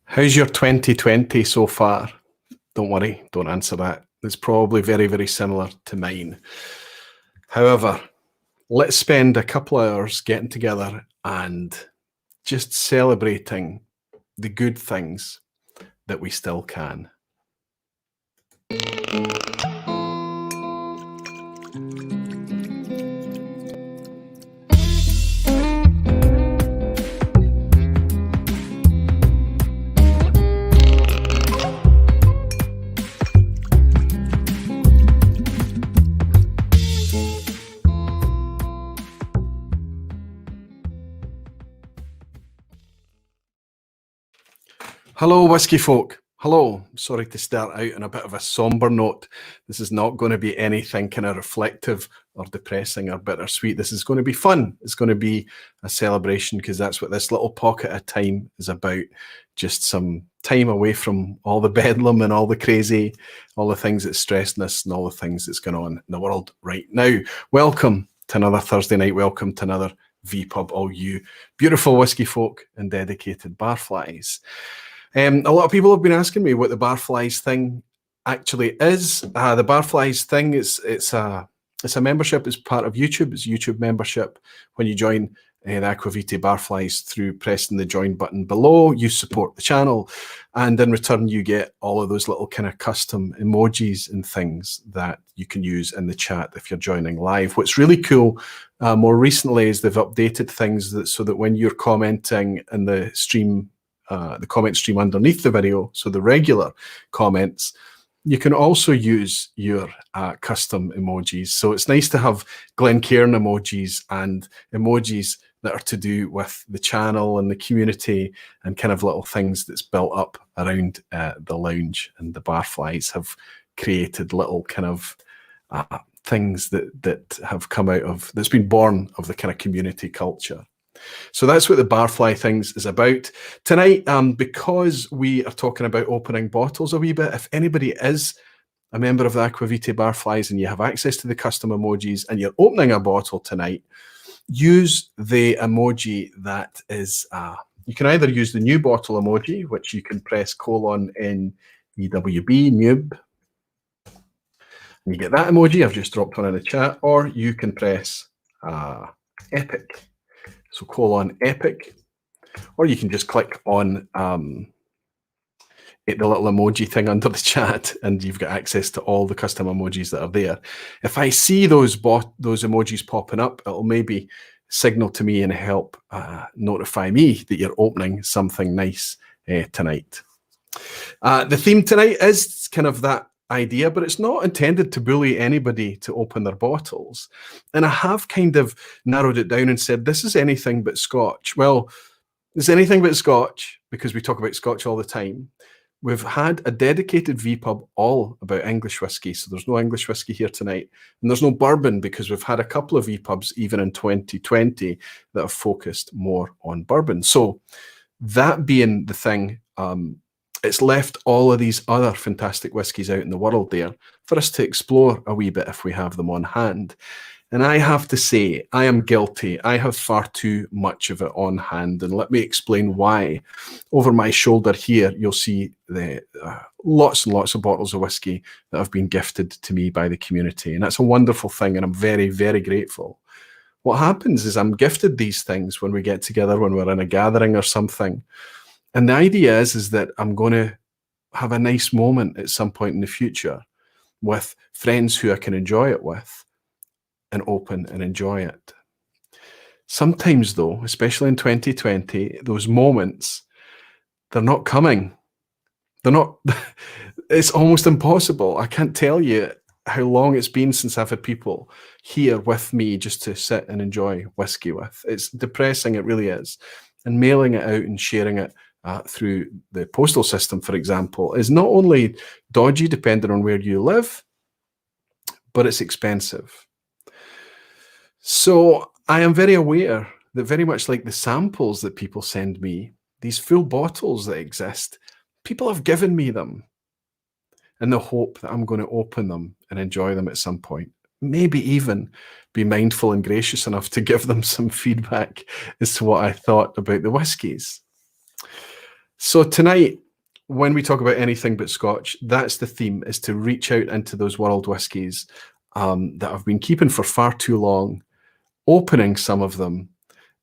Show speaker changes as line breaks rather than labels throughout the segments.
How's your 2020 so far? Don't worry, don't answer that. It's probably very, very similar to mine. However, let's spend a couple hours getting together and just celebrating the good things that we still can. Hello, whiskey folk. Hello. Sorry to start out on a bit of a somber note. This is not going to be anything kind of reflective or depressing or bittersweet. This is going to be fun. It's going to be a celebration because that's what this little pocket of time is about. Just some time away from all the bedlam and all the crazy, all the things that's stressing us and all the things that's going on in the world right now. Welcome to another Thursday night. Welcome to another vPub, all you beautiful whiskey folk and dedicated barflies. A lot of people have been asking me what the barflies thing actually is. The barflies thing it's a membership. It's part of YouTube. It's a YouTube membership. When you join the Aquavitae barflies through pressing the join button below, you support the channel, and in return you get all of those little kind of custom emojis and things that you can use in the chat if you're joining live. What's really cool more recently is they've updated things so that when you're commenting in the stream, the comment stream underneath the video, so the regular comments, you can also use your custom emojis. So it's nice to have Glencairn emojis and emojis that are to do with the channel and the community and kind of little things that's built up around the lounge. And the barflies have created little kind of things that have come out of, that's been born of the kind of community culture. So that's what the barfly things is about. Tonight, because we are talking about opening bottles a wee bit, if anybody is a member of the Aquavitae barflies and you have access to the custom emojis and you're opening a bottle tonight, use the emoji that is, you can either use the new bottle emoji, which you can press :N EWB, NUB, and you get that emoji. I've just dropped one in the chat, or you can press epic. So :epic, or you can just click on the little emoji thing under the chat and you've got access to all the custom emojis that are there. If I see those emojis popping up, it'll maybe signal to me and help notify me that you're opening something nice tonight. The theme tonight is kind of that idea, but it's not intended to bully anybody to open their bottles. And I have kind of narrowed it down and said, this is anything but Scotch. Well, it's anything but Scotch because we talk about Scotch all the time. We've had a dedicated vPub all about English whiskey, so there's no English whiskey here tonight. And there's no bourbon because we've had a couple of vPubs even in 2020 that have focused more on bourbon. So that being the thing, it's left all of these other fantastic whiskies out in the world there for us to explore a wee bit if we have them on hand. And I have to say, I am guilty. I have far too much of it on hand. And let me explain why. Over my shoulder here, you'll see the lots and lots of bottles of whiskey that have been gifted to me by the community. And that's a wonderful thing. And I'm very, very grateful. What happens is I'm gifted these things when we get together, when we're in a gathering or something. And the idea is that I'm going to have a nice moment at some point in the future with friends who I can enjoy it with and open and enjoy it. Sometimes though, especially in 2020, those moments, they're not coming. They're not, it's almost impossible. I can't tell you how long it's been since I've had people here with me just to sit and enjoy whiskey with. It's depressing, it really is. And mailing it out and sharing it through the postal system, for example, is not only dodgy depending on where you live, but it's expensive. So I am very aware that very much like the samples that people send me, these full bottles that exist, people have given me them in the hope that I'm going to open them and enjoy them at some point. Maybe even be mindful and gracious enough to give them some feedback as to what I thought about the whiskies. So tonight, when we talk about anything but Scotch, that's the theme, is to reach out into those world whiskies that I've been keeping for far too long, opening some of them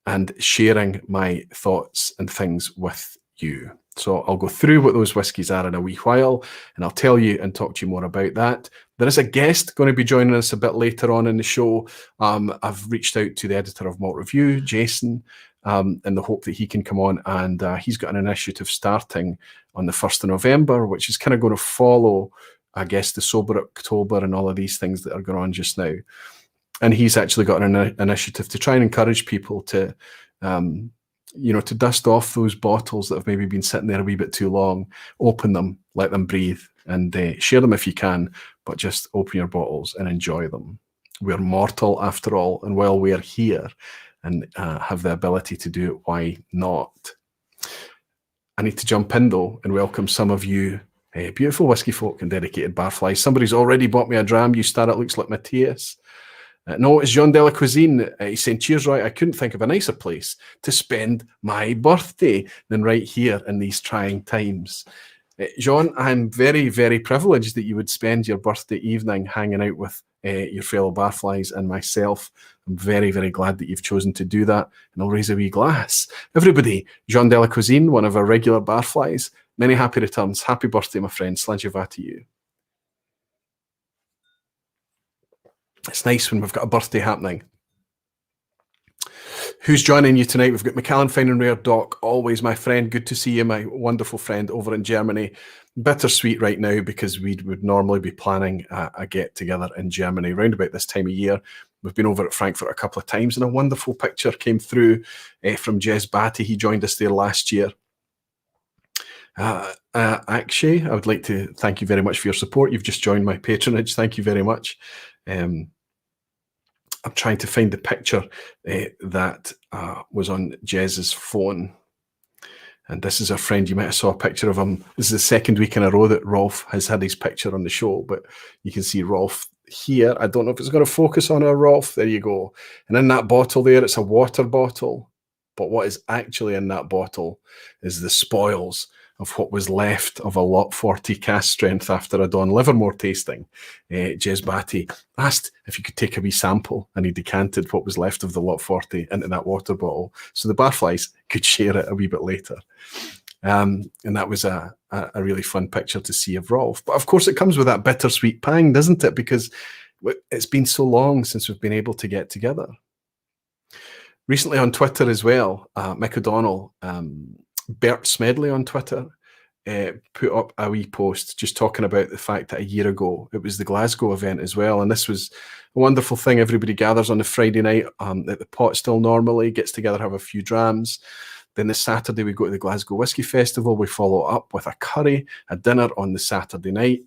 and sharing my thoughts and things with you. So I'll go through what those whiskies are in a wee while, and I'll tell you and talk to you more about that. There is a guest going to be joining us a bit later on in the show. I've reached out to the editor of Malt Review, Jason, in the hope that he can come on, and he's got an initiative starting on the 1st of November, which is kind of going to follow, I guess, the Sober October and all of these things that are going on just now. And he's actually got an initiative to try and encourage people to, to dust off those bottles that have maybe been sitting there a wee bit too long, open them, let them breathe, and share them if you can, but just open your bottles and enjoy them. We're mortal after all, and while we're here and have the ability to do it, why not? I need to jump in though and welcome some of you beautiful whiskey folk and dedicated barflies. Somebody's already bought me a dram. You start, it looks like Matthias. No, it's Jean de la Cuisine. He's saying, cheers, Roy. I couldn't think of a nicer place to spend my birthday than right here in these trying times. Jean, I'm very, very privileged that you would spend your birthday evening hanging out with your fellow barflies and myself. I'm very, very glad that you've chosen to do that. And I'll raise a wee glass. Everybody, Jean de la Cuisine, one of our regular barflies, many happy returns. Happy birthday, my friend. Slanjava to you. It's nice when we've got a birthday happening. Who's joining you tonight? We've got Macallan Fine and Rare Doc, always my friend. Good to see you, my wonderful friend over in Germany. Bittersweet right now because we would normally be planning a get-together in Germany around about this time of year. We've been over at Frankfurt a couple of times, and a wonderful picture came through from Jez Batty. He joined us there last year. Akshay, I would like to thank you very much for your support. You've just joined my patronage. Thank you very much. I'm trying to find the picture that was on Jez's phone. And this is our friend. You might have saw a picture of him. This is the second week in a row that Rolf has had his picture on the show, but you can see Rolf here. I don't know if it's going to focus on our Rolf. There you go. And in that bottle there, it's a water bottle. But what is actually in that bottle is the spoils of what was left of a Lot 40 cast strength after a Don Livermore tasting. Jez Batty asked if you could take a wee sample, and he decanted what was left of the Lot 40 into that water bottle so the barflies could share it a wee bit later. And that was a really fun picture to see of Rolf. But of course, it comes with that bittersweet pang, doesn't it? Because it's been so long since we've been able to get together. Recently on Twitter as well, Mick O'Donnell, Bert Smedley on Twitter put up a wee post just talking about the fact that a year ago it was the Glasgow event as well, and this was a wonderful thing. Everybody gathers on the Friday night at the pot still normally, gets together, have a few drams. Then the Saturday we go to the Glasgow Whiskey Festival. We follow up with a curry, a dinner on the Saturday night.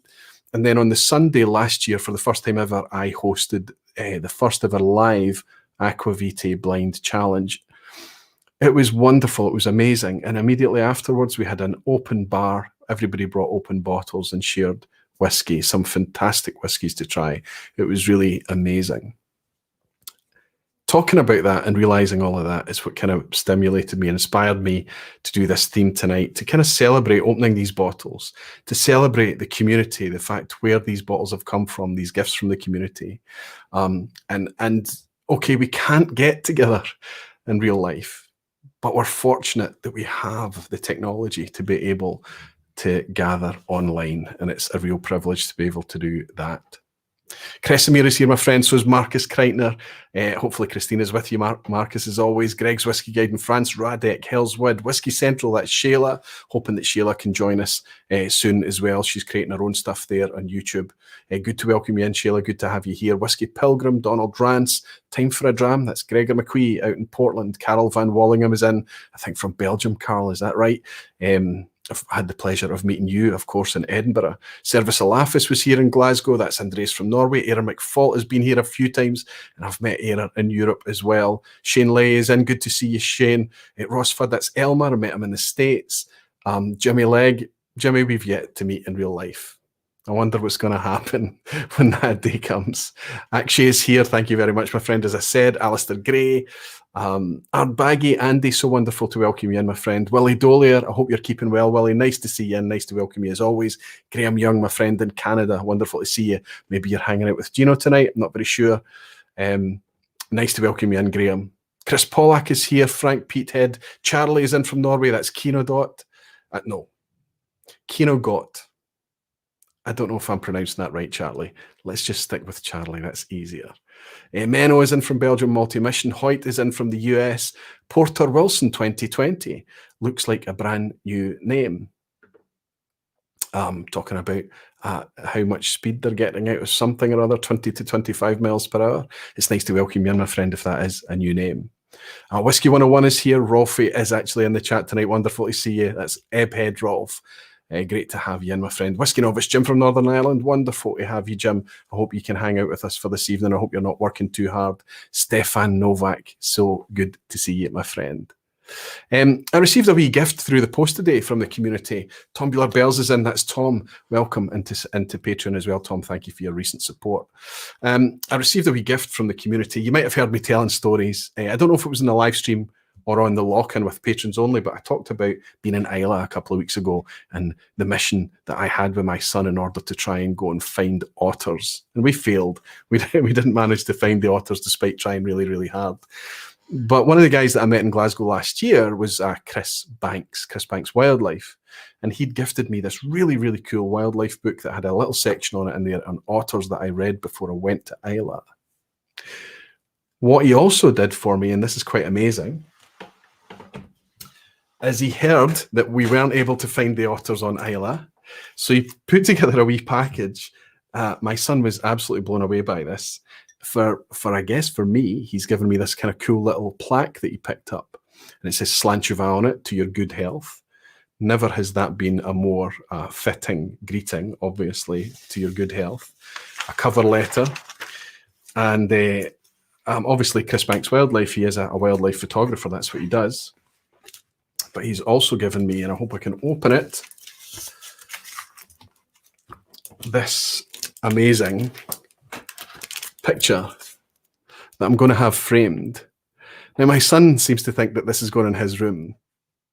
And then on the Sunday last year, for the first time ever, I hosted the first ever live Aqua Vitae blind challenge. It was wonderful. It was amazing. And immediately afterwards, we had an open bar. Everybody brought open bottles and shared whiskey, some fantastic whiskies to try. It was really amazing. Talking about that and realizing all of that is what kind of stimulated me and inspired me to do this theme tonight, to kind of celebrate opening these bottles, to celebrate the community, the fact where these bottles have come from, these gifts from the community. And okay, we can't get together in real life, but we're fortunate that we have the technology to be able to gather online, and it's a real privilege to be able to do that. Kresimir is here, my friend. So is Marcus Kreitner. Hopefully Christina's with you, Marcus, as always. Greg's Whiskey Guide in France, Radek, Hellswood, Whiskey Central, that's Shayla. Hoping that Shayla can join us soon as well. She's creating her own stuff there on YouTube. Good to welcome you in, Shayla. Good to have you here. Whiskey Pilgrim, Donald Rance, Time for a Dram. That's Gregor McQuee out in Portland. Carol Van Wallingham is in, I think from Belgium, Carl, is that right? I've had the pleasure of meeting you, of course, in Edinburgh. Service Alafis was here in Glasgow. That's Andres from Norway. Erin McFault has been here a few times, and I've met Erin in Europe as well. Shane Lay is in. Good to see you, Shane. At Rossford, that's Elmer. I met him in the States. Jimmy Legg. Jimmy, we've yet to meet in real life. I wonder what's going to happen when that day comes. Akshay is here. Thank you very much, my friend. As I said, Alistair Gray, Ardbaggy, Andy, so wonderful to welcome you in, my friend. Willie Dolier, I hope you're keeping well, Willie. Nice to see you and nice to welcome you as always. Graham Young, my friend in Canada, wonderful to see you. Maybe you're hanging out with Gino tonight, I'm not very sure. Nice to welcome you in, Graham. Chris Pollack is here. Frank Peathead. Charlie is in from Norway. That's Kino Dot. No, Kino Got. I don't know if I'm pronouncing that right, Charlie. Let's just stick with Charlie. That's easier. Menno is in from Belgium Multi-Mission. Hoyt is in from the US. Porter Wilson 2020. Looks like a brand new name. Talking about how much speed they're getting out of something or other, 20 to 25 miles per hour. It's nice to welcome you in, my friend, if that is a new name. Whiskey 101 is here. Rolfie is actually in the chat tonight. Wonderful to see you. That's Ebhead Rolf. Great to have you in, my friend. Whiskey Novice Jim from Northern Ireland. Wonderful to have you, Jim. I hope you can hang out with us for this evening. I hope you're not working too hard. Stefan Novak, so good to see you, my friend. I received a wee gift through the post today from the community. Tom Bueller Bells is in. That's Tom. Welcome into Patreon as well, Tom. Thank you for your recent support. I received a wee gift from the community. You might have heard me telling stories. I don't know if it was in the live stream or on the lock-in with patrons only, but I talked about being in Islay a couple of weeks ago and the mission that I had with my son in order to try and go and find otters. And we failed. We didn't manage to find the otters despite trying really, really hard. But one of the guys that I met in Glasgow last year was Chris Banks Wildlife. And he'd gifted me this really, really cool wildlife book that had a little section on it in there on otters that I read before I went to Islay. What he also did for me, and this is quite amazing, is he heard that we weren't able to find the otters on Islay. So he put together a wee package. My son was absolutely blown away by this. For I guess for me, he's given me this kind of cool little plaque that he picked up. And it says Slanchuva on it, to your good health. Never has that been a more fitting greeting, obviously, to your good health. A cover letter. And obviously, Chris Banks Wildlife, he is a wildlife photographer. That's what he does. But he's also given me, and I hope I can open it, this amazing picture that I'm going to have framed. Now, my son seems to think that this is going in his room,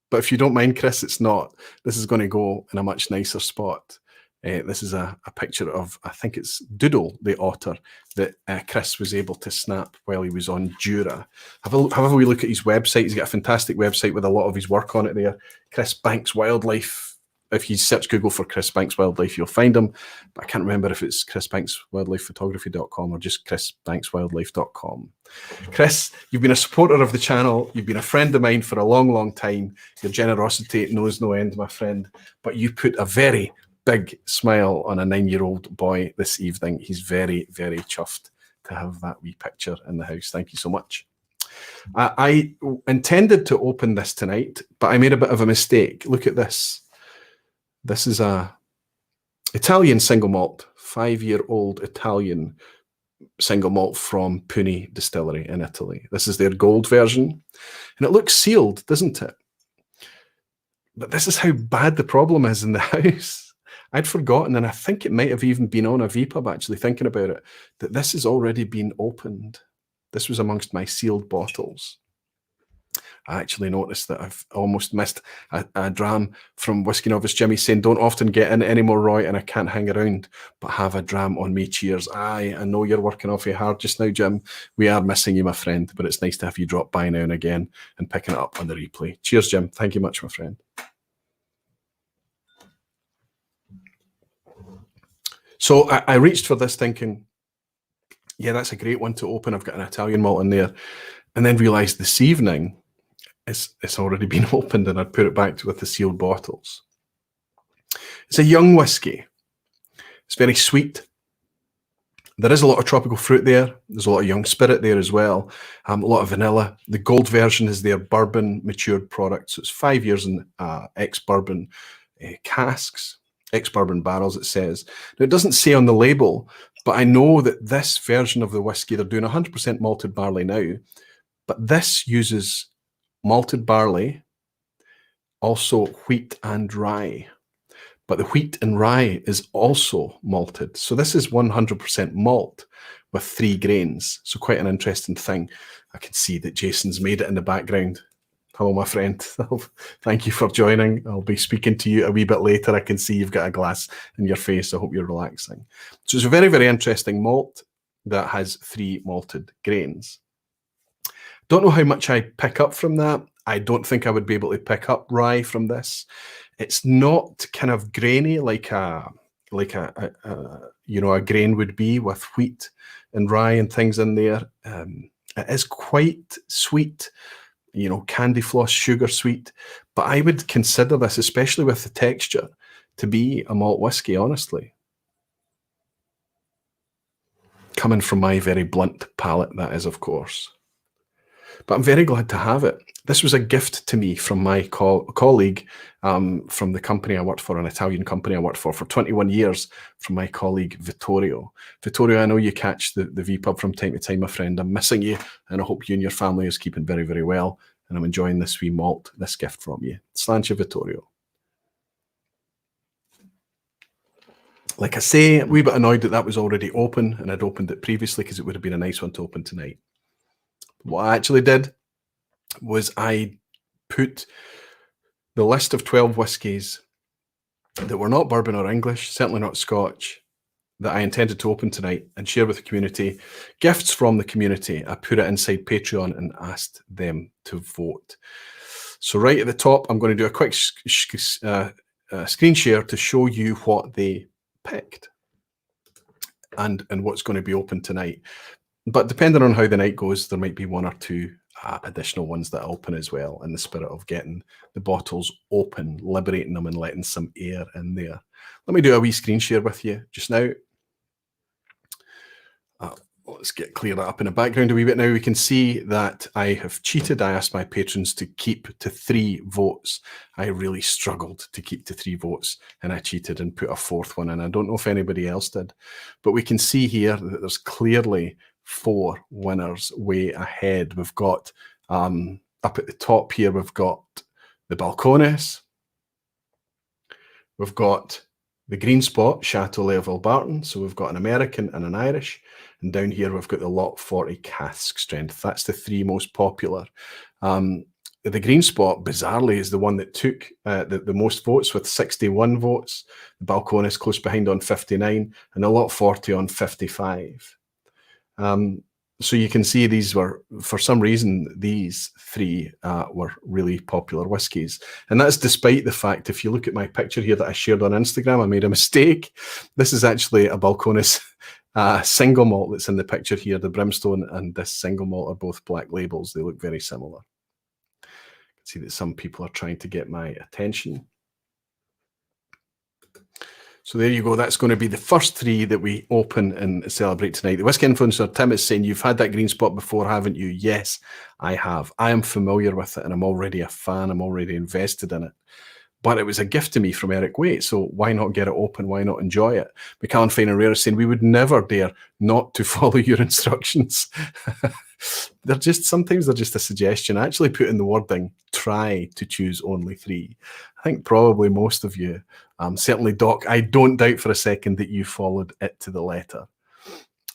but if you don't mind, Chris, it's not. This is going to go in a much nicer spot. This is a picture of, I think it's Doodle, the otter, that Chris was able to snap while he was on Jura. Have a wee look at his website. He's got a fantastic website with a lot of his work on it there. Chris Banks Wildlife. If you search Google for Chris Banks Wildlife, you'll find him. But I can't remember if it's chrisbankswildlifephotography.com or just chrisbankswildlife.com. Chris, you've been a supporter of the channel. You've been a friend of mine for a long, long time. Your generosity knows no end, my friend. But you put a very big smile on a 9-year-old boy this evening. He's very, very chuffed to have that wee picture in the house. Thank you so much. I intended to open this tonight, but I made a bit of a mistake. Look at this. This is a Italian single malt, 5-year-old Italian single malt from Puni Distillery in Italy. This is their gold version, and it looks sealed, doesn't it? But this is how bad the problem is in the house. I'd forgotten, and I think it might have even been on a vPub, actually, thinking about it, that this has already been opened. This was amongst my sealed bottles. I actually noticed that I've almost missed a dram from Whiskey Novice Jimmy saying, don't often get in anymore, Roy, and I can't hang around, but have a dram on me. Cheers. Aye, I know you're working awfully hard just now, Jim. We are missing you, my friend, but it's nice to have you drop by now and again and picking it up on the replay. Cheers, Jim. Thank you much, my friend. So I reached for this thinking, yeah, that's a great one to open. I've got an Italian malt in there. And then realised this evening, it's already been opened and I'd put it back with the sealed bottles. It's a young whiskey. It's very sweet. There is a lot of tropical fruit there. There's a lot of young spirit there as well. A lot of vanilla. The gold version is their bourbon matured product. So it's 5 years in ex-bourbon casks. Ex-bourbon barrels, it says. Now, it doesn't say on the label, but I know that this version of the whiskey, they're doing 100% malted barley now, but this uses malted barley, also wheat and rye. but the wheat and rye is also malted. So this is 100% malt with 3 grains. So quite an interesting thing. I can see that Jason's made it in the background. Hello, my friend. Thank you for joining. I'll be speaking to you a wee bit later. I can see you've got a glass in your face. I hope you're relaxing. So it's a very, very interesting malt that has 3 malted grains. Don't know how much I pick up from that. I don't think I would be able to pick up rye from this. It's not kind of grainy like a grain would be with wheat and rye and things in there. It is quite sweet, candy floss, sugar sweet. But I would consider this, especially with the texture, to be a malt whiskey, honestly. Coming from my very blunt palate, that is, of course. But I'm very glad to have it. This was a gift to me from my colleague from the company I worked for, an Italian company I worked for 21 years, from my colleague Vittorio. Vittorio, I know you catch the vPub from time to time, my friend. I'm missing you, and I hope you and your family is keeping very, very well. And I'm enjoying this wee malt, this gift from you. Sláinte, Vittorio. Like I say, a wee bit annoyed that was already open, and I'd opened it previously because it would have been a nice one to open tonight. What I actually did was I put the list of 12 whiskies that were not bourbon or English, certainly not Scotch, that I intended to open tonight and share with the community, gifts from the community. I put it inside Patreon and asked them to vote. So right at the top, I'm going to do a quick screen share to show you what they picked and what's going to be open tonight. But depending on how the night goes, there might be 1 or 2 additional ones that open as well, in the spirit of getting the bottles open, liberating them and letting some air in there. Let me do a wee screen share with you just now. Let's get clear that up in the background a wee bit now. We can see that I have cheated. I asked my patrons to keep to 3 votes. I really struggled to keep to 3 votes, and I cheated and put a 4th one in. I don't know if anybody else did, but we can see here that there's clearly 4 winners way ahead. We've got up at the top here, we've got the Balcones, we've got the Green Spot, Chateau Level Barton, so we've got an American and an Irish, and down here we've got the Lot 40 cask strength. That's the 3 most popular. The Green Spot, bizarrely, is the one that took the most votes with 61 votes. The Balcones close behind on 59, and the Lot 40 on 55. So you can see these were, for some reason, these 3 were really popular whiskies. And that's despite the fact, if you look at my picture here that I shared on Instagram, I made a mistake. This is actually a Balcones single malt that's in the picture here. The Brimstone and this single malt are both black labels. They look very similar. You can see that some people are trying to get my attention. So there you go. That's going to be the first 3 that we open and celebrate tonight. The Whiskey Influencer Tim is saying, you've had that Green Spot before, haven't you? Yes, I have. I am familiar with it, and I'm already a fan. I'm already invested in it. But it was a gift to me from Eric Waite, so why not get it open? Why not enjoy it? McCallan Fine and Rare is saying, we would never dare not to follow your instructions. Sometimes they're just a suggestion. I actually put in the wording, try to choose only 3. I think probably most of you, certainly Doc, I don't doubt for a second that you followed it to the letter.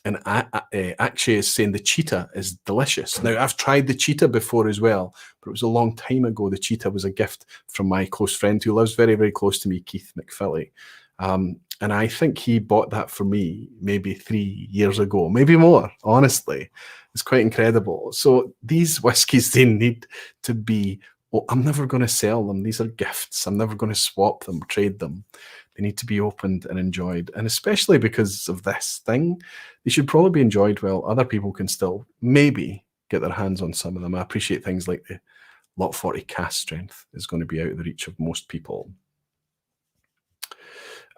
And Akshay is saying the Cheetah is delicious. Now, I've tried the Cheetah before as well, but it was a long time ago. The Cheetah was a gift from my close friend who lives very, very close to me, Keith McFilly. And I think he bought that for me maybe 3 years ago, maybe more, honestly. It's quite incredible. So these whiskies, they need to be, I'm never going to sell them. These are gifts. I'm never going to swap them, trade them. They need to be opened and enjoyed. And especially because of this thing, they should probably be enjoyed while other people can still maybe get their hands on some of them. I appreciate things like the Lot 40 cask strength is going to be out of the reach of most people.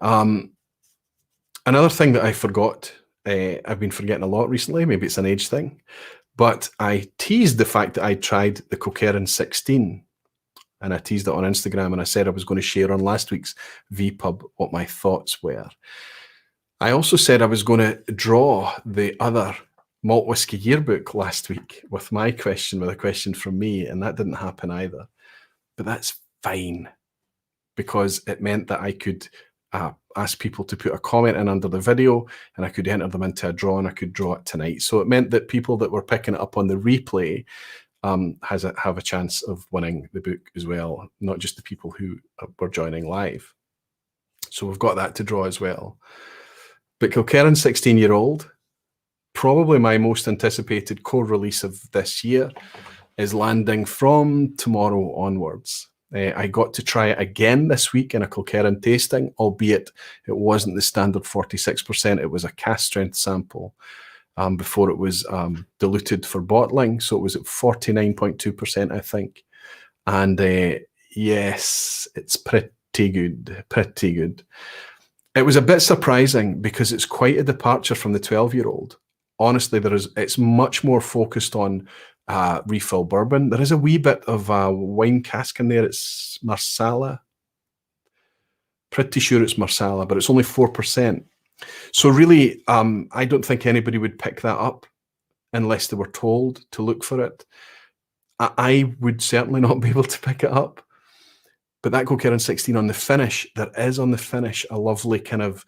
Another thing that I forgot, I've been forgetting a lot recently, maybe it's an age thing, but I teased the fact that I tried the Coquerin 16, and I teased it on Instagram, and I said I was going to share on last week's vPub what my thoughts were. I also said I was going to draw the other Malt Whiskey yearbook last week with my question, with a question from me, and that didn't happen either. But that's fine. because it meant that I could ask people to put a comment in under the video, and I could enter them into a draw, and I could draw it tonight. So it meant that people that were picking it up on the replay have a chance of winning the book as well, not just the people who were joining live. So we've got that to draw as well. But Kilkerran 16-year-old, probably my most anticipated core release of this year, is landing from tomorrow onwards. I got to try it again this week in a Kilkerran tasting, albeit it wasn't the standard 46%. It was a cask strength sample before it was diluted for bottling. So it was at 49.2%, I think. And yes, it's pretty good, pretty good. It was a bit surprising because it's quite a departure from the 12-year-old. Honestly, it's much more focused on refill bourbon. There is a wee bit of wine cask in there. It's Marsala. Pretty sure it's Marsala, but it's only 4%. So really, I don't think anybody would pick that up unless they were told to look for it. I would certainly not be able to pick it up. But that Kilkerran 16 on the finish, there is on the finish a lovely kind of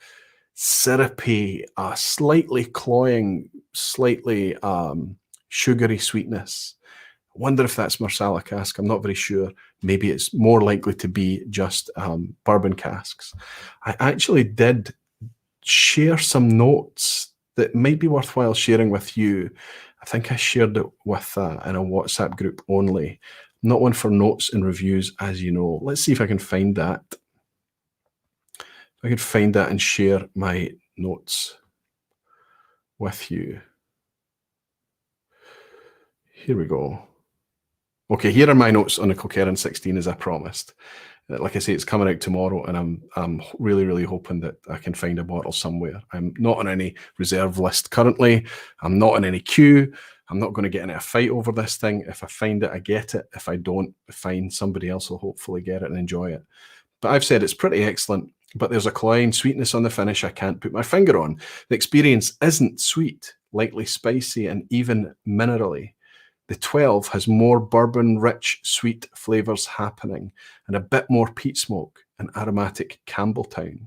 syrupy, slightly cloying, slightly sugary sweetness. I wonder if that's Marsala cask. I'm not very sure. Maybe it's more likely to be just bourbon casks. I actually did share some notes that might be worthwhile sharing with you. I think I shared it with in a WhatsApp group only. Not one for notes and reviews, as you know. Let's see if I can find that. If I could find that and share my notes with you. Here we go. Okay, here are my notes on the Kilkerran 16 as I promised. Like I say, it's coming out tomorrow, and I'm really, really hoping that I can find a bottle somewhere. I'm not on any reserve list currently. I'm not in any queue. I'm not going to get in a fight over this thing. If I find it, I get it. If I don't, fine, somebody else will hopefully get it and enjoy it. But I've said it's pretty excellent, but there's a cloying sweetness on the finish I can't put my finger on. The experience isn't sweet, lightly spicy, and even minerally. The 12 has more bourbon-rich, sweet flavours happening, and a bit more peat smoke and aromatic Campbelltown.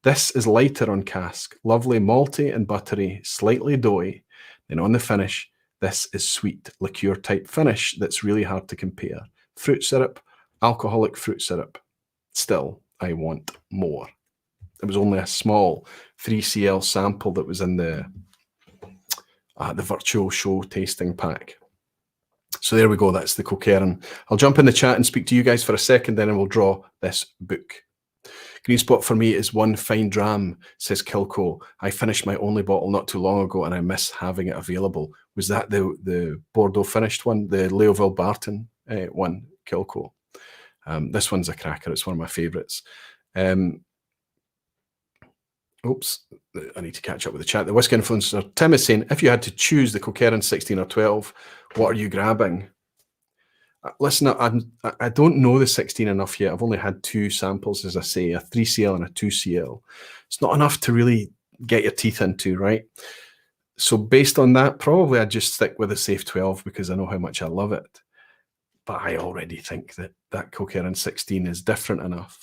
This is lighter on cask, lovely malty and buttery, slightly doughy. Then on the finish, this is sweet liqueur-type finish that's really hard to compare. Fruit syrup, alcoholic fruit syrup. Still, I want more. It was only a small 3cl sample that was in the virtual show tasting pack. So there we go. That's the Kilkerran. I'll jump in the chat and speak to you guys for a second, then we'll draw this book. Green spot for me is one fine dram, says Kilco. I finished my only bottle not too long ago, and I miss having it available. Was that the Bordeaux finished one, the Léoville Barton one, Kilco? This one's a cracker. It's one of my favourites. Oops, I need to catch up with the chat. The Whiskey Influencer Tim is saying, if you had to choose the Kilkerran 16 or 12, what are you grabbing? Listen, I don't know the 16 enough yet. I've only had 2 samples, as I say, a 3cl and a 2cl. It's not enough to really get your teeth into, right? So based on that, probably I'd just stick with the safe 12 because I know how much I love it. But I already think that Kilkerran 16 is different enough.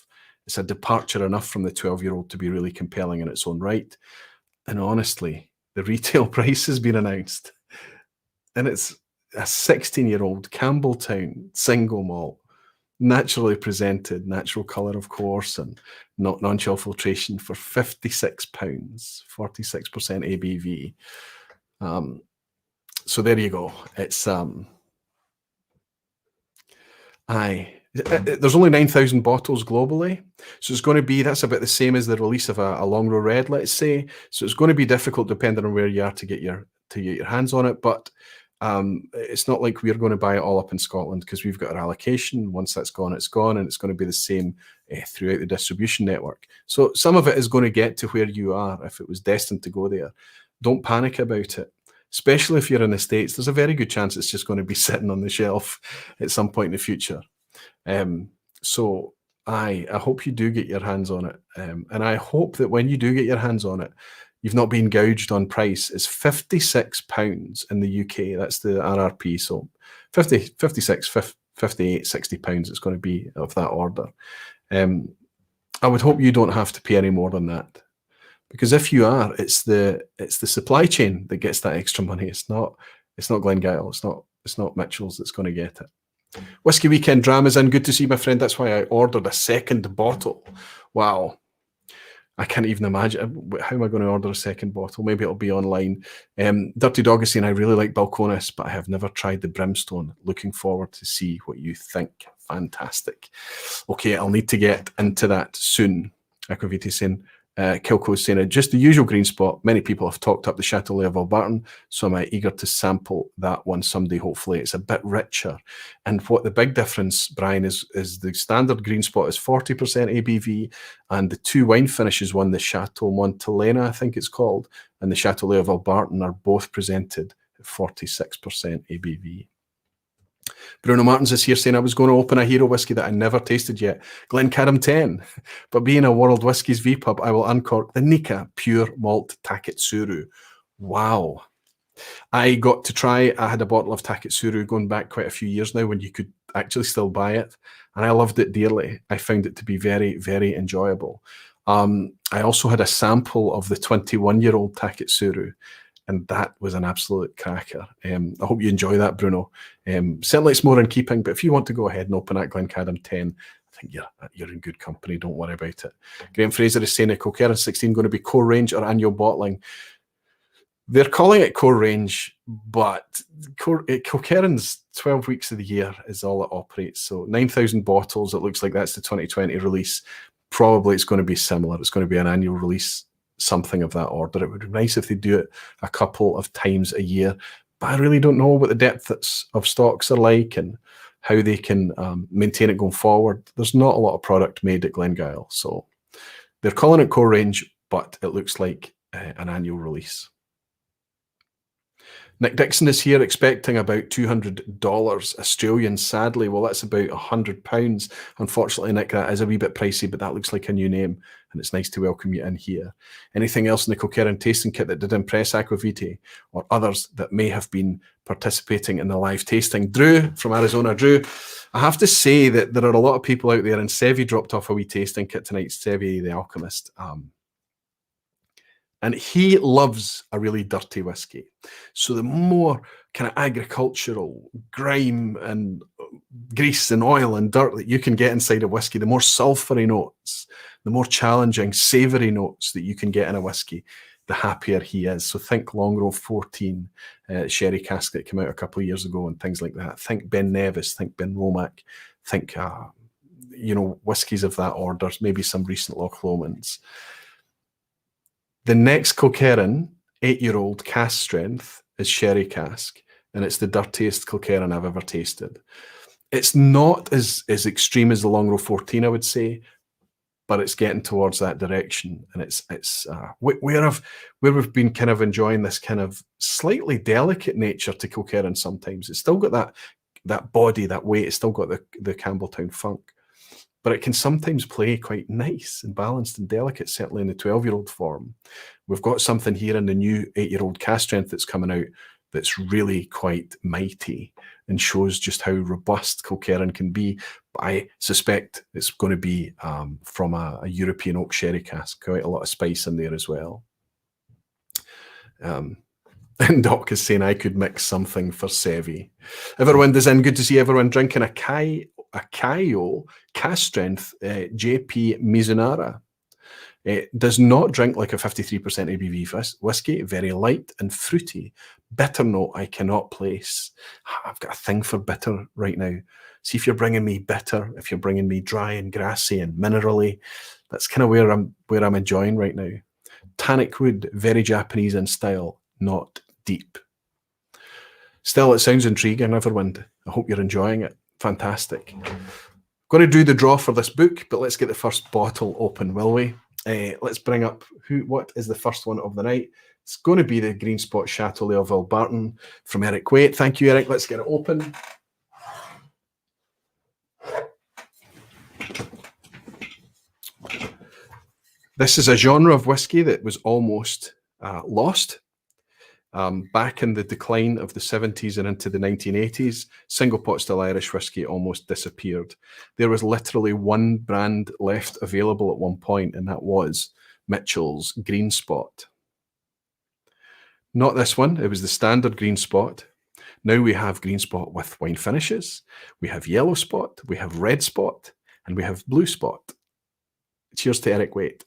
It's a departure enough from the 12-year-old to be really compelling in its own right. And honestly, the retail price has been announced. And it's a 16-year-old Campbelltown single malt, naturally presented, natural colour, of course, and not non-chill filtration for £56, 46% ABV. So there you go. It's there's only 9,000 bottles globally, so it's going to be, that's about the same as the release of a Longrow Red, let's say. So it's going to be difficult depending on where you are to get your hands on it, but it's not like we're going to buy it all up in Scotland because we've got our allocation. Once that's gone, it's gone, and it's going to be the same throughout the distribution network. So some of it is going to get to where you are if it was destined to go there. Don't panic about it. Especially if you're in the States, there's a very good chance it's just going to be sitting on the shelf at some point in the future. So I hope you do get your hands on it. And I hope that when you do get your hands on it, you've not been gouged on price. It's £56 in the UK. That's the RRP. So 56, £58, £60 it's going to be of that order. I would hope you don't have to pay any more than that, because if you are, it's the supply chain that gets that extra money. It's not Glengyle, it's not Mitchell's that's going to get it. Whiskey Weekend Drama's in. Good to see my friend. That's why I ordered a second bottle. Wow. I can't even imagine. How am I going to order a second bottle? Maybe it'll be online. Dirty Dog is saying, I really like Balcones, but I have never tried the Brimstone. Looking forward to see what you think. Fantastic. Okay, I'll need to get into that soon. Aquaviti saying, Kilco is saying, just the usual green spot. Many people have talked up the Chateau of Albarton, so I'm eager to sample that one someday, hopefully. It's a bit richer. And what the big difference, Brian, is the standard green spot is 40% ABV, and the two wine finishes one, the Chateau Montelena, I think it's called, and the Chateau of Albarton are both presented at 46% ABV. Bruno Martins is here saying, I was going to open a hero whiskey that I never tasted yet, Glencairn 10. But being a World Whiskies vPub, I will uncork the Nika Pure Malt Taketsuru. Wow. I got to try, I had a bottle of Taketsuru going back quite a few years now when you could actually still buy it. And I loved it dearly. I found it to be very, very enjoyable. I also had a sample of the 21-year-old Taketsuru, and that was an absolute cracker. I hope you enjoy that, Bruno. Certainly it's more in keeping, but if you want to go ahead and open that Glencairn 10, I think you're in good company. Don't worry about it. Graham Fraser is saying, Kilcairn 16 going to be core range or annual bottling? They're calling it core range, but Kilcairn's 12 weeks of the year is all it operates. So 9,000 bottles, it looks like that's the 2020 release. Probably it's going to be similar. It's going to be an annual release, something of that order. It would be nice if they do it a couple of times a year, but I really don't know what the depths of stocks are like and how they can maintain it going forward. There's not a lot of product made at Glengyle, so they're calling it core range, but it looks like an annual release. Nick Dixon is here expecting about $200 Australian, sadly. Well, that's about £100. Unfortunately, Nick, that is a wee bit pricey, but that looks like a new name, and it's nice to welcome you in here. Anything else in the Kilcairn tasting kit that did impress Aquaviti or others that may have been participating in the live tasting? Drew from Arizona. Drew, I have to say that there are a lot of people out there, and Sevi dropped off a wee tasting kit tonight, Sevi the Alchemist. And he loves a really dirty whiskey. So the more kind of agricultural grime and grease and oil and dirt that you can get inside a whiskey, the more sulfury notes, the more challenging, savoury notes that you can get in a whiskey, the happier he is. So think Longrow 14, sherry cask that came out a couple of years ago and things like that. Think Ben Nevis, think Ben Romack, think, whiskies of that order, maybe some recent Loch Lomond's. The next Kilcairn, 8-year-old cask strength, is sherry cask, and it's the dirtiest Kilcairn I've ever tasted. It's not as extreme as the Longrow 14, I would say, but it's getting towards that direction. And it's where we've been kind of enjoying this kind of slightly delicate nature to Kilcairn sometimes. It's still got that body, that weight. It's still got the Campbelltown funk. But it can sometimes play quite nice and balanced and delicate, certainly in the 12-year-old form. We've got something here in the new 8-year-old cask strength that's coming out that's really quite mighty and shows just how robust Kilcairn can be. But I suspect it's going to be from a European oak sherry cask, quite a lot of spice in there as well. And Doc is saying I could mix something for Sevi. Everyone is in. Good to see everyone drinking a Caio cask strength JP Mizunara. It does not drink like a 53% ABV whiskey, very light and fruity. Bitter note I cannot place. I've got a thing for bitter right now. See if you're bringing me bitter, if you're bringing me dry and grassy and minerally. That's kind of where I'm enjoying right now. Tannic wood, very Japanese in style, not deep. Still, it sounds intriguing, everyone. I hope you're enjoying it. Fantastic. Going to do the draw for this book, but let's get the first bottle open, will we? Let's bring up what is the first one of the night. It's going to be the Green Spot Chateau of Albarton from Eric Waite. Thank you, Eric. Let's get it open. This is a genre of whiskey that was almost lost. Back in the decline of the 70s and into the 1980s, single pot still Irish whiskey almost disappeared. There was literally one brand left available at one point, and that was Mitchell's Green Spot. Not this one, it was the standard Green Spot. Now we have Green Spot with wine finishes, we have Yellow Spot, we have Red Spot, and we have Blue Spot. Cheers to Eric Waite.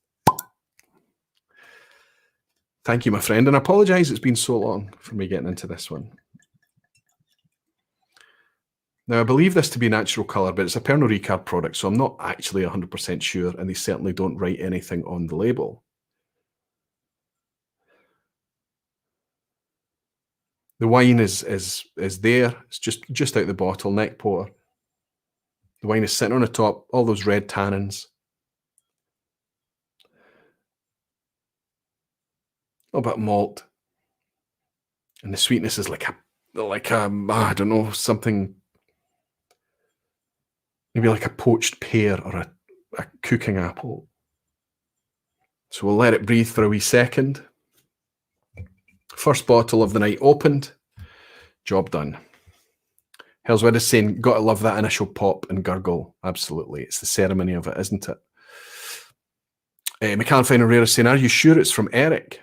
Thank you, my friend, and I apologise it's been so long for me getting into this one. Now, I believe this to be natural colour, but it's a Pernod Ricard product, so I'm not actually 100% sure, and they certainly don't write anything on the label. The wine is there. It's just out the bottle, neck pour. The wine is sitting on the top, all those red tannins. A little bit of malt. And the sweetness is like I don't know, something, maybe like a poached pear or a cooking apple. So we'll let it breathe for a wee second. First bottle of the night opened. Job done. Hellswood is saying, gotta love that initial pop and gurgle. Absolutely. It's the ceremony of it, isn't it? McCann Fine and Rare is saying, are you sure it's from Eric?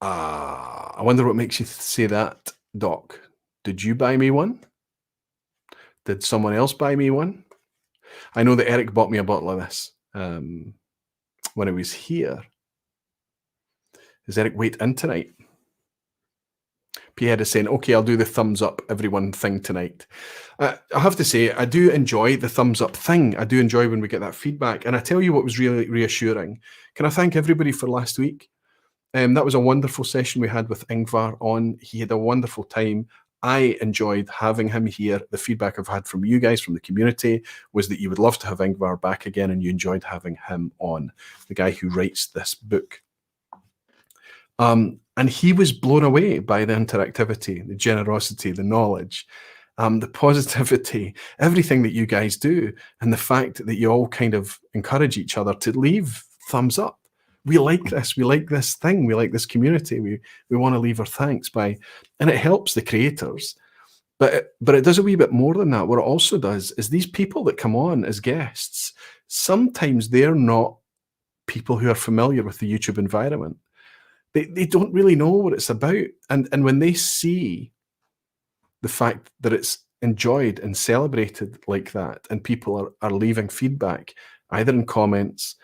I wonder what makes you say that, Doc. Did you buy me one? Did someone else buy me one? I know that Eric bought me a bottle of this when I was here. Is Eric Waite in tonight? Pierre is saying, okay, I'll do the thumbs up everyone thing tonight. I have to say, I do enjoy the thumbs up thing. I do enjoy when we get that feedback. And I tell you what was really reassuring. Can I thank everybody for last week? That was a wonderful session we had with Ingvar on. He had a wonderful time. I enjoyed having him here. The feedback I've had from you guys, from the community, was that you would love to have Ingvar back again, and you enjoyed having him on, the guy who writes this book. And he was blown away by the interactivity, the generosity, the knowledge, the positivity, everything that you guys do, and the fact that you all kind of encourage each other to leave thumbs up. We like this. We like this thing. We like this community. We want to leave our thanks by, and it helps the creators. But it does a wee bit more than that. What it also does is these people that come on as guests, sometimes they're not people who are familiar with the YouTube environment. They don't really know what it's about. And when they see the fact that it's enjoyed and celebrated like that, and people are leaving feedback, either in comments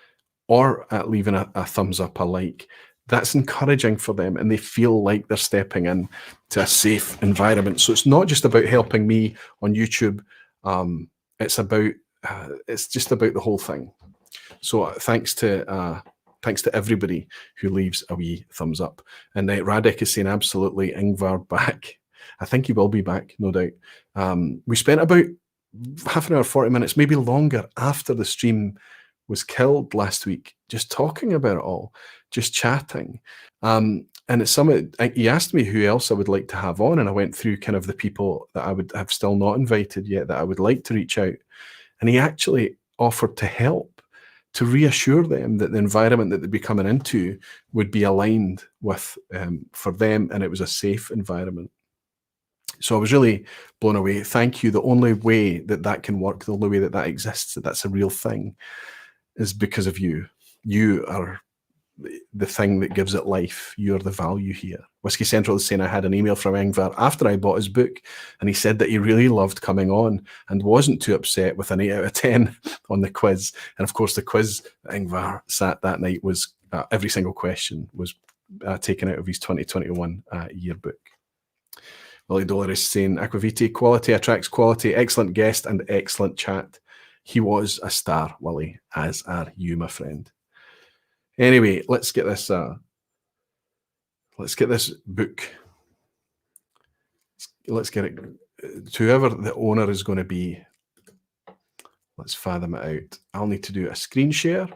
or leaving a thumbs up, a like, that's encouraging for them, and they feel like they're stepping in to a safe environment. So it's not just about helping me on YouTube. It's just about the whole thing. So thanks to everybody who leaves a wee thumbs up. And Radek is saying, absolutely, Ingvar back. I think he will be back, no doubt. We spent about half an hour, 40 minutes, maybe longer after the stream was killed last week, just talking about it all, just chatting. And it's he asked me who else I would like to have on, and I went through kind of the people that I would have still not invited yet that I would like to reach out. And he actually offered to help, to reassure them that the environment that they'd be coming into would be aligned with for them, and it was a safe environment. So I was really blown away. Thank you. The only way that can work, the only way that exists, that's a real thing, is because of you. You are the thing that gives it life. You're the value here. Whiskey Central is saying, I had an email from Ingvar after I bought his book, and he said that he really loved coming on and wasn't too upset with an 8 out of 10 on the quiz. And of course, the quiz that Ingvar sat that night was every single question was taken out of his 2021 yearbook. Willie Dollar is saying, Aquaviti, quality attracts quality, excellent guest and excellent chat. He was a star, Willie, as are you, my friend. Anyway, let's get this book. Let's get it to whoever the owner is going to be. Let's fathom it out. I'll need to do a screen share.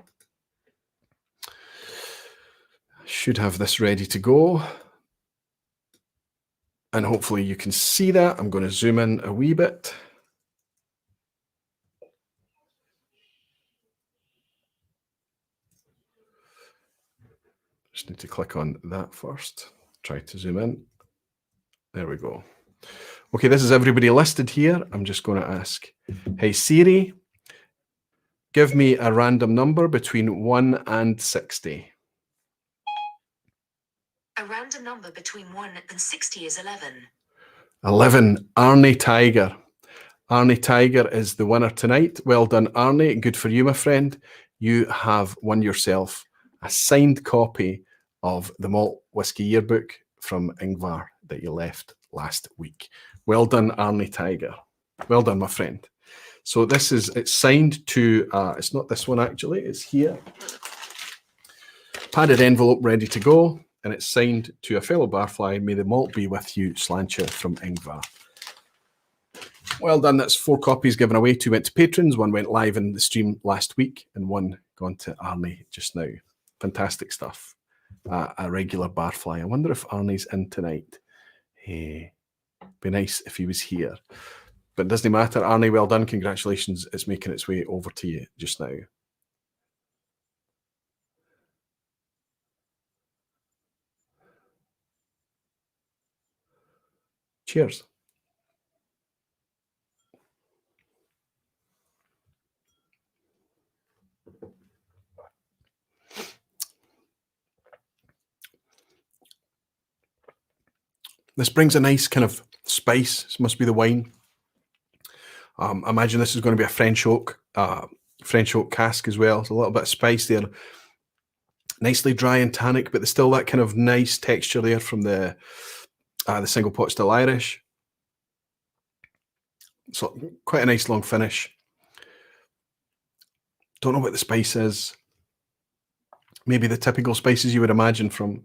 I should have this ready to go. And hopefully you can see that. I'm going to zoom in a wee bit. Just need to click on that first. Try to zoom in. There we go. Okay, this is everybody listed here. I'm just going to ask, hey Siri, give me a random number between 1 and 60.
A random number between 1 and 60 is 11.
11, Arnie Tiger. Arnie Tiger is the winner tonight. Well done, Arnie. Good for you, my friend. You have won yourself a signed copy of the Malt Whiskey Yearbook from Ingvar that you left last week. Well done, Arnie Tiger. Well done, my friend. So it's signed to, it's not this one actually, it's here. Padded envelope ready to go, and it's signed to a fellow barfly. May the malt be with you, Slancher from Ingvar. Well done. That's 4 copies given away. 2 went to patrons, 1 went live in the stream last week, and 1 gone to Arnie just now. Fantastic stuff. A regular barfly. I wonder if Arnie's in tonight. Hey, be nice if he was here. But it doesn't matter. Arnie, well done. Congratulations. It's making its way over to you just now. Cheers. This brings a nice kind of spice. This must be the wine. I imagine this is going to be a French oak cask as well. So a little bit of spice there. Nicely dry and tannic, but there's still that kind of nice texture there from the single pot still Irish. So quite a nice long finish. Don't know what the spice is. Maybe the typical spices you would imagine from.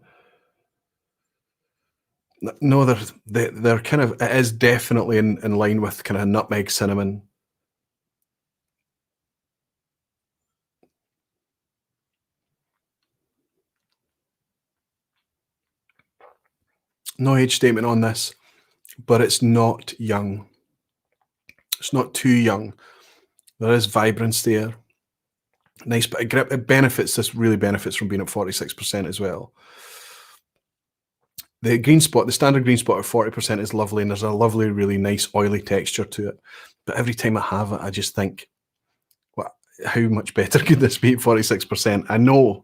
No, they're kind of, it is definitely in line with kind of nutmeg, cinnamon. No age statement on this, but it's not young. It's not too young. There is vibrance there. Nice bit of grip. It benefits, this really benefits from being at 46% as well. The green spot, the standard green spot at 40% is lovely, and there's a lovely, really nice oily texture to it. But every time I have it, I just think, well, how much better could this be at 46%? I know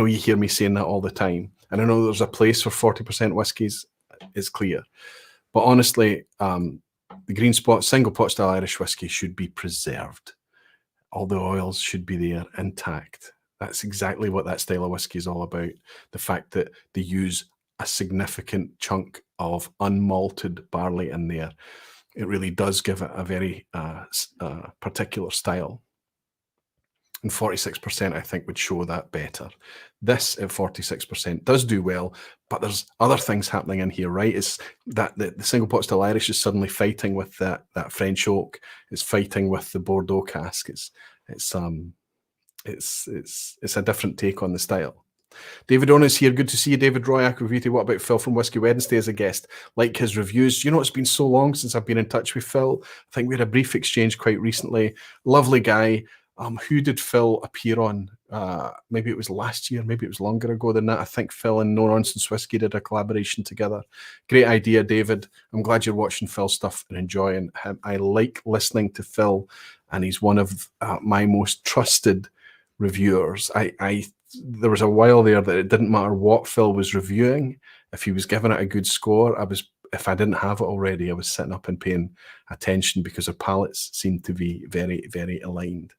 you hear me saying that all the time. And I know there's a place for 40% whiskies, it's clear. But honestly, the green spot, single pot style Irish whiskey should be preserved. All the oils should be there intact. That's exactly what that style of whiskey is all about. The fact that they use a significant chunk of unmalted barley in there. It really does give it a very particular style. And 46%, I think, would show that better. This at 46% does do well, but there's other things happening in here, right? It's that the single pot still Irish is suddenly fighting with that French oak. It's fighting with the Bordeaux cask. It's a different take on the style. David On is here. Good to see you, David Roy. Aquaviti. What about Phil from Whiskey Wednesday as a guest? Like his reviews. You know, it's been so long since I've been in touch with Phil. I think we had a brief exchange quite recently. Lovely guy. Who did Phil appear on? Maybe it was last year. Maybe it was longer ago than that. I think Phil and No Nonsense Whiskey did a collaboration together. Great idea, David. I'm glad you're watching Phil's stuff and enjoying him. I like listening to Phil, and he's one of my most trusted reviewers. There was a while there that it didn't matter what Phil was reviewing. If he was giving it a good score, if I didn't have it already, I was sitting up and paying attention because our palates seemed to be very, very aligned.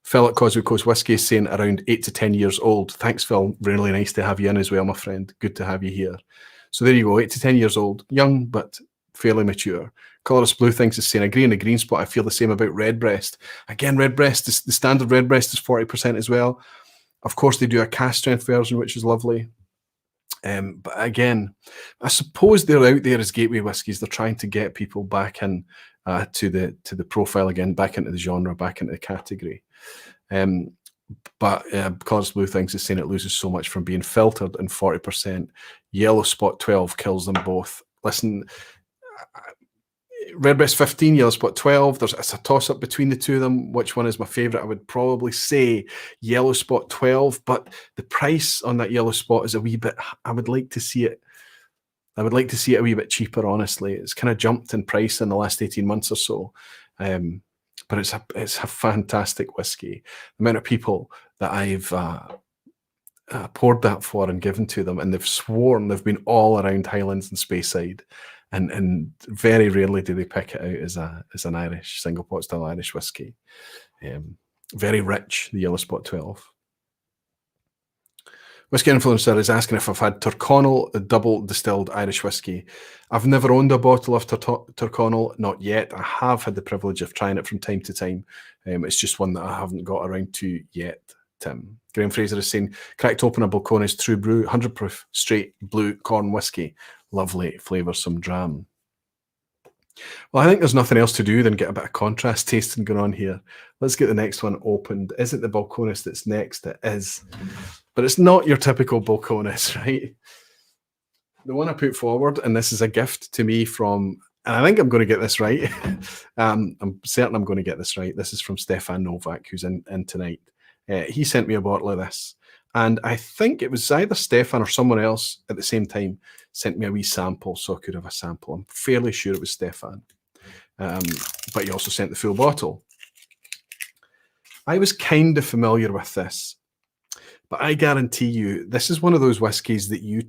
Phil at Causeway Coast Whiskey is saying around 8 to 10 years old. Thanks, Phil. Really nice to have you in as well, my friend. Good to have you here. So there you go, 8 to 10 years old. Young, but fairly mature. Colorless Blue thinks is saying, agree in the green spot. I feel the same about Redbreast. Again, Redbreast, the standard Redbreast is 40% as well. Of course, they do a cask strength version, which is lovely. But again, I suppose they're out there as gateway whiskies. They're trying to get people back in to the profile again, back into the genre, back into the category. But Colorless Blue thinks is saying it loses so much from being filtered, and 40%. Yellow Spot 12 kills them both. Listen, Redbreast 15, Yellow Spot 12. It's a toss-up between the two of them. Which one is my favourite? I would probably say Yellow Spot 12, but the price on that Yellow Spot is a wee bit. I would like to see it I would like to see it a wee bit cheaper, honestly. It's kind of jumped in price in the last 18 months or so. But it's a fantastic whiskey. The amount of people that I've poured that for and given to them, and they've sworn they've been all around Highlands and Speyside, and very rarely do they pick it out as an Irish single pot style Irish whiskey. Very rich, the Yellow Spot 12. Whiskey Influencer is asking if I've had Tyrconnell, a double distilled Irish whiskey. I've never owned a bottle of Tyrconnell, not yet. I have had the privilege of trying it from time to time. It's just one that I haven't got around to yet, Tim. Graham Fraser is saying, cracked open a Balcones True Brew, 100 proof straight blue corn whiskey. Lovely, flavoursome dram. Well, I think there's nothing else to do than get a bit of contrast tasting going on here. Let's get the next one opened. Is it the Balcones that's next? It is. But it's not your typical Balcones, right? The one I put forward, and this is a gift to me from, and I think I'm going to get this right. I'm certain I'm going to get this right. This is from Stefan Novak, who's in tonight. He sent me a bottle of this. And I think it was either Stefan or someone else at the same time sent me a wee sample, so I could have a sample. I'm fairly sure it was Stefan. But he also sent the full bottle. I was kind of familiar with this, but I guarantee you, this is one of those whiskies that you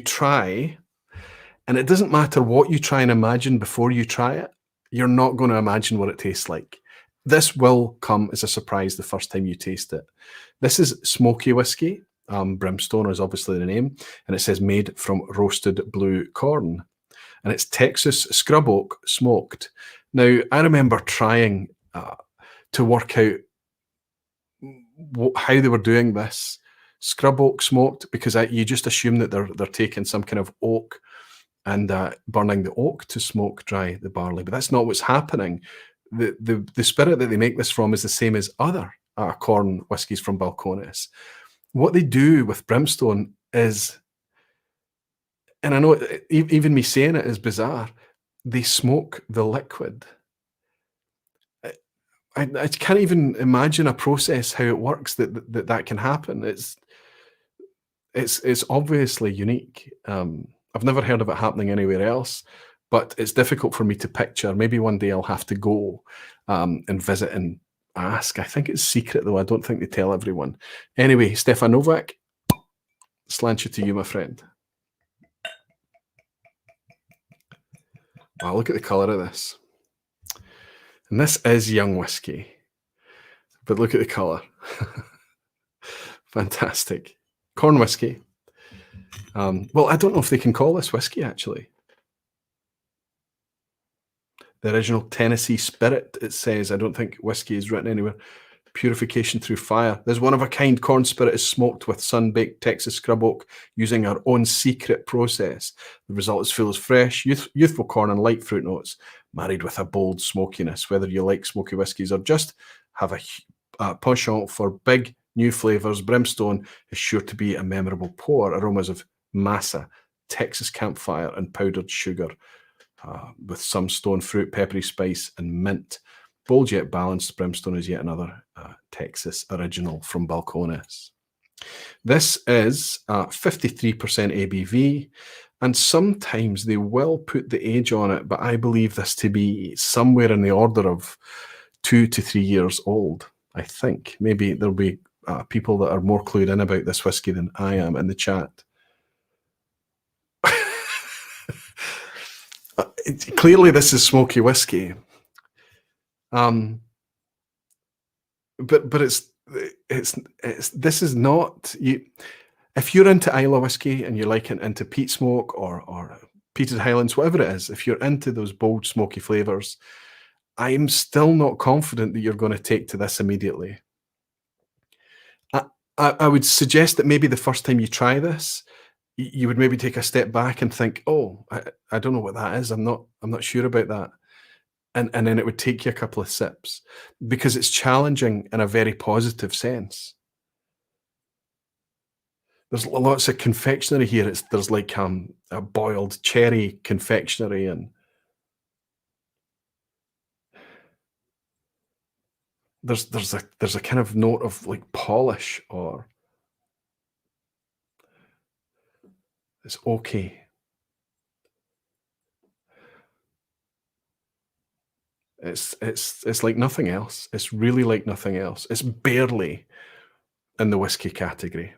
try, and it doesn't matter what you try and imagine before you try it, you're not going to imagine what it tastes like. This will come as a surprise the first time you taste it. This is Smoky Whiskey. Brimstone is obviously the name, and it says made from roasted blue corn. And it's Texas scrub oak smoked. Now, I remember trying to work out how they were doing this. Scrub oak smoked, because you just assume that they're taking some kind of oak and burning the oak to smoke dry the barley, but that's not what's happening. The spirit that they make this from is the same as other corn whiskies from Balcones. What they do with Brimstone is, and I know even me saying it is bizarre, they smoke the liquid. I can't even imagine a process how it works that can happen. It's obviously unique. I've never heard of it happening anywhere else, but it's difficult for me to picture. Maybe one day I'll have to go and visit and ask. I think it's secret, though. I don't think they tell everyone. Anyway, Stefan Novak, slancher to you, my friend. Wow, look at the colour of this. And this is young whiskey, but look at the colour. Fantastic. Corn whiskey. Well, I don't know if they can call this whiskey, actually. The original Tennessee Spirit, it says. I don't think whiskey is written anywhere. Purification through fire. There's one-of-a-kind corn spirit is smoked with sun-baked Texas scrub oak using our own secret process. The result is full as fresh, youthful corn and light fruit notes, married with a bold smokiness. Whether you like smoky whiskies or just have a penchant for big new flavors, Brimstone is sure to be a memorable pour. Aromas of massa, Texas campfire, and powdered sugar, with some stone fruit, peppery spice, and mint. Bold yet balanced, Brimstone is yet another Texas original from Balcones. This is 53% ABV, and sometimes they will put the age on it, but I believe this to be somewhere in the order of 2 to 3 years old, I think. Maybe there'll be people that are more clued in about this whiskey than I am in the chat. Clearly this is smoky whiskey. But it's this is not you. If you're into Isla whiskey and you're like into peat smoke or peated Highlands, whatever it is, if you're into those bold smoky flavors, I'm still not confident that you're going to take to this immediately. I would suggest that maybe the first time you try this, you would maybe take a step back and think, oh, I don't know what that is. I'm not sure about that. And then it would take you a couple of sips, because it's challenging in a very positive sense. There's lots of confectionery here. There's like a boiled cherry confectionery, and there's a kind of note of like polish, or It's okay. It's like nothing else. It's really like nothing else. It's barely in the whiskey category.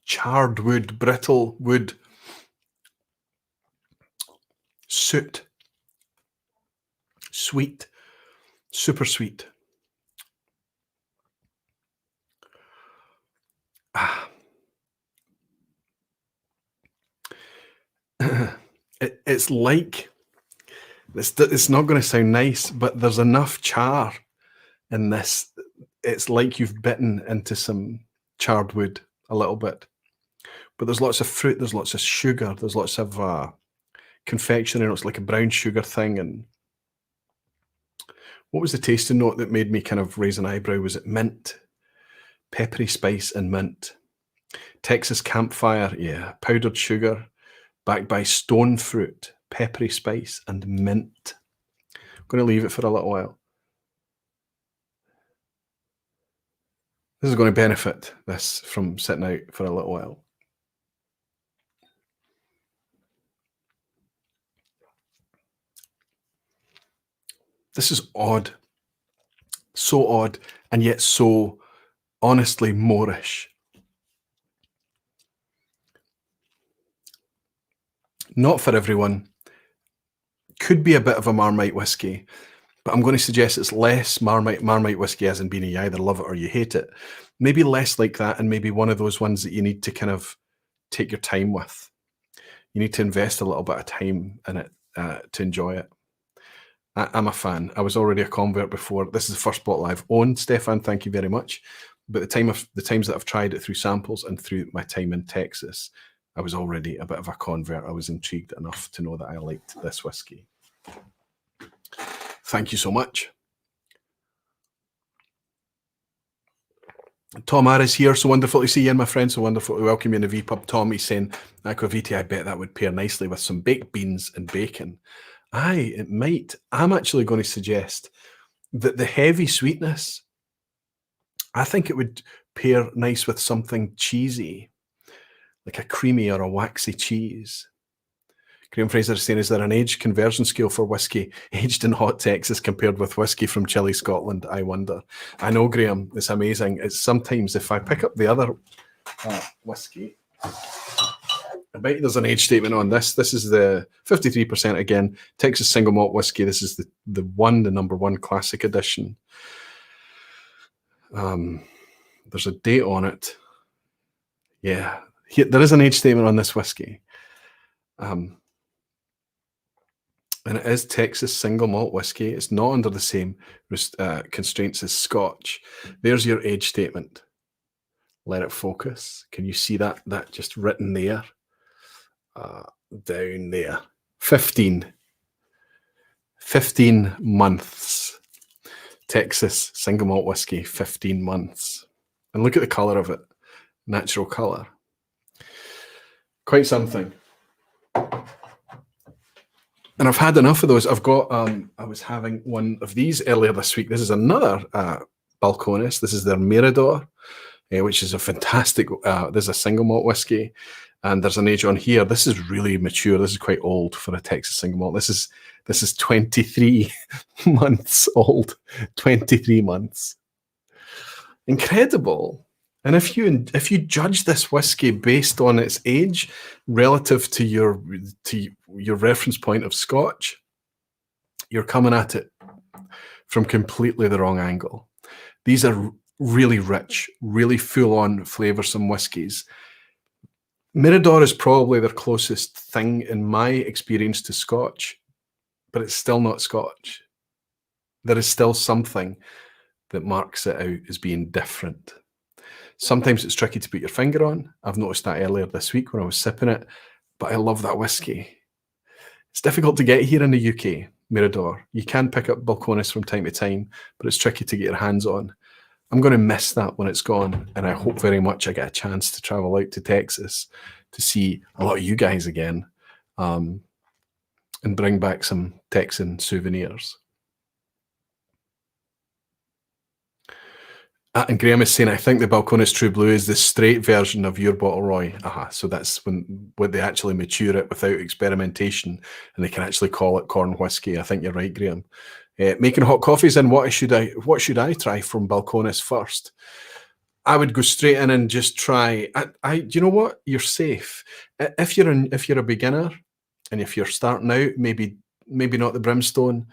Charred wood, brittle wood, soot, sweet, super sweet. It's like, it's not going to sound nice, but there's enough char in this. It's like you've bitten into some charred wood a little bit. But there's lots of fruit, there's lots of sugar, there's lots of confectionery. It's like a brown sugar thing. And what was the tasting note that made me kind of raise an eyebrow? Was it mint? Peppery spice and mint. Texas campfire, yeah. Powdered sugar, backed by stone fruit, peppery spice, and mint. I'm going to leave it for a little while. This is going to benefit this from sitting out for a little while. This is odd. So odd, and yet so honestly Moorish. Not for everyone. Could be a bit of a Marmite whiskey, but I'm going to suggest it's less Marmite whiskey as in being you either love it or you hate it. Maybe less like that, and maybe one of those ones that you need to kind of take your time with. You need to invest a little bit of time in it to enjoy it. I'm a fan. I was already a convert before. This is the first bottle I've owned, Stefan. Thank you very much. But the times that I've tried it through samples and through my time in Texas, I was already a bit of a convert. I was intrigued enough to know that I liked this whiskey. Thank you so much. Tom R is here. So wonderful to see you, and my friend. So wonderful to welcome you in the vPub. Tom, he's saying, Aquaviti, I bet that would pair nicely with some baked beans and bacon. Aye, it might. I'm actually going to suggest that the heavy sweetness, I think it would pair nice with something cheesy, like a creamy or a waxy cheese. Graham Fraser is saying, is there an age conversion scale for whiskey aged in hot Texas compared with whiskey from chilly Scotland? I wonder. I know, Graham, it's amazing. It's sometimes if I pick up the other whiskey, I bet there's an age statement on this. This is the 53% again, Texas single malt whiskey. This is the number one classic edition. There's a date on it. Yeah, there is an age statement on this whiskey. And it is Texas single malt whiskey. It's not under the same constraints as Scotch. There's your age statement. Let it focus. Can you see that? That just written there. Down there. 15 months. Texas single malt whiskey, 15 months. And look at the colour of it. Natural colour. Quite something. And I've had enough of those. I've got, I was having one of these earlier this week. This is another Balcones. This is their Mirador, which is a fantastic, there's a single malt whiskey. And there's an age on here. This is really mature. This is quite old for a Texas single malt. This is 23 months old. 23 months. Incredible. And if you judge this whiskey based on its age relative to your reference point of Scotch, you're coming at it from completely the wrong angle. These are really rich, really full-on flavoursome whiskies. Mirador is probably their closest thing in my experience to Scotch, but it's still not Scotch. There is still something that marks it out as being different. Sometimes it's tricky to put your finger on. I've noticed that earlier this week when I was sipping it, but I love that whiskey. It's difficult to get here in the UK, Mirador. You can pick up Balcones from time to time, but it's tricky to get your hands on. I'm going to miss that when it's gone, and I hope very much I get a chance to travel out to Texas to see a lot of you guys again. and bring back some Texan souvenirs. And Graham is saying, I think the Balcones True Blue is the straight version of your Bottle Roy. So that's when they actually mature it without experimentation, and they can actually call it corn whiskey. I think you're right, Graham. Making hot coffees, and what should I try from Balcones first? I would go straight in and just try. Do you know what? You're safe. If you're a beginner, and if you're starting out, maybe not the Brimstone,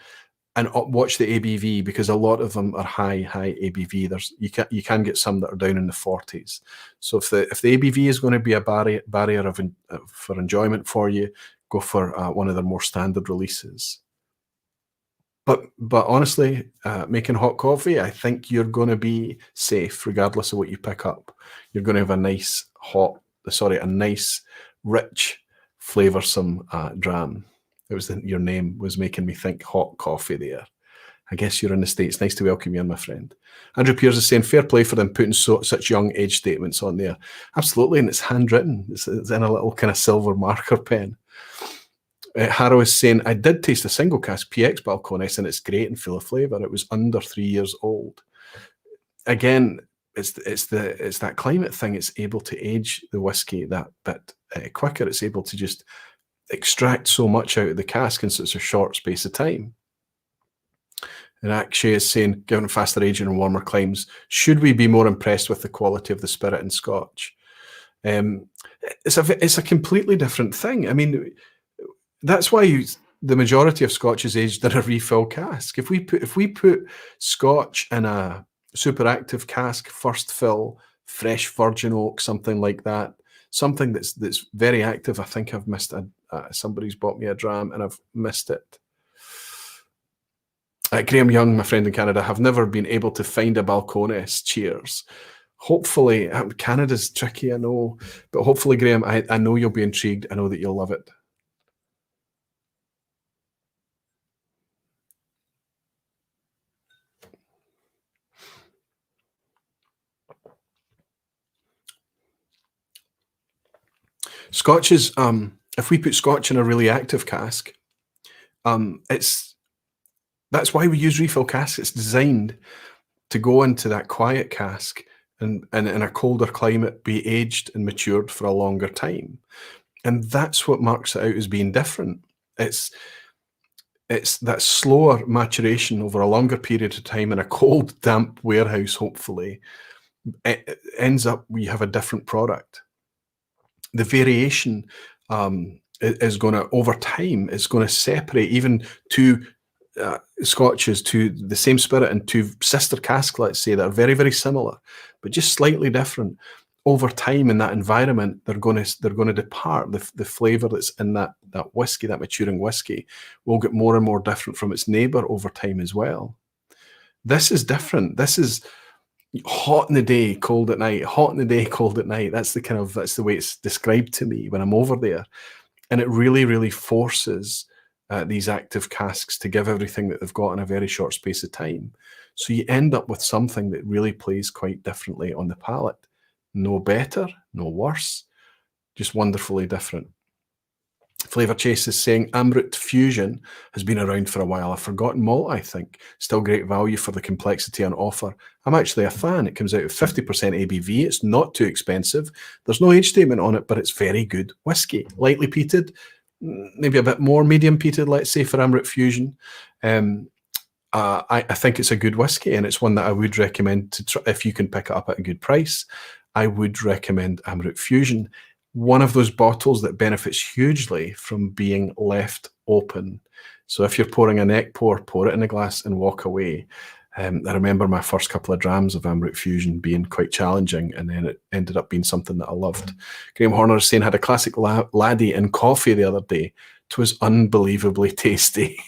and watch the ABV, because a lot of them are high ABV. You can get some that are down in the 40s. So if the ABV is going to be a barrier for enjoyment for you, go for one of their more standard releases. But honestly, making hot coffee, I think you're going to be safe regardless of what you pick up. You're going to have a nice rich, flavoursome dram. It was your name was making me think hot coffee there. I guess you're in the States. Nice to welcome you in, my friend. Andrew Piers is saying, fair play for them putting such young age statements on there. Absolutely, and it's handwritten. It's in a little kind of silver marker pen. Harrow is saying, I did taste a single cask PX Balcones, and it's great and full of flavour. It was under 3 years old. Again, it's that climate thing. It's able to age the whiskey that bit quicker. It's able to just extract so much out of the cask in such a short space of time. And Akshay is saying, given faster aging and warmer climes, should we be more impressed with the quality of the spirit in Scotch? It's a completely different thing. I mean, that's why the majority of Scotch is aged in a refill cask. If we put Scotch in a super active cask, first fill, fresh virgin oak, something like that, something that's very active. I think I've missed somebody's bought me a dram and I've missed it. Graham Young, my friend in Canada, have never been able to find a Balcones. Cheers. Hopefully, Canada's tricky, I know, but hopefully, Graham, I know you'll be intrigued. I know that you'll love it. Scotch is, if we put Scotch in a really active cask, that's why we use refill casks. It's designed to go into that quiet cask and in a colder climate be aged and matured for a longer time. And that's what marks it out as being different. It's that slower maturation over a longer period of time in a cold, damp warehouse, hopefully, it ends up we have a different product. The variation is going to, over time, is going to separate even two Scotches to the same spirit and two sister casks, let's say, that are very, very similar, but just slightly different. Over time in that environment, they're going to depart. The flavour that's in that whiskey, that maturing whiskey, will get more and more different from its neighbour over time as well. This is different. This is hot in the day, cold at night. Hot in the day, cold at night. That's the way it's described to me when I'm over there, and it really, really forces these active casks to give everything that they've got in a very short space of time. So you end up with something that really plays quite differently on the palate. No better, no worse, just wonderfully different. Flavor Chase is saying Amrut Fusion has been around for a while. I've forgotten malt, I think. Still great value for the complexity on offer. I'm actually a fan. It comes out at 50% ABV. It's not too expensive. There's no age statement on it, but it's very good whiskey. Lightly peated, maybe a bit more medium peated, let's say, for Amrut Fusion. I think it's a good whiskey, and it's one that I would recommend to try if you can pick it up at a good price. I would recommend Amrut Fusion. One of those bottles that benefits hugely from being left open. So if you're pouring a neck pour it in a glass and walk away. I remember my first couple of drams of Amrut Fusion being quite challenging, and then it ended up being something that I loved. Graham Horner is saying, had a classic laddie in coffee the other day. It was unbelievably tasty.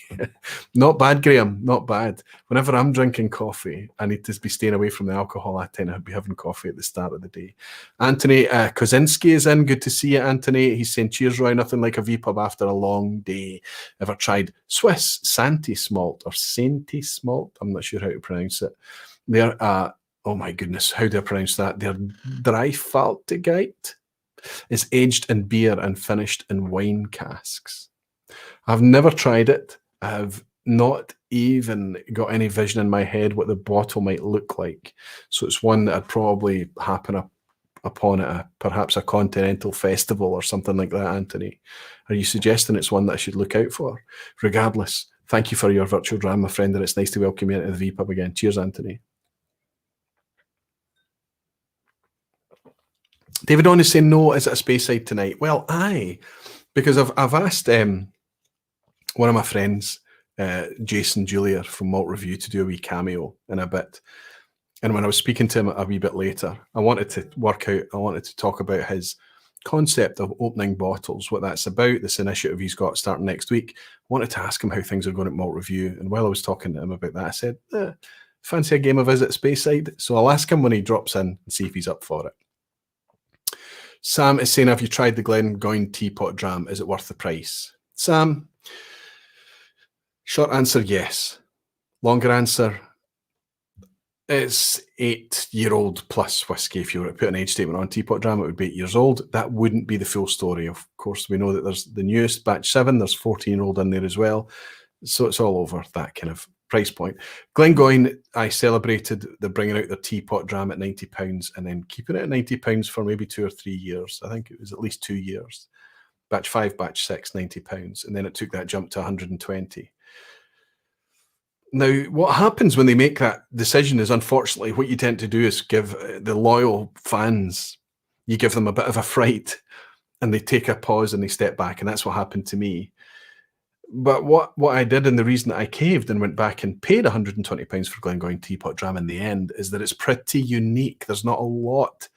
Not bad, Graham, not bad. Whenever I'm drinking coffee, I need to be staying away from the alcohol. I tend to be having coffee at the start of the day. Anthony Kozinski is in. Good to see you, Anthony. He's saying, cheers, Roy. Nothing like a vPub after a long day. Ever tried Swiss Santi Smalt or Sainty Smalt? I'm not sure how to pronounce it. They're, oh my goodness, how do I pronounce that? They're Dreifaltigkeit. It's aged in beer and finished in wine casks. I've never tried it. I've not even got any vision in my head what the bottle might look like. So it's one that I'd probably happen upon at perhaps a continental festival or something like that, Anthony. Are you suggesting it's one that I should look out for? Regardless, thank you for your virtual dram, my friend, and it's nice to welcome you into the vPub again. Cheers, Anthony. David On is saying, no, is it a Speyside tonight? Well, aye, because I've asked one of my friends, Jason Julier from Malt Review, to do a wee cameo in a bit. And when I was speaking to him a wee bit later, I wanted to talk about his concept of opening bottles, what that's about, this initiative he's got starting next week. I wanted to ask him how things are going at Malt Review. And while I was talking to him about that, I said, fancy a game of Visit Speyside? So I'll ask him when he drops in and see if he's up for it. Sam is saying, have you tried the Glengoyne teapot dram? Is it worth the price? Sam, short answer, yes. Longer answer, it's 8-year-old plus whiskey. If you were to put an age statement on teapot dram, it would be 8 years old. That wouldn't be the full story. Of course, we know that there's the newest batch 7. There's 14-year-old in there as well. So it's all over that kind of price point. Glengoyne, I celebrated the bringing out their teapot dram at £90 and then keeping it at £90 for maybe 2 or 3 years. I think it was at least 2 years. Batch 5, batch 6, £90. And then it took that jump to 120. Now, what happens when they make that decision is, unfortunately, what you tend to do is give the loyal fans, you give them a bit of a fright and they take a pause and they step back. And that's what happened to me. But what I did, and the reason that I caved and went back and paid £120 for Glengoyne teapot dram in the end, is that it's pretty unique. There's not a lot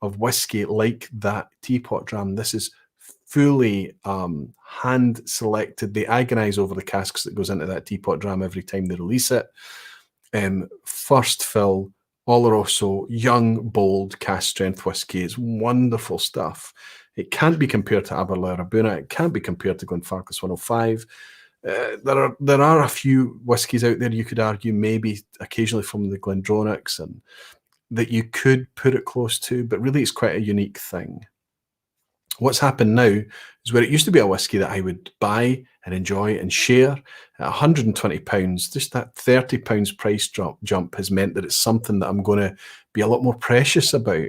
of whiskey like that teapot dram. This is fully hand selected. They agonize over the casks that goes into that teapot dram every time they release it. First fill, Oloroso, young, bold, cask strength whiskey. It's wonderful stuff. It can't be compared to Aberlour Abuna. It can't be compared to Glenfarclas 105. There are a few whiskies out there you could argue, maybe occasionally from the Glendronachs, and that you could put it close to, but really it's quite a unique thing. What's happened now is where it used to be a whiskey that I would buy and enjoy and share at £120, just that £30 price jump has meant that it's something that I'm going to be a lot more precious about.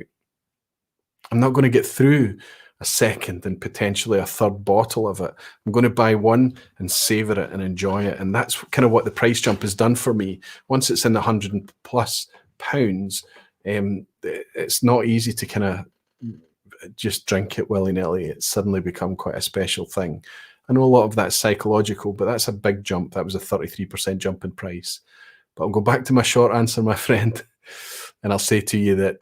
I'm not going to get through a second and potentially a third bottle of it. I'm going to buy one and savor it and enjoy it. And that's kind of what the price jump has done for me. Once it's in the £100+ pounds, it's not easy to kind of just drink it willy-nilly. It's suddenly become quite a special thing. I know a lot of that's psychological, but that's a big jump. That was a 33% jump in price. But I'll go back to my short answer, my friend, and I'll say to you that,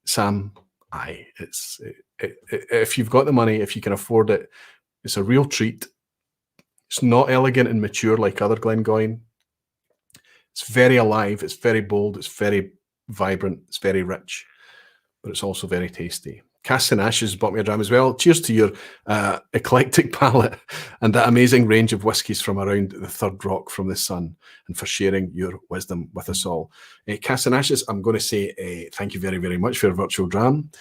Sam, aye, if you've got the money, if you can afford it, it's a real treat. It's not elegant and mature like other Glengoyne. It's very alive, it's very bold, it's very vibrant, it's very rich, but it's also very tasty. Cask and Ashes bought me a dram as well. Cheers to your eclectic palate and that amazing range of whiskies from around the third rock from the sun, and for sharing your wisdom with us all. Cask and Ashes, I'm going to say thank you very, very much for your virtual dram.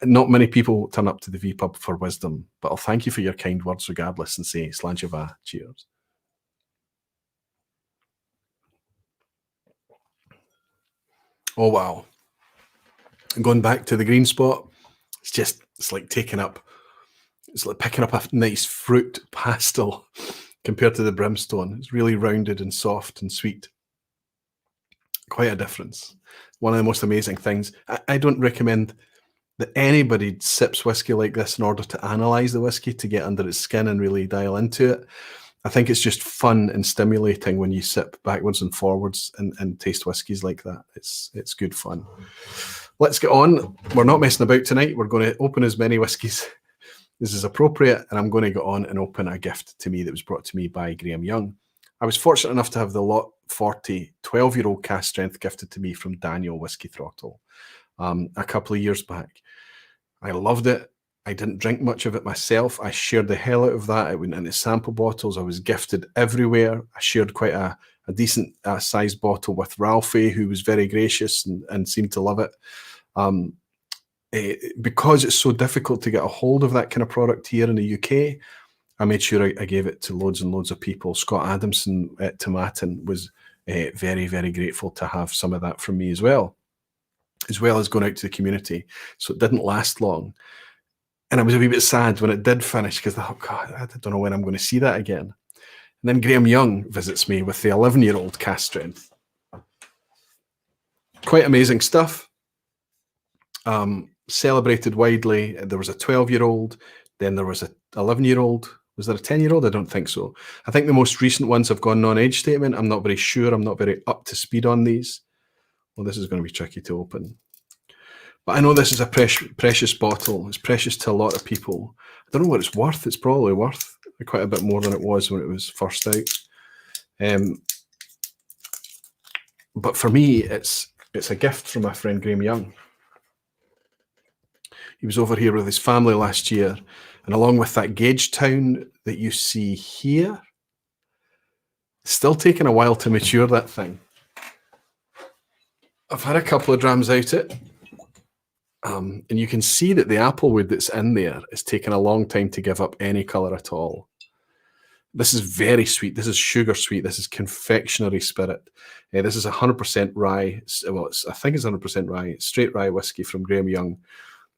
Not many people turn up to the vPub for wisdom, but I'll thank you for your kind words regardless and say Slanchava. Cheers. Oh, wow. Going back to the green spot, it's like taking up, it's like picking up a nice fruit pastel compared to the brimstone. It's really rounded and soft and sweet. Quite a difference. One of the most amazing things. I don't recommend that anybody sips whiskey like this in order to analyze the whiskey, to get under its skin and really dial into it. I think it's just fun and stimulating when you sip backwards and forwards and taste whiskies like that. It's good fun. Let's get on. We're not messing about tonight. We're going to open as many whiskies as is appropriate, and I'm going to go on and open a gift to me that was brought to me by Graham Young. I was fortunate enough to have the Lot 40 12-year-old cask strength gifted to me from Daniel Whiskey Throttle a couple of years back. I loved it. I didn't drink much of it myself. I shared the hell out of that. It went into sample bottles. I was gifted everywhere. I shared quite a decent sized bottle with Ralphie, who was very gracious and seemed to love it. Because it's so difficult to get a hold of that kind of product here in the UK, I made sure I gave it to loads and loads of people. Scott Adamson at Tomatin was very, very grateful to have some of that from me as well as going out to the community. So it didn't last long. And I was a wee bit sad when it did finish because I thought, God, I don't know when I'm going to see that again. And then Graham Young visits me with the 11-year-old cask strength. Quite amazing stuff. Celebrated widely. There was a 12-year-old, then there was a 11-year-old. Was there a 10-year-old? I don't think so. I think the most recent ones have gone non-age statement. I'm not very sure. I'm not very up to speed on these. Well, this is going to be tricky to open. But I know this is a precious bottle. It's precious to a lot of people. I don't know what it's worth. It's probably worth quite a bit more than it was when it was first out. But for me, it's a gift from my friend Graham Young. He was over here with his family last year, and along with that Gagetown that you see here, it's still taking a while to mature, that thing. I've had a couple of drams out it, and you can see that the applewood that's in there is taking a long time to give up any colour at all. This is very sweet. This is sugar sweet. This is confectionery spirit. This is 100% rye. Well, I think it's 100% rye, straight rye whiskey from Graham Young.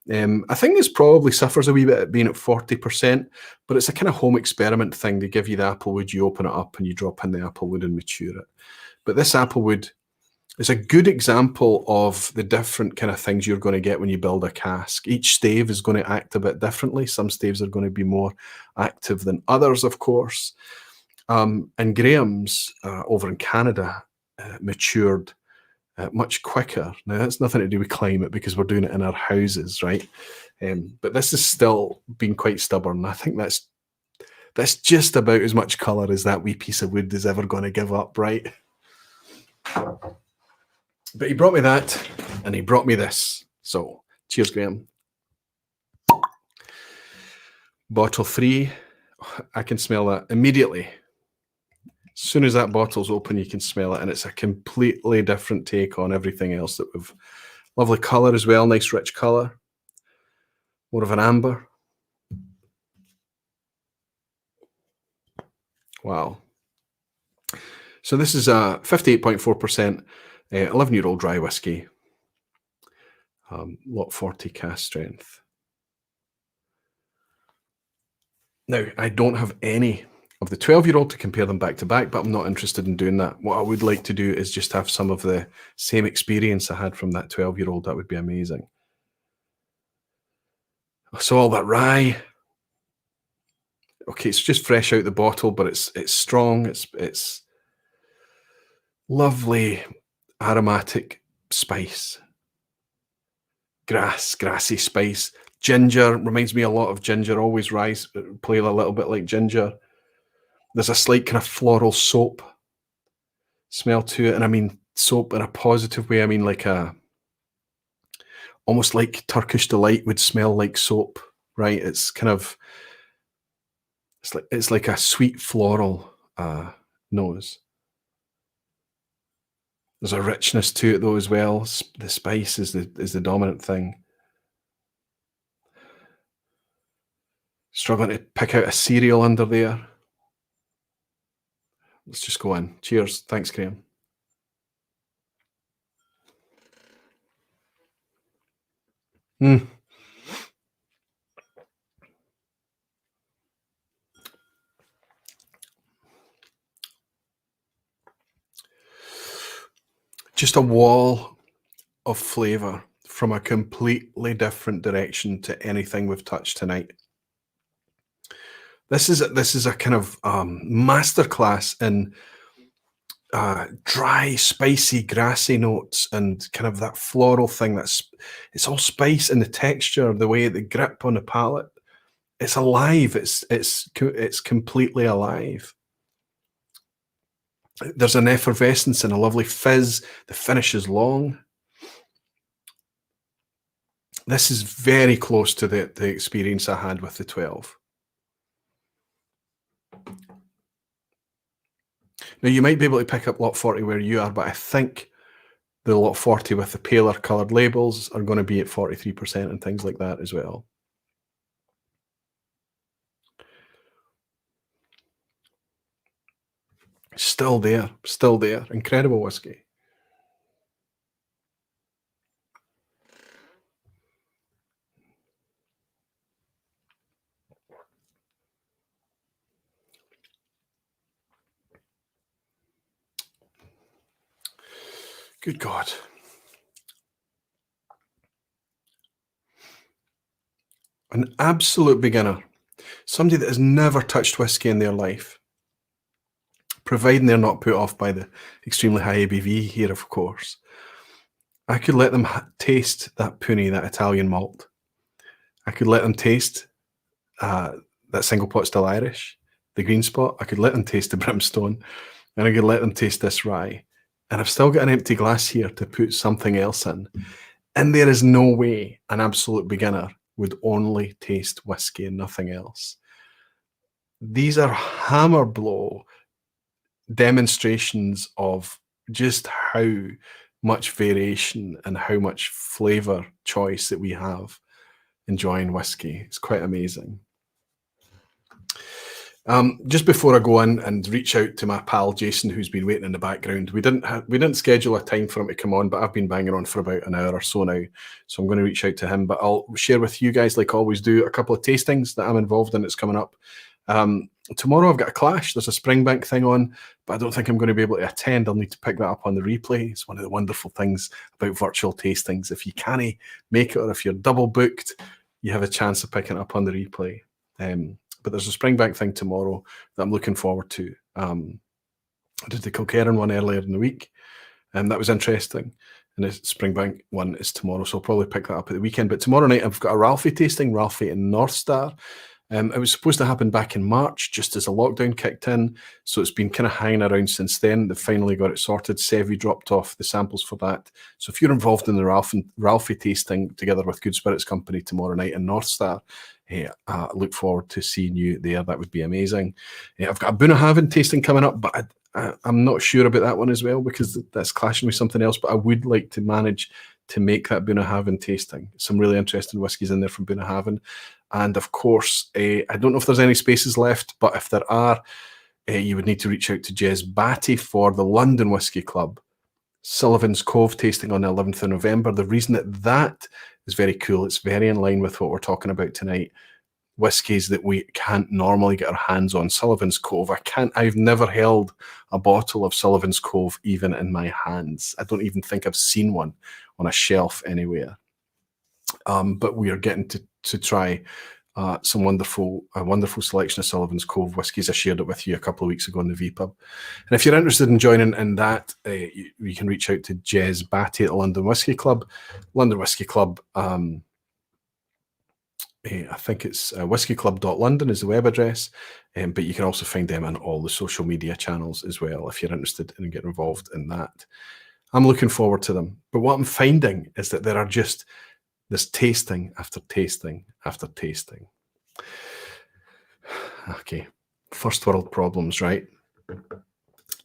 I think this probably suffers a wee bit at being at 40%, but it's a kind of home experiment thing. They give you the applewood, you open it up and you drop in the applewood and mature it. But this applewood is a good example of the different kind of things you're going to get when you build a cask. Each stave is going to act a bit differently. Some staves are going to be more active than others, of course. And Graham's over in Canada matured much quicker. Now, that's nothing to do with climate because we're doing it in our houses, right? But this has still been quite stubborn. I think that's just about as much colour as that wee piece of wood is ever going to give up, right? But he brought me that, and he brought me this. So, cheers, Graham. Bottle 3. I can smell that immediately. As soon as that bottle's open, you can smell it, and it's a completely different take on everything else that we've... Lovely colour as well, nice rich colour. More of an amber. Wow. So this is a 58.4%. 11-year-old dry whiskey, lot 40 cask strength. Now, I don't have any of the 12-year-old to compare them back to back, but I'm not interested in doing that. What I would like to do is just have some of the same experience I had from that 12-year-old. That would be amazing. So all that rye. Okay, it's just fresh out the bottle, but it's strong. It's lovely aromatic spice, grassy spice. Ginger reminds me a lot of ginger. Always rise, play a little bit like ginger. There's a slight kind of floral soap smell to it, and I mean soap in a positive way. I mean like almost like Turkish Delight would smell like soap, right? It's kind of it's like a sweet floral nose. There's a richness to it though as well. The spice is the dominant thing. Struggling to pick out a cereal under there. Let's just go in. Cheers. Thanks, Graham. Just a wall of flavour from a completely different direction to anything we've touched tonight. This is a kind of masterclass in dry, spicy, grassy notes and kind of that floral thing. It's all spice in the texture, the way the grip on the palate. It's alive. It's completely alive. There's an effervescence and a lovely fizz. The finish is long. This is very close to the experience I had with the 12. Now, you might be able to pick up lot 40 where you are, but I think the lot 40 with the paler coloured labels are going to be at 43% and things like that as well. Still there, still there. Incredible whiskey. Good God. An absolute beginner, somebody that has never touched whiskey in their life, providing they're not put off by the extremely high ABV here, of course. I could let them taste that Puni, that Italian malt. I could let them taste that single pot still Irish, the green spot. I could let them taste the brimstone, and I could let them taste this rye. And I've still got an empty glass here to put something else in. And there is no way an absolute beginner would only taste whiskey and nothing else. These are hammer blow demonstrations of just how much variation and how much flavor choice that we have enjoying whiskey. It's quite amazing. Just before I go in and reach out to my pal Jason, who's been waiting in the background, we didn't schedule a time for him to come on, but I've been banging on for about an hour or so now, so I'm going to reach out to him. But I'll share with you guys, like I always do, a couple of tastings that I'm involved in that's coming up. Tomorrow I've got a clash. There's a Springbank thing on, but I don't think I'm going to be able to attend. I'll need to pick that up on the replay. It's one of the wonderful things about virtual tastings. If you can't make it, or if you're double booked, you have a chance of picking it up on the replay. But there's a Springbank thing tomorrow that I'm looking forward to. I did the Kilkerran one earlier in the week, and that was interesting. And the Springbank one is tomorrow, so I'll probably pick that up at the weekend. But tomorrow night I've got a Ralphie tasting, Ralphie and North Star. It was supposed to happen back in March, just as the lockdown kicked in. So it's been kind of hanging around since then. They finally got it sorted. Sevi dropped off the samples for that. So if you're involved in the Ralphie tasting together with Good Spirits Company tomorrow night in North Star, I look forward to seeing you there. That would be amazing. I've got a Bunnahabhain tasting coming up, but I'm not sure about that one as well because that's clashing with something else. But I would like to manage to make that Bunnahabhain tasting. Some really interesting whiskies in there from Bunnahabhain. And of course, I don't know if there's any spaces left, but if there are, you would need to reach out to Jez Batty for the London Whiskey Club Sullivan's Cove tasting on the 11th of November. The reason that is very cool, it's very in line with what we're talking about tonight. Whiskies that we can't normally get our hands on. Sullivan's Cove. I've never held a bottle of Sullivan's Cove even in my hands. I don't even think I've seen one on a shelf anywhere. But we are getting to try some wonderful selection of Sullivan's Cove whiskies. I shared it with you a couple of weeks ago on the vPub. And if you're interested in joining in that, you can reach out to Jez Batty at the London Whiskey Club. London Whiskey Club, I think it's whiskyclub.london is the web address, but you can also find them on all the social media channels as well if you're interested in getting involved in that. I'm looking forward to them. But what I'm finding is that there are just this tasting after tasting after tasting. Okay, first world problems, right?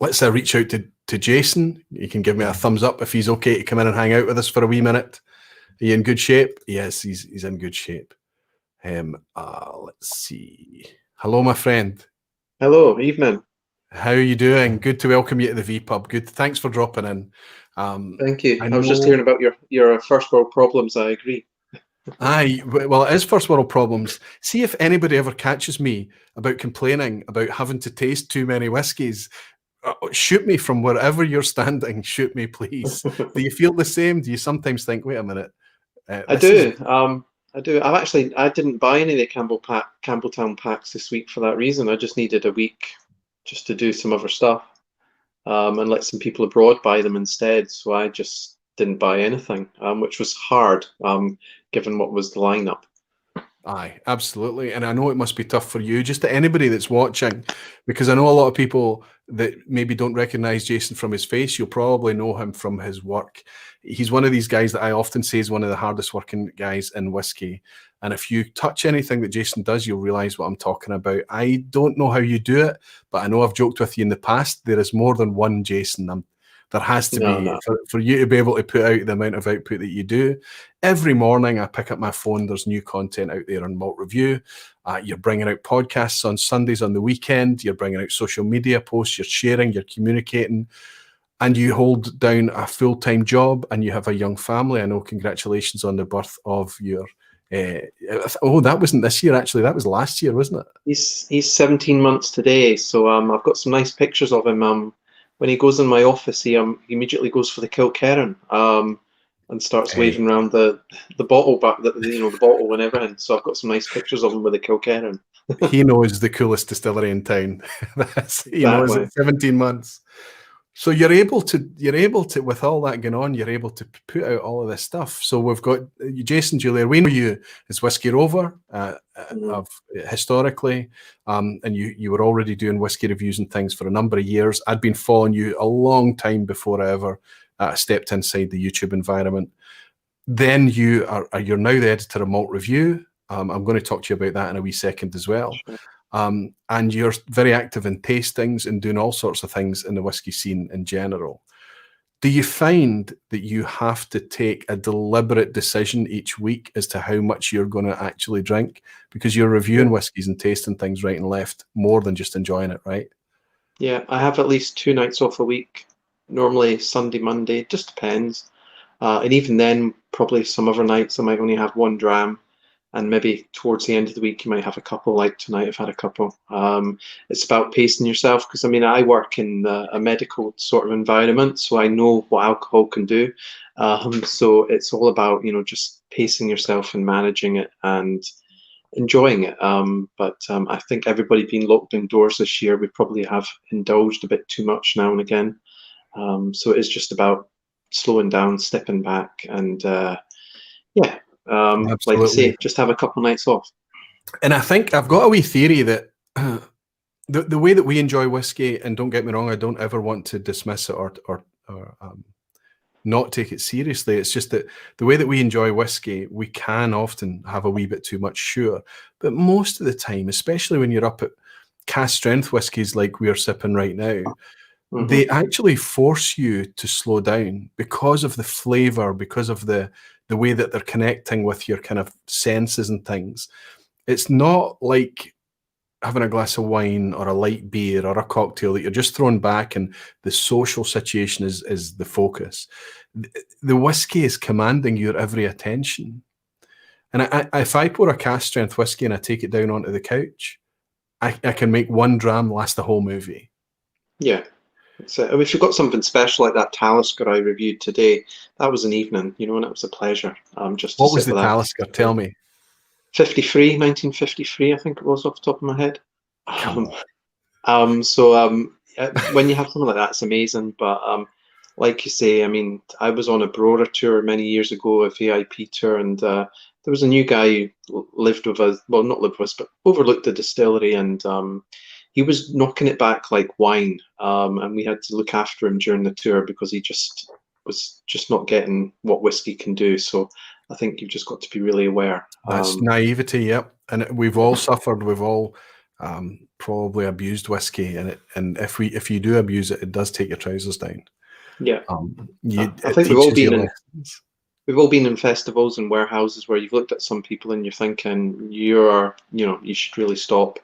Let's reach out to Jason. You can give me a thumbs up if he's okay to come in and hang out with us for a wee minute. Are you in good shape? Yes, he's in good shape. Let's see. Hello, my friend.
Hello, evening.
How are you doing? Good to welcome you to the vPub. Good. Thanks for dropping in.
Thank you. I was just hearing about your first world problems. I agree.
Aye, well, it is first world problems. See if anybody ever catches me about complaining about having to taste too many whiskies. Shoot me from wherever you're standing. Shoot me, please. Do you feel the same? Do you sometimes think, wait a minute?
I do. I do. I didn't buy any of the Campbelltown packs this week for that reason. I just needed a week just to do some other stuff and let some people abroad buy them instead. So I just didn't buy anything, which was hard given what was the lineup.
Aye, absolutely. And I know it must be tough for you, just to anybody that's watching, because I know a lot of people that maybe don't recognize Jason from his face. You'll probably know him from his work. He's one of these guys that I often say is one of the hardest working guys in whiskey. And if you touch anything that Jason does, you'll realize what I'm talking about. I don't know how you do it, but I know I've joked with you in the past. There is more than one Jason. There has to
No,
be,
no.
for you to be able to put out the amount of output that you do. Every morning I pick up my phone, there's new content out there on Malt Review. You're bringing out podcasts on Sundays on the weekend. You're bringing out social media posts. You're sharing, you're communicating. And you hold down a full-time job and you have a young family. I know, congratulations on the birth of your... oh, that wasn't this year, actually. That was last year, wasn't it?
He's 17 months today, so I've got some nice pictures of him. When he goes in my office, he immediately goes for the Kilkerran and starts waving around the bottle back, the bottle and everything. So I've got some nice pictures of him with the Kilkerran.
He knows the coolest distillery in town. He knows it. 17 months. So you're able to, with all that going on, you're able to put out all of this stuff. So we've got Jason Julier. We know you as Whiskey Rover historically, and you were already doing whiskey reviews and things for a number of years. I'd been following you a long time before I ever stepped inside the YouTube environment. Then you're now the editor of Malt Review. I'm going to talk to you about that in a wee second as well.
Sure.
And you're very active in tastings and doing all sorts of things in the whiskey scene in general. Do you find that you have to take a deliberate decision each week as to how much you're going to actually drink? Because you're reviewing whiskies and tasting things right and left more than just enjoying it, right?
Yeah, I have at least 2 nights off a week, normally Sunday, Monday, it just depends. And even then, probably some other nights I might only have 1 dram. And maybe towards the end of the week, you might have a couple, like tonight I've had a couple. It's about pacing yourself, because I work in a medical sort of environment, so I know what alcohol can do. So it's all about, just pacing yourself and managing it and enjoying it. But I think everybody being locked indoors this year, we probably have indulged a bit too much now and again. So it's just about slowing down, stepping back, and like you say, just have a couple of nights off.
And I think I've got a wee theory that the way that we enjoy whiskey, and don't get me wrong, I don't ever want to dismiss it or not take it seriously. It's just that the way that we enjoy whiskey, we can often have a wee bit too much, sure. But most of the time, especially when you're up at cast strength whiskies like we are sipping right now, they actually force you to slow down because of the flavor, because of the way that they're connecting with your kind of senses and things. It's not like having a glass of wine or a light beer or a cocktail that you're just thrown back and the social situation is the focus. The whiskey is commanding your every attention. And if I pour a cast strength whiskey and I take it down onto the couch, I can make 1 dram last the whole movie.
Yeah. So if you've got something special like that Talisker I reviewed today, that was an evening, and it was a pleasure. Just to
what was
sit
the
with that.
Talisker? Tell me.
1953, I think it was, off the top of my head. When you have something like that, it's amazing. But like you say, I was on a Brora tour many years ago, a VIP tour, and there was a new guy who lived with us, well, not lived with us, but overlooked the distillery, and he was knocking it back like wine, and we had to look after him during the tour because he was not getting what whiskey can do. So I think you've just got to be really aware.
That's naivety, yep. And we've all suffered. We've all probably abused whiskey, and if you do abuse it, it does take your trousers down.
Yeah,
I
think we've all been in festivals and warehouses where you've looked at some people and you're thinking you should really stop,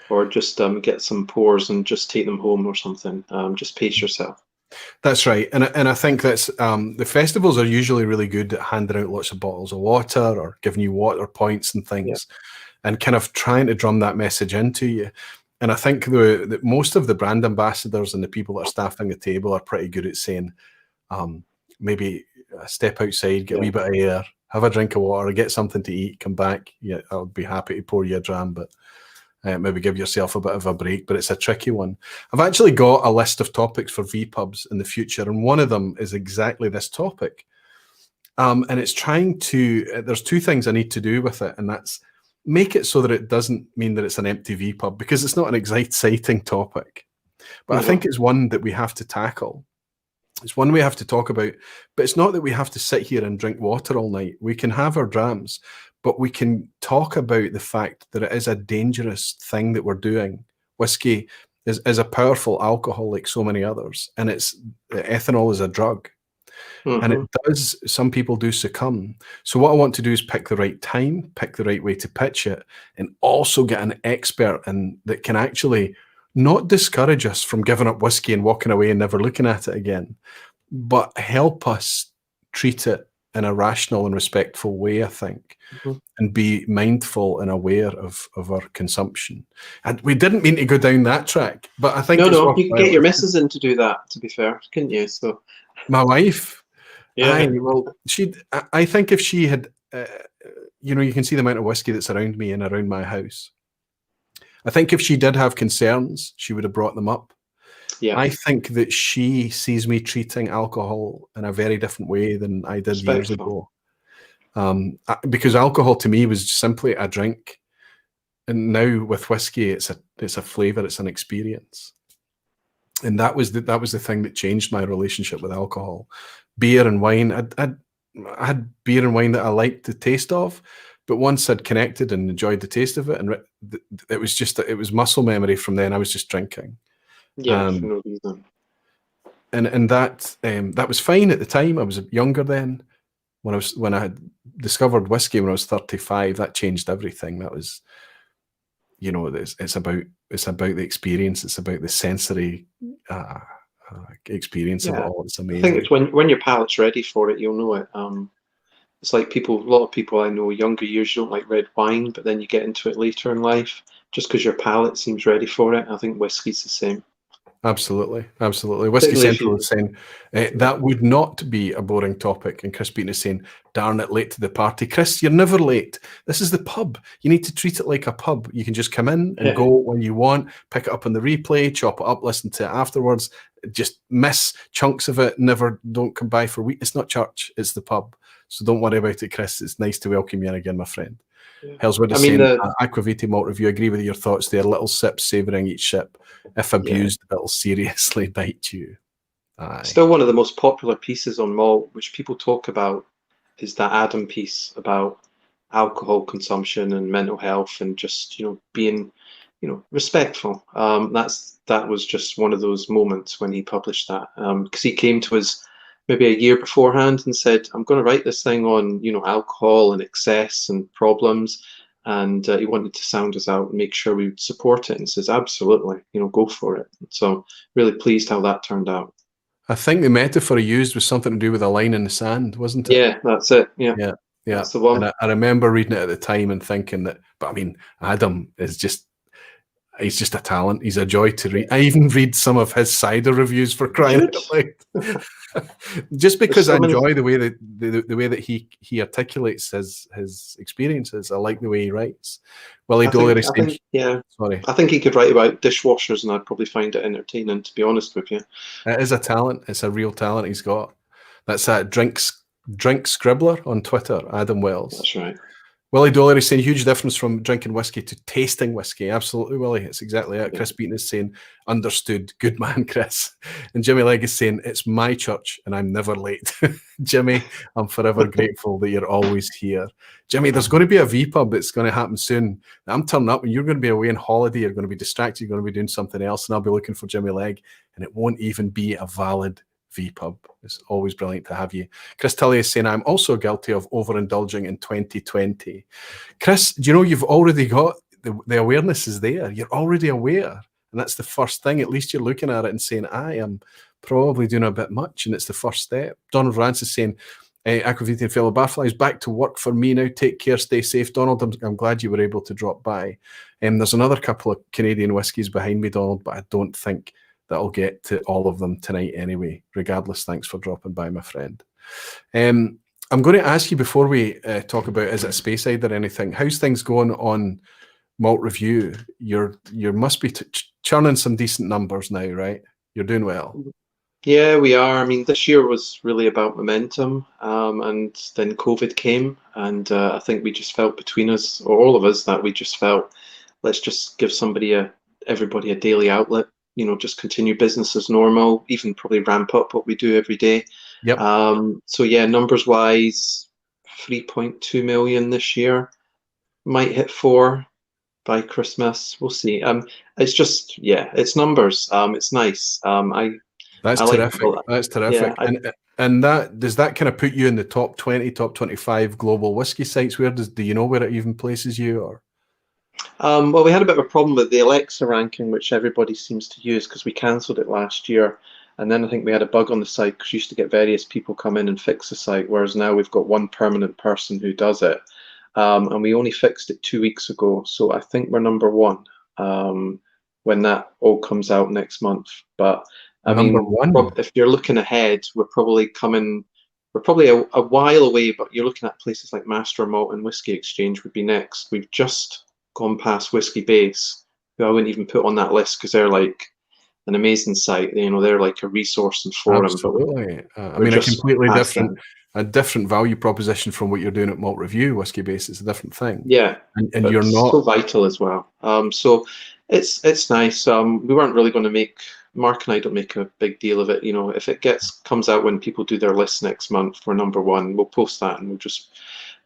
or just get some pours and just take them home or something. Just pace yourself.
That's right, and I think that's the festivals are usually really good at handing out lots of bottles of water or giving you water points and things, and kind of trying to drum that message into you. And I think that most of the brand ambassadors and the people that are staffing the table are pretty good at saying, maybe step outside, get a wee bit of air, have a drink of water, get something to eat, come back. Yeah, I'll be happy to pour you a dram, but maybe give yourself a bit of a break. But it's a tricky one. I've actually got a list of topics for vPubs in the future, and one of them is exactly this topic. And it's trying to, there's 2 things I need to do with it, and that's make it so that it doesn't mean that it's an empty vPub, because it's not an exciting topic. But I think it's one that we have to tackle. It's one we have to talk about, but it's not that we have to sit here and drink water all night. We can have our drams, but we can talk about the fact that it is a dangerous thing that we're doing. Whiskey is a powerful alcohol like so many others, and ethanol is a drug. And it does, some people do succumb. So what I want to do is pick the right time, pick the right way to pitch it, and also get an expert that can actually not discourage us from giving up whiskey and walking away and never looking at it again, but help us treat it in a rational and respectful way, I think, and be mindful and aware of our consumption. And we didn't mean to go down that track, but I think
no,
it's
no, you could get your
worthwhile.
missus in to do that, to be fair, couldn't you? So
My wife,
yeah,
well, I think if she had, you know, you can see the amount of whiskey that's around me and around my house. I think if she did have concerns, she would have brought them up.
yeah,
I think that she sees me treating alcohol in a very different way than I did years ago. Because alcohol to me was simply a drink, and now with whiskey, it's a flavor, it's an experience, and that was the thing that changed my relationship with alcohol. Beer and wine, I had beer and wine that I liked the taste of, but once I'd connected and enjoyed the taste of it, and it was muscle memory from then. I was just drinking.
yeah, for no reason.
And that was fine at the time. I was younger then. When I had discovered whiskey when I was 35, that changed everything. That was, you know, it's about the experience. It's about the sensory experience of it all. It's amazing.
I think it's when your palate's ready for it, you'll know it. It's like a lot of people I know, younger years, you don't like red wine, but then you get into it later in life, just because your palate seems ready for it. I think whiskey's the same.
Absolutely, absolutely. Whiskey Central is saying that would not be a boring topic, and Chris Beaton is saying, "Darn it, late to the party." Chris, you're never late. This is the pub. You need to treat it like a pub. You can just come in and go when you want, pick it up on the replay, chop it up, listen to it afterwards. Just miss chunks of it. Don't come by for a week. It's not church. It's the pub. So don't worry about it, Chris. It's nice to welcome you in again, my friend. Hellswood is saying, Aquaviti Malt Review, agree with your thoughts there. Little sips savouring each sip. If abused, it'll seriously bite you.
Still one of the most popular pieces on Malt, which people talk about, is that Adam piece about alcohol consumption and mental health and just, you know, being, you know, respectful. That was just one of those moments when he published that, because he came to us maybe a year beforehand and said, I'm going to write this thing on, you know, alcohol and excess and problems. And he wanted to sound us out and make sure we would support it. And says, absolutely, you know, go for it. So really pleased how that turned out.
I think the metaphor he used was something to do with a line in the sand, wasn't it?
Yeah, that's it. Yeah.
That's
the one.
And I remember reading it at the time and thinking that, but I mean, Adam is he's just a talent. He's a joy to read. I even read some of his cider reviews, for crying out loud. Just because I enjoy the way that he articulates his experiences. I like the way he writes. Willie Dollery, sorry.
I think he could write about dishwashers, and I'd probably find it entertaining, to be honest with you.
It is a talent. It's a real talent he's got. That's that drink scribbler on Twitter, Adam Wells.
That's right.
Willie Dollery is saying huge difference from drinking whiskey to tasting whiskey. Absolutely, Willie. It's exactly it. Yeah. Chris Beaton is saying, understood. Good man, Chris. And Jimmy Legg is saying, it's my church and I'm never late. Jimmy, I'm forever grateful that you're always here. Jimmy, there's going to be a vPub that's going to happen soon. I'm turning up and you're going to be away on holiday. You're going to be distracted. You're going to be doing something else. And I'll be looking for Jimmy Legg. And it won't even be a valid vPub. It's always brilliant to have you. Chris Tully is saying, I'm also guilty of overindulging in 2020. Chris, do you know you've already got the awareness is there. You're already aware. And that's the first thing. At least you're looking at it and saying, I am probably doing a bit much. And it's the first step. Donald Rance is saying, Aquaviti and fellow barflies, back to work for me now. Take care, stay safe. Donald, I'm glad you were able to drop by. There's another couple of Canadian whiskies behind me, Donald, but I don't think that I'll get to all of them tonight anyway. Regardless, thanks for dropping by, my friend. I'm going to ask you before we talk about is it Speyside or anything, how's things going on Malt Review? You must be churning some decent numbers now, right? You're doing well.
Yeah, we are. I mean, this year was really about momentum, and then COVID came, and I think we just felt between us, or all of us, that we just felt, let's just give everybody a daily outlet. You know, just continue business as normal, even probably ramp up what we do every day.
Yep.
So yeah, numbers wise, 3.2 million this year, might hit 4 by Christmas. We'll see. It's just, yeah, it's numbers. It's nice.
That's
I like,
terrific. That's
yeah,
terrific. And that does that kind of put you in the top 20, top 25 global whiskey sites? Do you know where it even places you? Or
well, we had a bit of a problem with the Alexa ranking, which everybody seems to use because we cancelled it last year. And then I think we had a bug on the site because we used to get various people come in and fix the site, whereas now we've got one permanent person who does it. And we only fixed it 2 weeks ago. So I think we're number one when that all comes out next month. But I
number
mean,
one.
if you're looking ahead, we're probably a while away, but you're looking at places like Master Malt and Whiskey Exchange would be next. We've just gone past Whiskey Base, who I wouldn't even put on that list because they're like an amazing site. You know, they're like a resource and forum.
Absolutely. I
We're
mean,
just past them.
a different value proposition from what you're doing at Malt Review. Whiskey Base is a different thing.
Yeah,
and
but
you're not.
so vital as well. So it's nice. We weren't really going to make, Mark and I don't make a big deal of it. You know, if it comes out when people do their list next month, we're number one. We'll post that and we'll just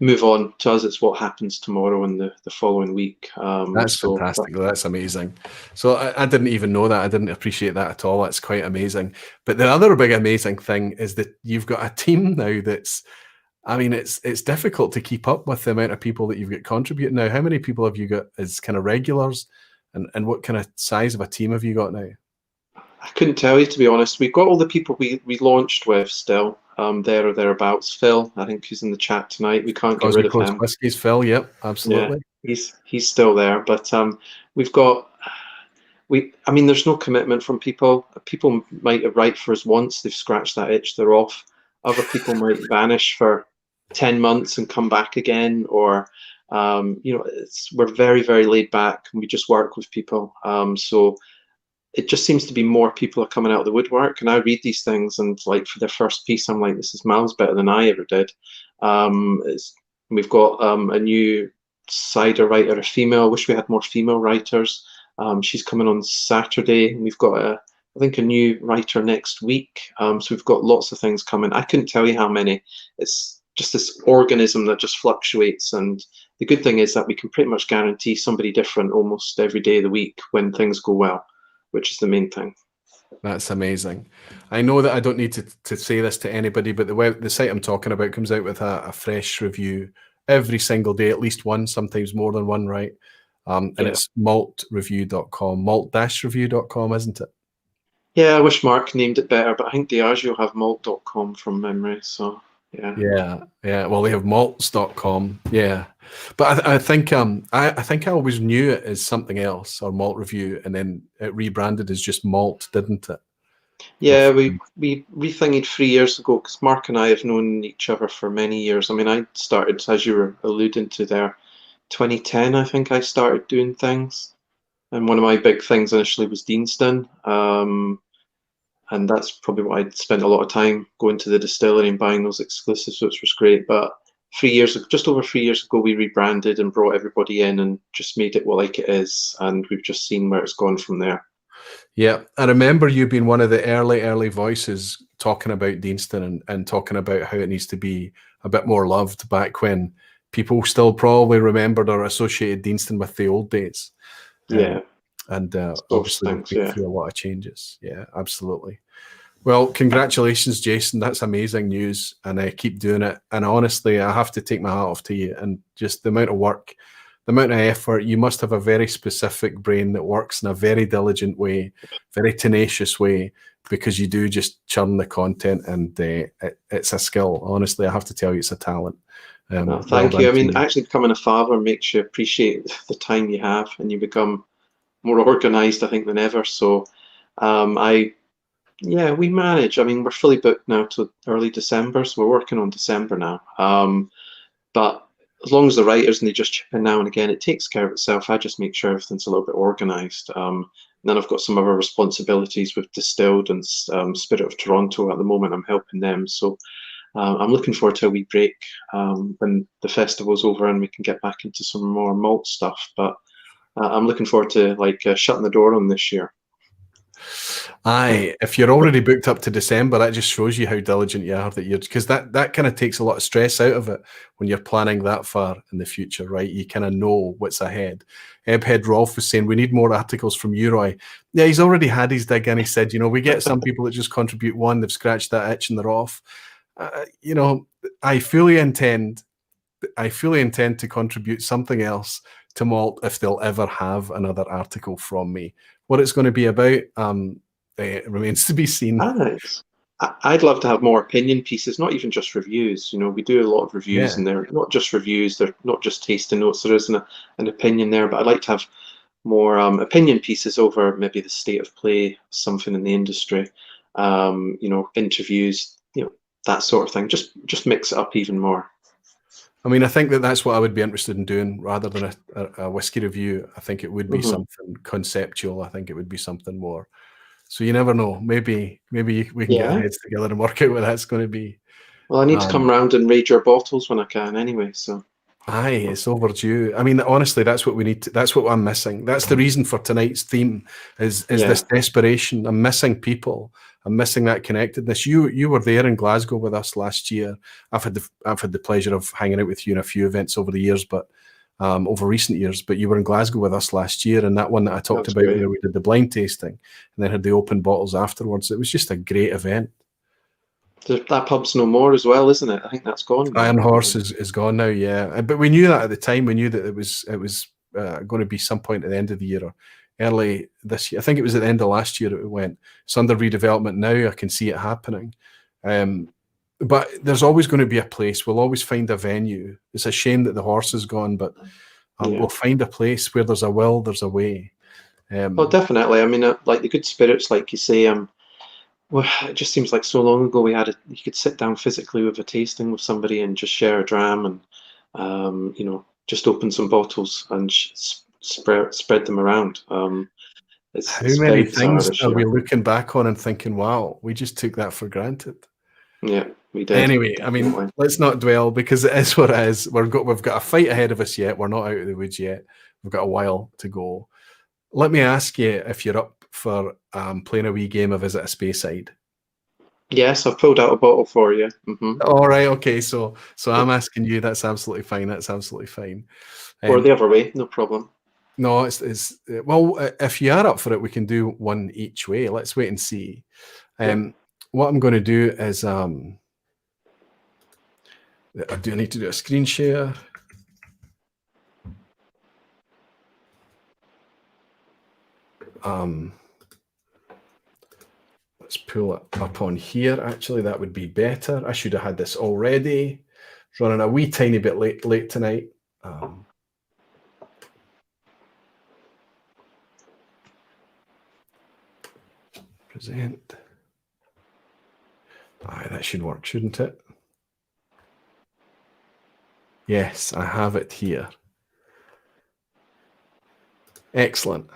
move on. To us, it's what happens tomorrow and the following week.
That's fantastic. That's amazing. So I didn't even know that. I didn't appreciate that at all. That's quite amazing. But the other big amazing thing is that you've got a team now that's, I mean, it's difficult to keep up with the amount of people that you've got contributing now. How many people have you got as kind of regulars, and what kind of size of a team have you got now?
I couldn't tell you, to be honest. We've got all the people we launched with still, there or thereabouts. Phil, I think he's in the chat tonight. We can't get rid of him.
Whiskies, Phil, yep, absolutely.
Yeah, he's still there, but we've got. I mean, there's no commitment from people. People might write for us once, they've scratched that itch, they're off. Other people might vanish for 10 months and come back again, or you know, we're very, very laid back and we just work with people. So it just seems to be more people are coming out of the woodwork, and I read these things and like for their first piece, I'm like, this is miles better than I ever did. We've got a new cider writer, a female. I wish we had more female writers. She's coming on Saturday. We've got I think a new writer next week. So we've got lots of things coming. I couldn't tell you how many. It's just this organism that just fluctuates. And the good thing is that we can pretty much guarantee somebody different almost every day of the week when things go well, which is the main thing.
That's amazing. I know that I don't need to say this to anybody, but the site I'm talking about comes out with a fresh review every single day, at least one, sometimes more than one, right? And it's maltreview.com, malt-review.com, isn't it?
Yeah, I wish Mark named it better, but I think Diageo have malt.com from memory, so yeah.
Well, they have malts.com, yeah. But I think I always knew it as something else, or Malt Review, and then it rebranded as just Malt, didn't it?
Yeah, we rethingied 3 years ago because Mark and I have known each other for many years. I mean, I started, as you were alluding to there, 2010, I think I started doing things. And one of my big things initially was Deanston. And that's probably what I'd spent a lot of time going to the distillery and buying those exclusives, which was great. But just over 3 years ago, we rebranded and brought everybody in and just made it like it is. And we've just seen where it's gone from there.
Yeah, I remember you being one of the early voices talking about Deanston and talking about how it needs to be a bit more loved back when people still probably remembered or associated Deanston with the old days.
Yeah.
And obviously we've been through a lot of changes. Yeah, absolutely. Well, congratulations, Jason. That's amazing news, and keep doing it. And honestly, I have to take my hat off to you, and just the amount of work, the amount of effort. You must have a very specific brain that works in a very diligent way, very tenacious way, because you do just churn the content, and it's a skill. Honestly, I have to tell you, it's a talent.
Thank you. I mean, actually becoming a father makes you appreciate the time you have, and you become more organized, I think, than ever. So we manage. I mean, we're fully booked now to early December, so we're working on December now. But as long as the writers and they just chip in now and again, it takes care of itself. I just make sure everything's a little bit organized. And then I've got some other responsibilities with Distilled and Spirit of Toronto at the moment. I'm helping them. So I'm looking forward to a wee break when the festival's over and we can get back into some more malt stuff. But I'm looking forward to shutting the door on this year.
Aye, if you're already booked up to December, that just shows you how diligent you are, that you're, because that kind of takes a lot of stress out of it when you're planning that far in the future, right? You kind of know what's ahead. Ebhead Rolf was saying we need more articles from you, Roy. Yeah, he's already had his dig, and he said, we get some people that just contribute one, they've scratched that itch and they're off. I fully intend to contribute something else to Malt if they'll ever have another article from me. What it's going to be about, it remains to be seen.
Nice. I'd love to have more opinion pieces, not even just reviews. We do a lot of reviews, and they're not just reviews, they're not just tasting notes. There isn't an opinion there, but I'd like to have more opinion pieces over maybe the state of play, something in the industry, interviews, that sort of thing. Just mix it up even more.
I mean, I think that's what I would be interested in doing rather than a whiskey review. I think it would be something conceptual. I think it would be something more. So you never know. Maybe we can get our heads together and work out what that's going to be.
Well, I need to come round and raid your bottles when I can anyway. So.
Aye, it's overdue. I mean, honestly, that's what we need. That's what I'm missing. That's the reason for tonight's theme is this desperation. I'm missing people. I'm missing that connectedness. You were there in Glasgow with us last year. I've had the pleasure of hanging out with you in a few events over the years, but over recent years. But you were in Glasgow with us last year, and that one that I talked about where we did the blind tasting and then had the open bottles afterwards. It was just a great event.
That pub's no more as well, isn't it? I think that's gone.
Iron Horse is gone now, yeah. But we knew that at the time. We knew that it was going to be some point at the end of the year or early this year. I think it was at the end of last year it went. It's under redevelopment now. I can see it happening. But there's always going to be a place. We'll always find a venue. It's a shame that the horse is gone, but we'll find a place where there's a will, there's a way.
Well, definitely. I mean, like the good spirits, like you say, well, it just seems like so long ago you could sit down physically with a tasting with somebody and just share a dram and, just open some bottles and spread them around. How
many things are we looking back on and thinking, wow, we just took that for granted?
Yeah, we did.
Anyway, definitely. I mean, let's not dwell because it is what it is. We've got a fight ahead of us yet. We're not out of the woods yet. We've got a while to go. Let me ask you if you're up for playing a wee game of Is It a Speyside?
Yes, I've pulled out a bottle for you.
All right, okay. So I'm asking you. That's absolutely fine. That's absolutely fine.
Or the other way, no problem.
No, it's well. If you are up for it, we can do one each way. Let's wait and see. What I'm going to do is I do need to do a screen share. Let's pull it up on here. Actually, that would be better. I should have had this already. It's running a wee tiny bit late tonight. Present. Aye, that should work, shouldn't it? Yes, I have it here. Excellent.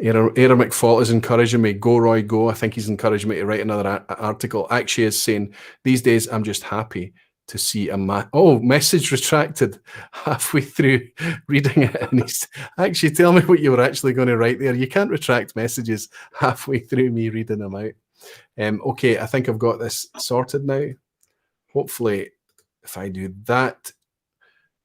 Era McFault is encouraging me. Go, Roy, go. I think he's encouraging me to write another article. Actually, is saying, these days I'm just happy to see message retracted halfway through reading it. And he's actually, tell me what you were actually going to write there. You can't retract messages halfway through me reading them out. Okay, I think I've got this sorted now. Hopefully, if I do that,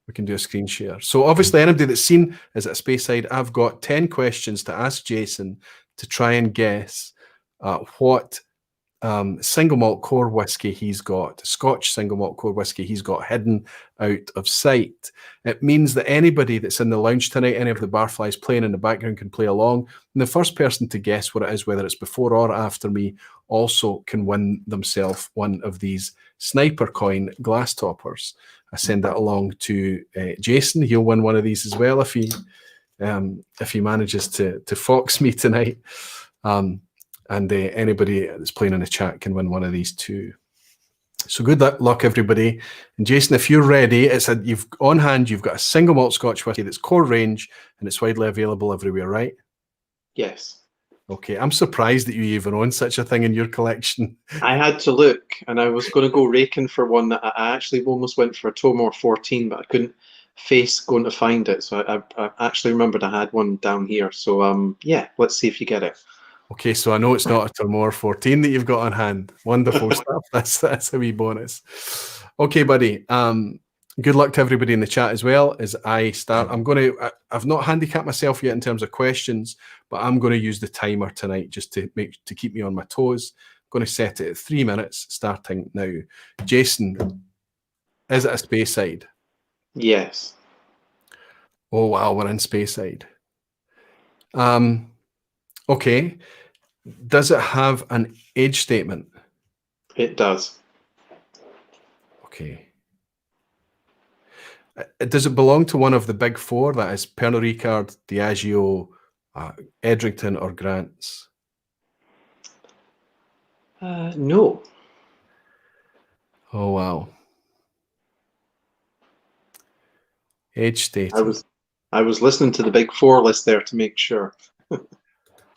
we can do a screen share. So obviously, anybody that's seen Is It a Speyside, I've got 10 questions to ask Jason to try and guess what single malt core whiskey he's got, Scotch single malt core whiskey he's got hidden out of sight. It means that anybody that's in the lounge tonight, any of the barflies playing in the background can play along. And the first person to guess what it is, whether it's before or after me, also can win themselves one of these Sniper Coin glass toppers. I send that along to Jason. He'll win one of these as well if he manages to fox me tonight. And anybody that's playing in the chat can win one of these too. So good luck, everybody. And Jason, if you're ready, you've got a single malt Scotch whiskey that's core range and it's widely available everywhere, right?
Yes.
Okay, I'm surprised that you even own such a thing in your collection.
I had to look, and I was going to go raking for one that I actually almost went for a Tomor 14, but I face going to find it. So I actually remembered I had one down here. So yeah, let's see if you get it.
Okay, so I know it's not a Tullamore 14 that you've got on hand. Wonderful stuff. That's a wee bonus. Okay, buddy. Good luck to everybody in the chat as well as I start. I've not handicapped myself yet in terms of questions, but I'm going to use the timer tonight just to keep me on my toes. I'm going to set it at 3 minutes starting now. Jason, is it a Speyside?
Yes.
Oh wow, we're in Speyside. Okay. Does it have an age statement?
It does.
Okay. Does it belong to one of the big four? That is Pernod Ricard, Diageo, Edrington, or Grant's?
No.
Oh wow. Age stated.
I was listening to the big four list there to make sure.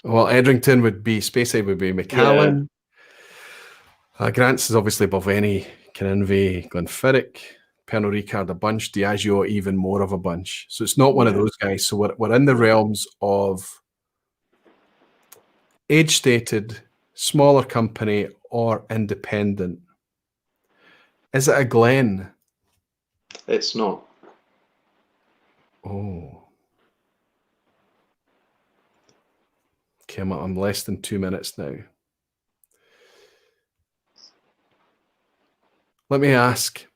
Well, Edrington would be, Speyside would be Macallan. Yeah. Grant's is obviously Balvenie, Kinninvie, Glenfiddich, Pernod Ricard a bunch, Diageo even more of a bunch. So it's not one of those guys. So we're in the realms of age stated, smaller company, or independent. Is it a Glen?
It's not.
Oh. Okay, I'm less than 2 minutes now. Let me ask.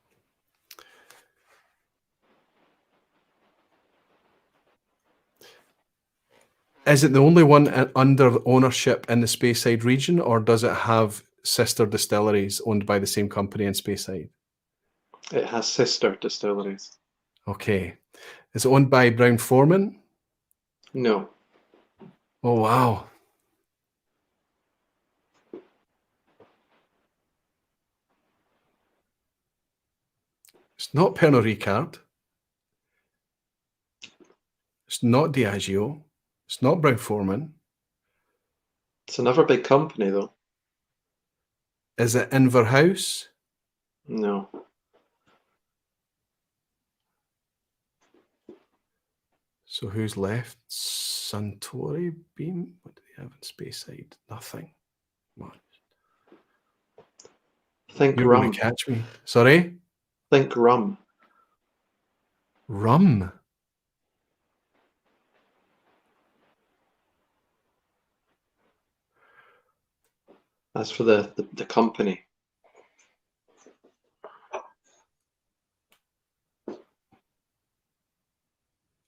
Is it the only one under ownership in the Speyside region, or does it have sister distilleries owned by the same company in Speyside?
It has sister distilleries.
Okay. Is it owned by Brown-Forman?
No.
Oh, wow. It's not Pernod Ricard. It's not Diageo. It's not Brown-Forman.
It's another big company, though.
Is it Inverhouse?
No.
So who's left? Suntory Beam? What do they have in Speyside? Nothing much.
Think
You're
rum.
going to catch me. Sorry?
Think rum.
Rum?
That's for the company.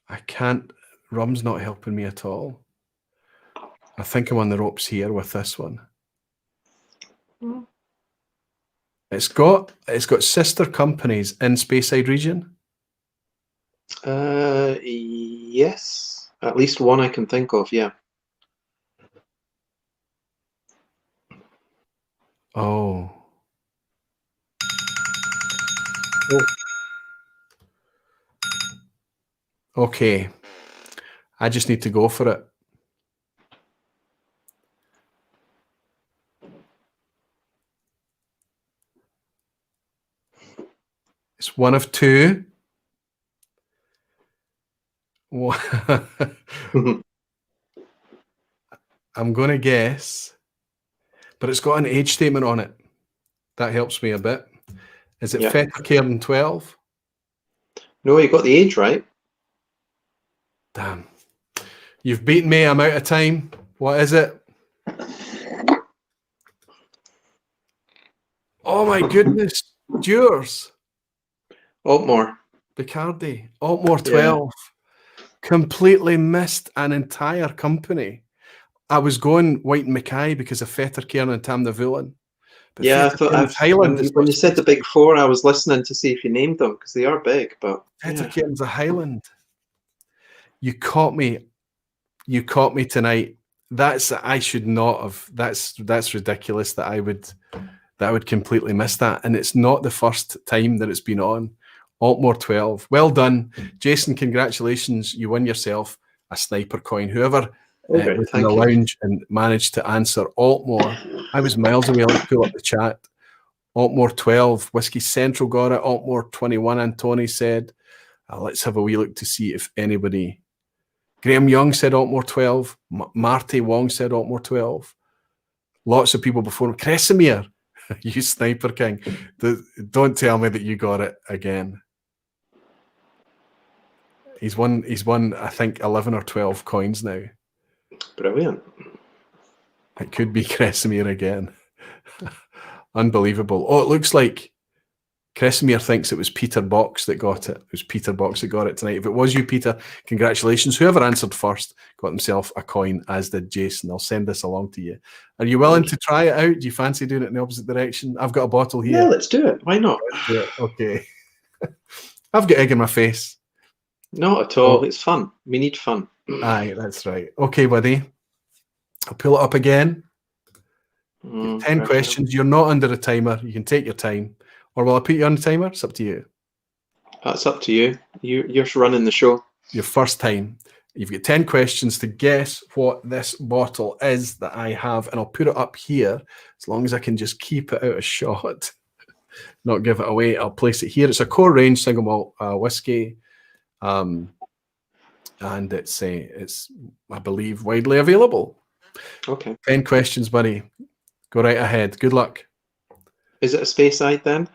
I can't. Rum's not helping me at all. I think I'm on the ropes here with this one.
Mm.
It's got sister companies in Speyside region.
Yes. At least one I can think of, yeah.
Oh. Okay. I just need to go for it. It's one of two. I'm going to guess, but it's got an age statement on it. That helps me a bit. Is it Fettercairn 12?
No, you got the age right.
Damn. You've beaten me. I'm out of time. What is it? Oh my goodness. Yours.
Altmore.
Bacardi. Altmore 12. Yeah. Completely missed an entire company. I was going White and Mackay because of Fettercairn and Tam the Villain. But
yeah, I thought when you said the big four, I was listening to see if you named them because they are big. But
Fettercairn's a Highland. You caught me. You caught me tonight. I should not have. That's ridiculous that I would completely miss that. And it's not the first time that it's been on. Altmore 12. Well done, Jason. Congratulations. You win yourself a sniper coin. Whoever was in the lounge and managed to answer Altmore. I was miles away. Let's pull up the chat. Altmore 12. Whiskey Central got it. Altmore 21. Antony said. Let's have a wee look to see if anybody. Graham Young said Altmore 12. Marty Wong said Altmore 12. Lots of people before him. Kresimir, you Sniper King. Don't tell me that you got it again. He's won, I think, 11 or 12 coins now.
Brilliant.
It could be Kresimir again. Unbelievable. Oh, it looks like Kresimir thinks it was Peter Box that got it. It was Peter Box that got it tonight. If it was you, Peter, congratulations. Whoever answered first got himself a coin, as did Jason. I'll send this along to you. Are you willing to try it out? Do you fancy doing it in the opposite direction? I've got a bottle here.
Yeah, let's do it. Why not?
Let's do it. Okay. I've got egg in my face.
Not at all. It's fun. We need fun.
Aye, that's right. Okay, buddy. I'll pull it up again. 10 questions. You're not under a timer. You can take your time. Or will I put you on the timer? It's up to you.
That's up to you. You're running the show.
Your first time. You've got 10 questions to guess what this bottle is that I have, and I'll put it up here as long as I can just keep it out of shot, not give it away. I'll place it here. It's a core range single malt whiskey, and it's I believe widely available.
Okay.
10 questions, buddy. Go right ahead. Good luck.
Is it a Speyside then?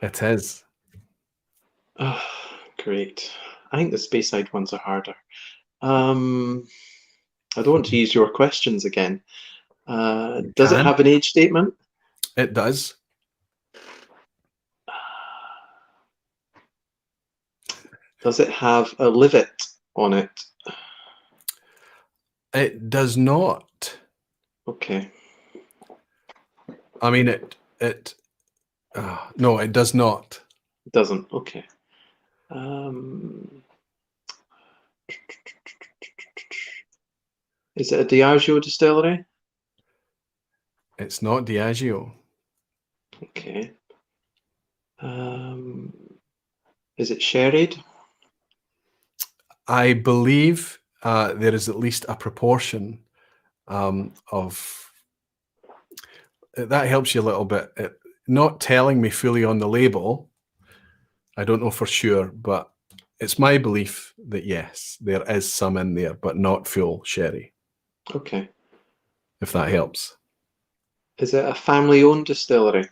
It is.
Oh, great. I think the Speyside ones are harder. I don't want to use your questions again. Does it have an age statement?
It does.
Does it have a livet on it?
It does not.
Okay.
I mean, no, it does not.
It doesn't. Okay. Is it a Diageo distillery?
It's not Diageo.
Okay. Is it sherried?
I believe there is at least a proportion of. That helps you a little bit. Not telling me fully on the label, I don't know for sure, but it's my belief that yes, there is some in there, but not full sherry.
Okay.
If that helps.
Is it a family-owned distillery?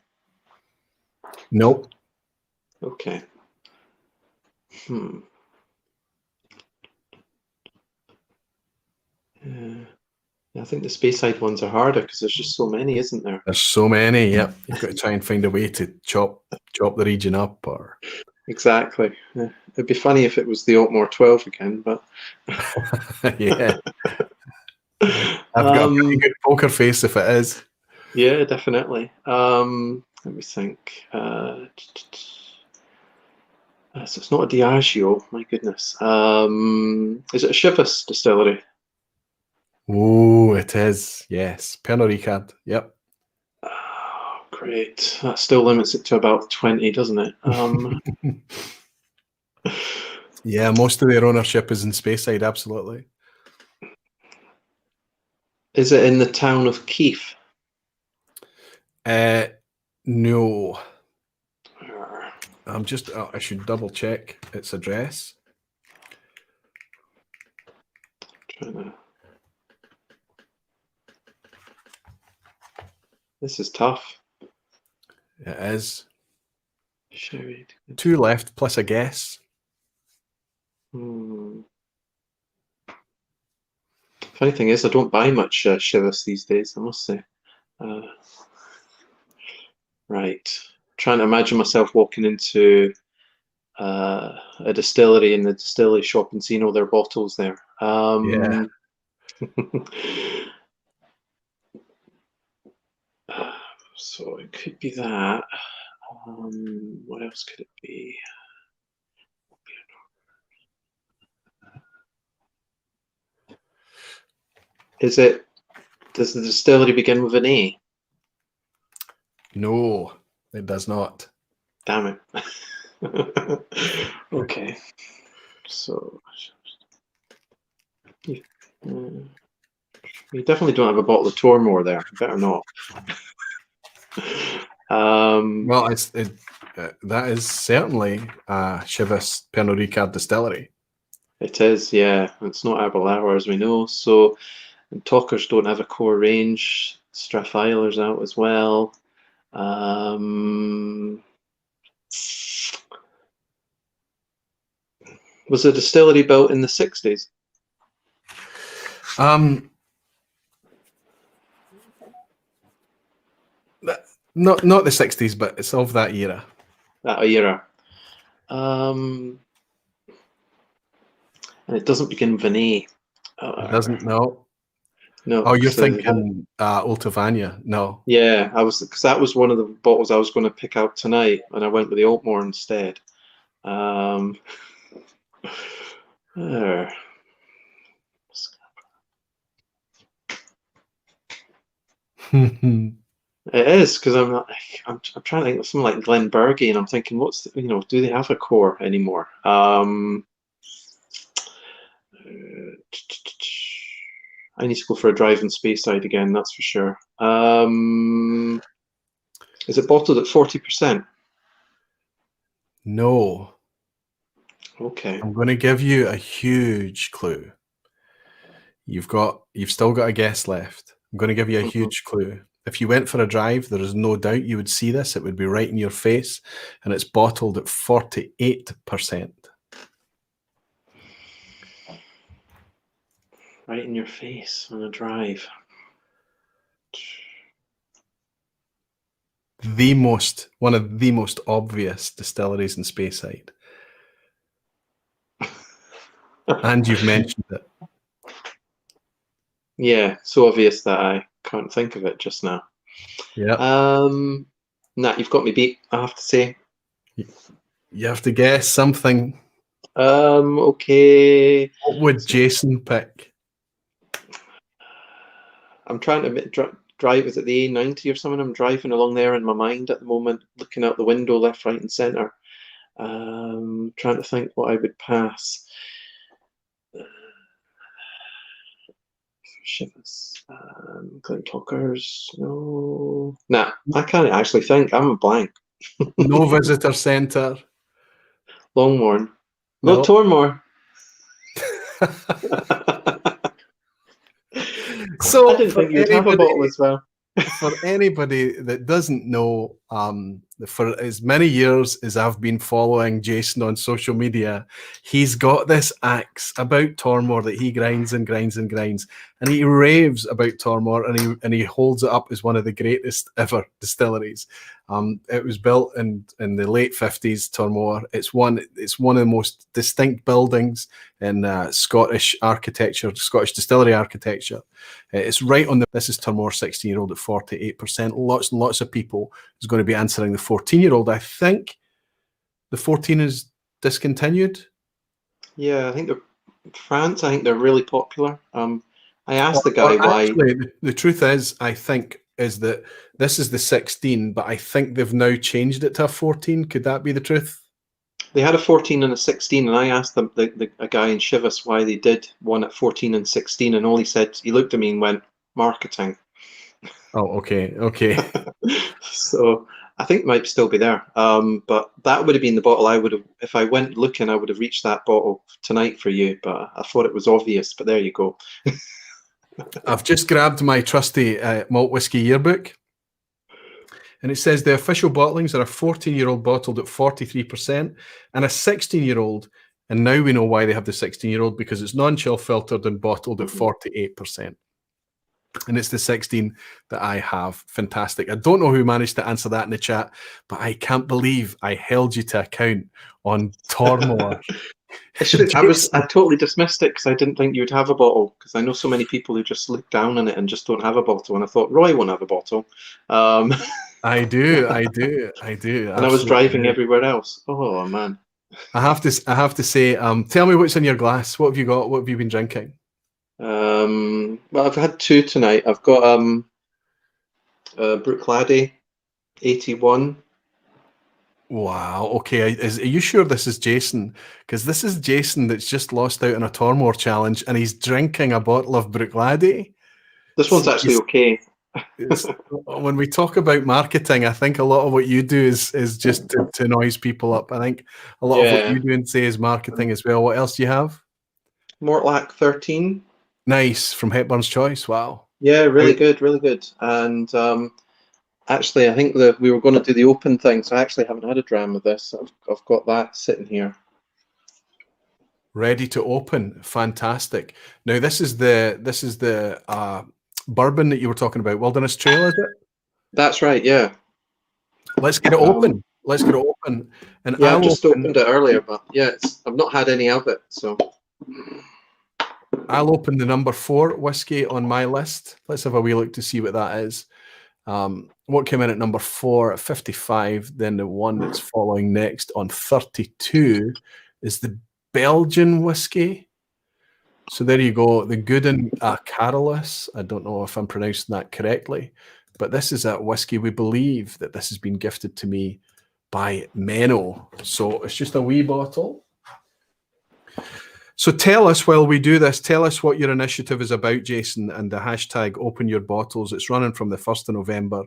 Nope.
Okay. I think the Speyside ones are harder because there's just so many, isn't there?
There's so many. Yep. You've got to try and find a way to chop the region up, or
exactly. It'd be funny if it was the Altmore 12 again, but
yeah. I've got a pretty good poker face if it is.
Yeah, definitely. Let me think. So it's not a Diageo, my goodness. Is it a Chivas distillery?
Oh, it is. Yes. Pernod Ricard. Yep.
Oh, great. That still limits it to about 20, doesn't it?
Yeah, most of their ownership is in Speyside, absolutely.
Is it in the town of Keith?
No. I should double check its address.
This is tough.
It is.
Sherried.
2 left plus a guess.
Funny thing is, I don't buy much Chivas these days, I must say. Right. Trying to imagine myself walking into a distillery in the distillery shop and seeing all their bottles there.
Yeah.
So it could be that. What else could it be? Does the distillery begin with an A?
No, it does not.
Damn it. Okay. So you definitely don't have a bottle of Tormore there. Better not.
Well, That is certainly Chivas Pernod Ricard Distillery.
It is, yeah. It's not Aberlour, as we know. So, and Talkers don't have a core range. Strathfiler's out as well. Was the distillery built in the 60s?
Not the 60s, but it's of that era.
That era. And it doesn't begin Vinay.
It doesn't, no.
No.
Oh, you're
so
thinking Oltavania? No.
Yeah, because that was one of the bottles I was going to pick out tonight, and I went with the Altmore instead. There. It is, because I'm trying to think of something like Glenbergie, and I'm thinking, do they have a core anymore? I need to go for a drive in Speyside again, that's for sure. Is it bottled at 40%?
No.
Okay.
I'm going to give you a huge clue. You've still got a guess left. I'm going to give you a huge clue. If you went for a drive, there is no doubt you would see this. It would be right in your face, and it's bottled at 48%.
Right in your face on a drive.
One of the most obvious distilleries in Speyside. And you've mentioned it.
Yeah, so obvious that I can't think of it just now.
Yeah.
Nah, you've got me beat, I have to say.
You have to guess something.
Okay.
What would Jason pick?
I'm trying to drive, is it the A90 or something? I'm driving along there in my mind at the moment, looking out the window, left, right, and centre. Trying to think what I would pass. Chivas, Glen Talkers, no. Nah, I can't actually think. I'm a blank.
No visitor centre.
Longmorn.
No.
No, Tormore.
So
I didn't think you'd have a bottle as well.
For anybody that doesn't know, for as many years as I've been following Jason on social media, he's got this axe about Tormore that he grinds and grinds and grinds, and he raves about Tormore, and he holds it up as one of the greatest ever distilleries. It was built in the late 50s. Tormore. It's one of the most distinct buildings in Scottish architecture, Scottish distillery architecture. It's right on this is Tormore 16-year-old at 48%. Lots and lots of people is going to be answering the 14-year-old. I think the 14 is discontinued.
Yeah, I think France. I think they're really popular. I asked the guy why.
Actually, the truth is, I think is that this is the 16, but I think they've now changed it to a 14. Could that be the truth?
They had a 14 and a 16, and I asked them, a guy in Chivas, why they did one at 14 and 16, and all he said, he looked at me and went, marketing.
Oh, okay.
So I think it might still be there. But that would have been the bottle I would have, if I went looking, I would have reached that bottle tonight for you, but I thought it was obvious, but there you go.
I've just grabbed my trusty Malt Whiskey yearbook, and it says the official bottlings are a 14-year-old bottled at 43% and a 16-year-old, and now we know why they have the 16-year-old, because it's non-chill filtered and bottled at 48%. And it's the 16 that I have. Fantastic. I don't know who managed to answer that in the chat, but I can't believe I held you to account on Tormore.
I totally dismissed it because I didn't think you'd have a bottle, because I know so many people who just look down on it and just don't have a bottle, and I thought Roy won't have a bottle.
I do.
And I was driving everywhere else. Oh man.
I have to say, tell me what's in your glass. What have you got? What have you been drinking?
Well, I've had two tonight. I've got Bruichladdich 81.
Wow. Okay. Are you sure this is Jason? Because this is Jason that's just lost out on a Tormore challenge, and he's drinking a bottle of Bruichladdich.
This one's actually okay.
When we talk about marketing, I think a lot of what you do is just to noise people up. I think a lot of what
Yeah.
you do and say is marketing as well. What else do you have?
Mortlach 13.
Nice, from Hepburn's Choice. Wow.
Yeah, really
How-
good, really good. And actually, I think that we were going to do the open thing, so I actually haven't had a dram of this. I've got that sitting here.
Ready to open. Fantastic. Now this is the bourbon that you were talking about. Wilderness Trail, is it?
That's right, yeah.
Let's get it open. Let's get it open. And
Yeah, I've
I'll
just
open,
opened it earlier, but yeah, I've not had any of it, so.
I'll open the number 4 whiskey on my list. Let's have a wee look to see what that is. What came in at number 4 at 55, then the one that's following next on 32 is the Belgian whiskey. So there you go, the Gooden Carolus. I don't know if I'm pronouncing that correctly, but this is a whiskey. We believe that this has been gifted to me by Menno. So it's just a wee bottle. So tell us, while we do this, tell us what your initiative is about, Jason, and the hashtag Open Your Bottles. It's running from the 1st of November,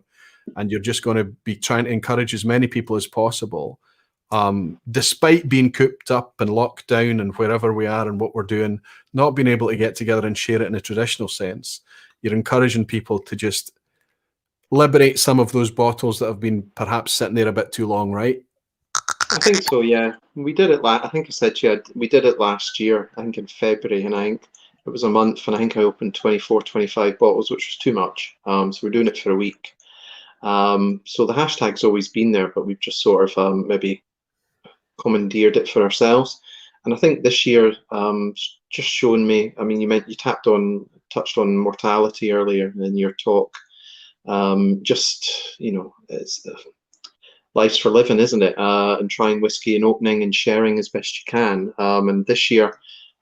and you're just going to be trying to encourage as many people as possible. Despite being cooped up and locked down and wherever we are and what we're doing, not being able to get together and share it in a traditional sense, you're encouraging people to just liberate some of those bottles that have been perhaps sitting there a bit too long, right?
I think so, yeah. We did it I think I said to you, we did it last year, I think in February, and I think it was a month, and I think I opened 24, 25 bottles, which was too much. So we're doing it for a week. So the hashtag's always been there, but we've just sort of maybe commandeered it for ourselves. And I think this year just shown me, I mean, you touched on mortality earlier in your talk. Just, it's life's for living, isn't it? And trying whiskey and opening and sharing as best you can. And this year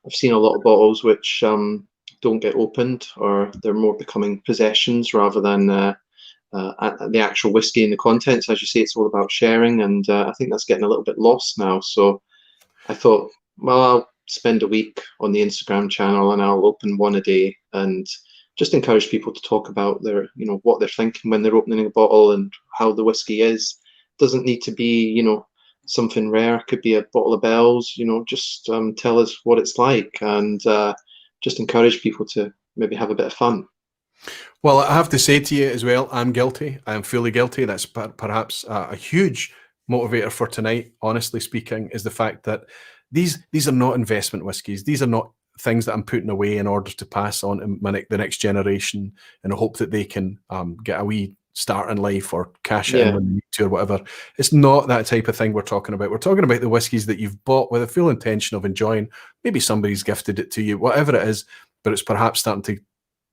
I've seen a lot of bottles which don't get opened, or they're more becoming possessions rather than the actual whiskey and the contents. As you say, it's all about sharing, and I think that's getting a little bit lost now. So I thought, well, I'll spend a week on the Instagram channel and I'll open one a day and just encourage people to talk about their, what they're thinking when they're opening a bottle and how the whiskey is. Doesn't need to be, something rare. It could be a bottle of Bells. Just tell us what it's like, and just encourage people to maybe have a bit of fun.
Well, I have to say to you as well, I'm guilty. I am fully guilty. That's perhaps a huge motivator for tonight, honestly speaking, is the fact that these are not investment whiskies. These are not things that I'm putting away in order to pass on to the next generation in the hope that they can get a wee start in life or cash it in when they need to or whatever. It's not that type of thing we're talking about. We're talking about the whiskies that you've bought with a full intention of enjoying. Maybe somebody's gifted it to you, whatever it is, but it's perhaps starting to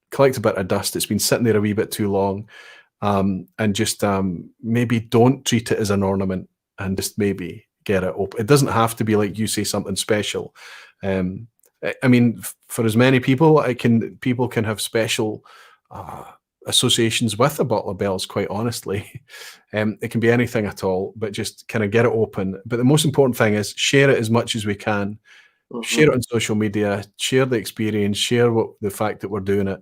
collect a bit of dust. It's been sitting there a wee bit too long, and just maybe don't treat it as an ornament and just maybe get it open. It doesn't have to be, like you say, something special. I mean, for as many people, people can have special associations with a bottle of Bells, quite honestly. It can be anything at all, but just kind of get it open. But the most important thing is share it as much as we can. Share it on social media, share the experience, share the fact that we're doing it.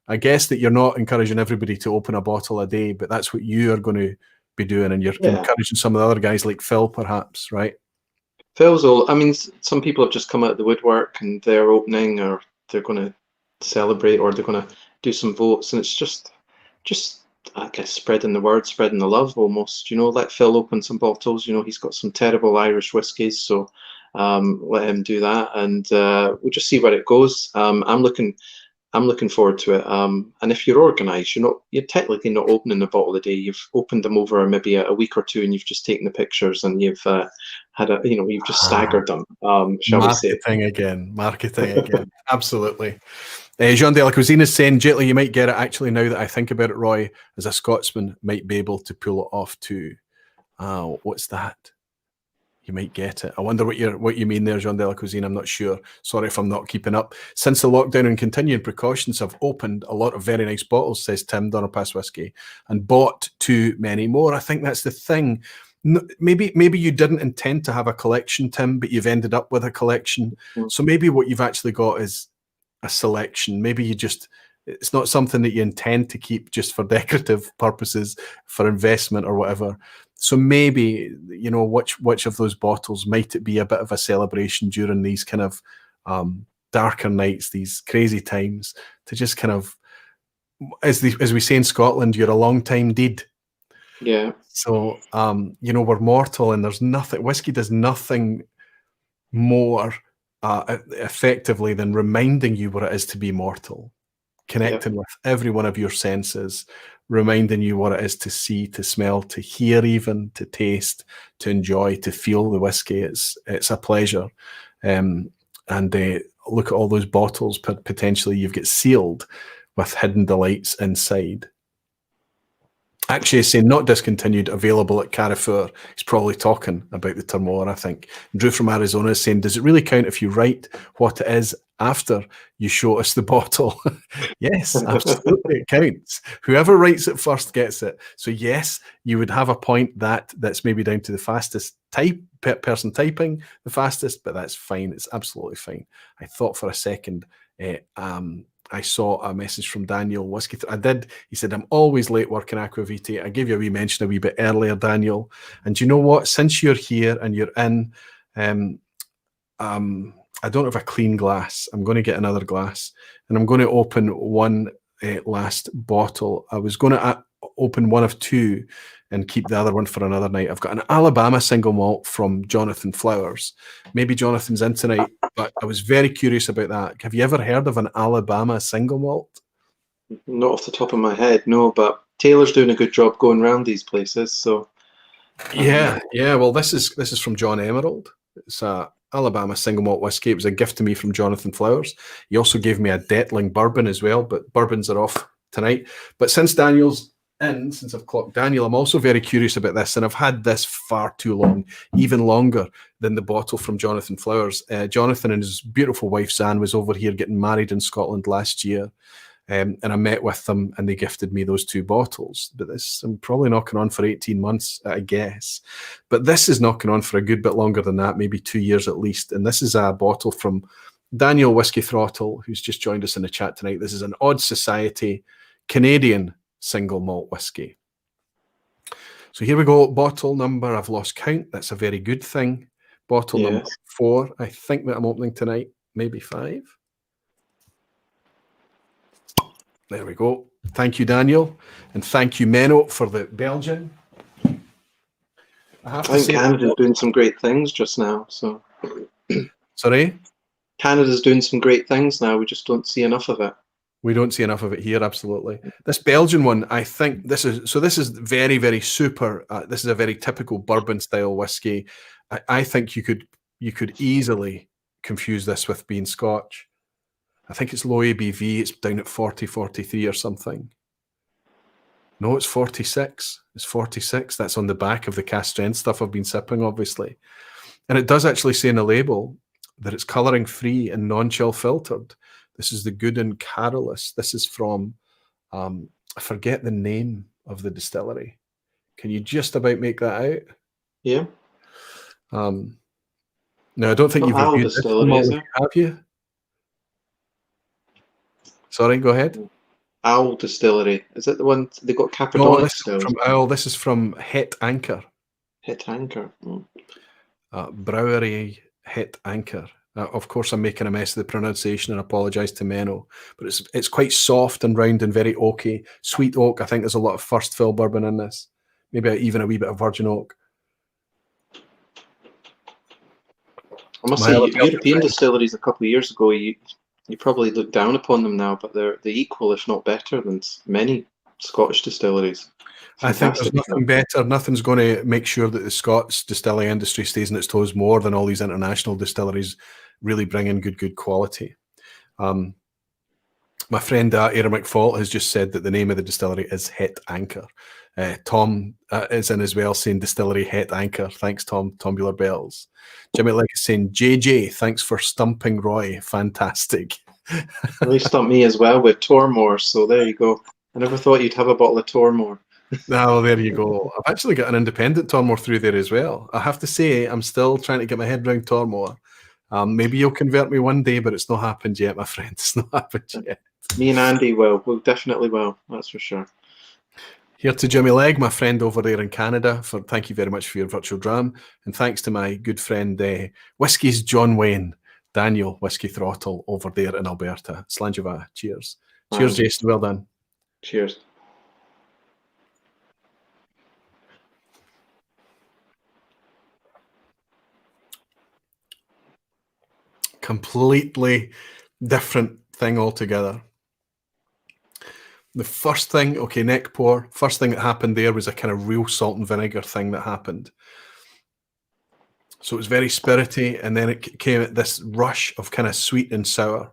I guess that you're not encouraging everybody to open a bottle a day, but that's what you are going to be doing, and you're encouraging some of the other guys like Phil, perhaps, right?
Phil's all, I mean, some people have just come out of the woodwork and they're opening, or they're going to celebrate, or they're going to do some votes, and it's just I guess spreading the word, spreading the love almost. Let Phil open some bottles. He's got some terrible Irish whiskies, so let him do that, and we'll just see where it goes. I'm looking forward to it. And if you're organised, you're technically not opening a bottle a day. You've opened them over maybe a week or two, and you've just taken the pictures, and you've you've just staggered them. Shall we say?
Marketing again. Absolutely. Jean de la Cuisine is saying, Jetly, you might get it. Actually, now that I think about it, Roy, as a Scotsman, might be able to pull it off too. What's that? You might get it. I wonder what you mean there, Jean de la Cuisine. I'm not sure. Sorry if I'm not keeping up. Since the lockdown and continuing precautions, have opened a lot of very nice bottles, says Tim Donnerpass Whiskey, and bought too many more. I think that's the thing. Maybe you didn't intend to have a collection, Tim, but you've ended up with a collection. So maybe what you've actually got is a selection. Maybe you just It's not something that you intend to keep just for decorative purposes, for investment or whatever. So maybe, you know, which of those bottles might it be a bit of a celebration during these kind of darker nights, these crazy times, to just kind of, as we say in Scotland, you're a long time deed.
Yeah.
So, you know, we're mortal, and there's nothing, whiskey does nothing more effectively than reminding you what it is to be mortal, connecting with every one of your senses, reminding you what it is to see, to smell, to hear, even to taste, to enjoy, to feel the whiskey. It's a pleasure. And look at all those bottles potentially you've got sealed with hidden delights inside. Actually, it's saying not discontinued, available at Carrefour. He's probably talking about the Termoir, I think. Drew from Arizona is saying, does it really count if you write what it is after you show us the bottle? Yes, absolutely, it counts. Whoever writes it first gets it. So yes, you would have a point that's maybe down to the fastest person typing the fastest, but that's fine. It's absolutely fine. I thought for a second, I saw a message from Daniel Whiskey. He said, I'm always late working Aqua Vitae. I gave you a wee mention a wee bit earlier, Daniel. And you know what? Since you're here and you're in, I don't have a clean glass. I'm going to get another glass, and I'm going to open one last bottle. I was going to open one of two and keep the other one for another night. I've got an Alabama single malt from Jonathan Flowers. Maybe Jonathan's in tonight, but I was very curious about that. Have you ever heard of an Alabama single malt?
Not off the top of my head, no, but Taylor's doing a good job going around these places. So
yeah. Well, this is from John Emerald. It's a Alabama single malt whiskey. It was a gift to me from Jonathan Flowers. He also gave me a Detling bourbon as well, but bourbons are off tonight. But since Daniel's in, since I've clocked Daniel, I'm also very curious about this, and I've had this far too long, even longer than the bottle from Jonathan Flowers. Jonathan and his beautiful wife Zan was over here getting married in Scotland last year, and I met with them, and they gifted me those two bottles. But I'm probably knocking on for 18 months, I guess. But this is knocking on for a good bit longer than that, maybe 2 years at least. And this is a bottle from Daniel Whiskey Throttle, who's just joined us in the chat tonight. This is an Odd Society Canadian single malt whiskey. So here we go. Bottle number, I've lost count. That's a very good thing. Bottle number 4, I think, that I'm opening tonight. Maybe 5. There we go. Thank you, Daniel. And thank you, Menno, for the Belgian.
I think Canada's doing some great things just now. So,
sorry?
Canada's doing some great things now. We just don't see enough of it.
We don't see enough of it here, absolutely. This Belgian one, I think this is very, very super. This is a very typical bourbon style whiskey. I think you could easily confuse this with being Scotch. I think it's low ABV. It's down at 40, 43 or something. No, it's 46. It's 46. That's on the back of the cast strength stuff I've been sipping, obviously. And it does actually say in the label that it's colouring free and non-chill filtered. This is the Good and Carolus. This is from, I forget the name of the distillery. Can you just about make that out?
Yeah.
No, I don't think you've reviewed this one, have you? Sorry, go ahead.
Owl Distillery. Is it the one they got Cappadonna?
No, this is from Owl. This is from Het Anchor.
Het Anchor.
Brewery Het Anchor. Of course, I'm making a mess of the pronunciation and apologise to Menno, but it's quite soft and round and very oaky. Sweet oak. I think there's a lot of first fill bourbon in this. Maybe even a wee bit of virgin oak.
I must say, European distilleries a couple of years ago, you probably look down upon them now, but they're equal, if not better, than many Scottish distilleries.
I think there's nothing better. Nothing's going to make sure that the Scots distilling industry stays on its toes more than all these international distilleries really bring in good quality. My friend Aaron McFault has just said that the name of the distillery is Het Anchor. Tom is in as well, saying distillery Het Anchor. Thanks, Tom. Tombular bells. Jimmy Lake is saying, JJ, thanks for stumping Roy. Fantastic.
They stumped me as well with Tormore, so there you go. I never thought you'd have a bottle of Tormore.
Oh, there you go. I've actually got an independent Tormore through there as well. I have to say, I'm still trying to get my head around Tormore. Maybe you'll convert me one day, but it's not happened yet, my friend. It's not happened yet.
Me and Andy will. We'll definitely will. That's for sure.
Here to Jimmy Legg, my friend over there in Canada. Thank you very much for your virtual dram. And thanks to my good friend, Whiskies John Wayne, Daniel Whiskey Throttle over there in Alberta. Slanjava. Cheers. Cheers, Jason. Well done.
Cheers.
Completely different thing altogether. The first thing, okay, neck pour, first thing that happened there was a kind of real salt and vinegar thing that happened. So it was very spirity, and then it came at this rush of kind of sweet and sour.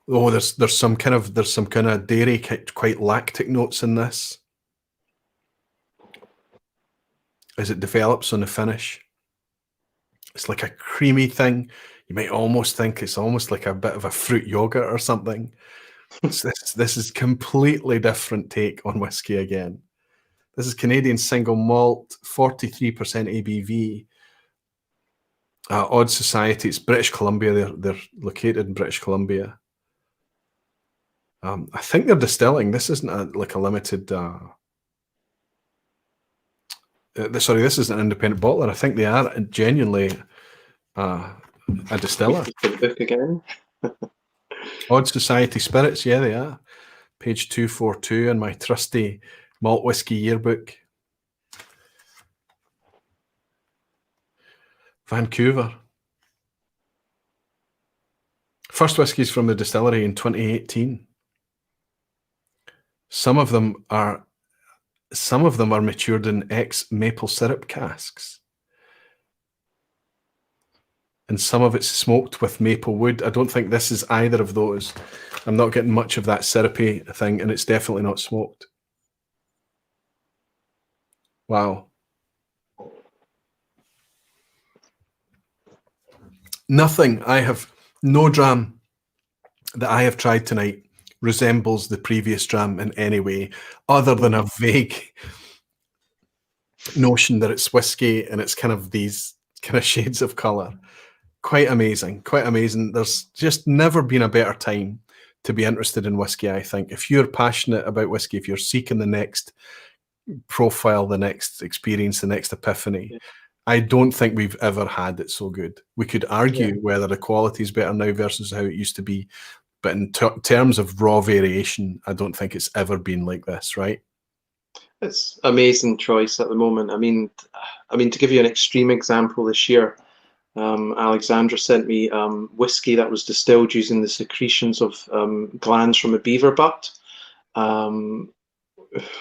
Oh, there's some kind of dairy, quite lactic notes in this as it develops on the finish. It's like a creamy thing. You might almost think it's almost like a bit of a fruit yogurt or something. This is completely different take on whiskey again. This is Canadian single malt, 43% ABV. Odd Society. It's British Columbia. They're located in British Columbia. I think they're distilling. This isn't like a limited. Sorry, this is an independent bottler. I think they are genuinely a distiller.
The book again.
Odd Society Spirits, yeah, they are. Page 242 in my trusty malt whiskey yearbook. Vancouver. First whiskies from the distillery in 2018. Some of them are matured in ex-maple syrup casks. And some of it's smoked with maple wood. I don't think this is either of those. I'm not getting much of that syrupy thing, and it's definitely not smoked. Wow. No dram that I have tried tonight resembles the previous dram in any way, other than a vague notion that it's whiskey and it's kind of these kind of shades of color. Quite amazing, quite amazing. There's just never been a better time to be interested in whiskey, I think. If you're passionate about whiskey, if you're seeking the next profile, the next experience, the next epiphany, I don't think we've ever had it so good. We could argue whether the quality is better now versus how it used to be, but in terms of raw variation, I don't think it's ever been like this, right?
It's amazing choice at the moment. I mean, to give you an extreme example, this year, Alexandra sent me whiskey that was distilled using the secretions of glands from a beaver butt,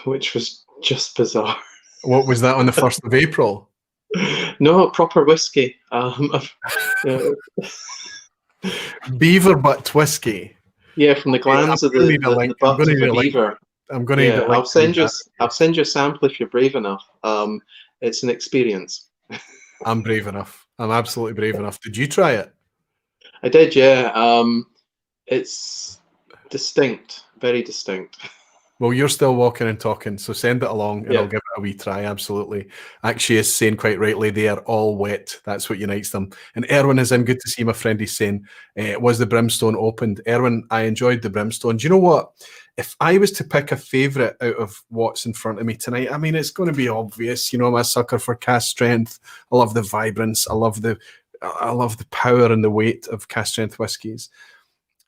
which was just bizarre.
What was that on the 1st of April?
No, proper whiskey.
Beaver butt whiskey.
Yeah, from the glands of the butt of a beaver.
I'm going to.
I'll send you a sample if you're brave enough. It's an experience.
I'm brave enough. I'm absolutely brave enough. Did you try it?
I did, yeah. It's distinct, very distinct.
Well, you're still walking and talking, so send it along and I'll give it a wee try, absolutely. Actually, is saying quite rightly, they are all wet. That's what unites them. And Erwin is in. Good to see my friend. He's saying, was the Brimstone opened? Erwin, I enjoyed the Brimstone. Do you know what? If I was to pick a favourite out of what's in front of me tonight, I mean, it's going to be obvious. You know, I'm a sucker for cask strength. I love the vibrance. I love the power and the weight of cask strength whiskies.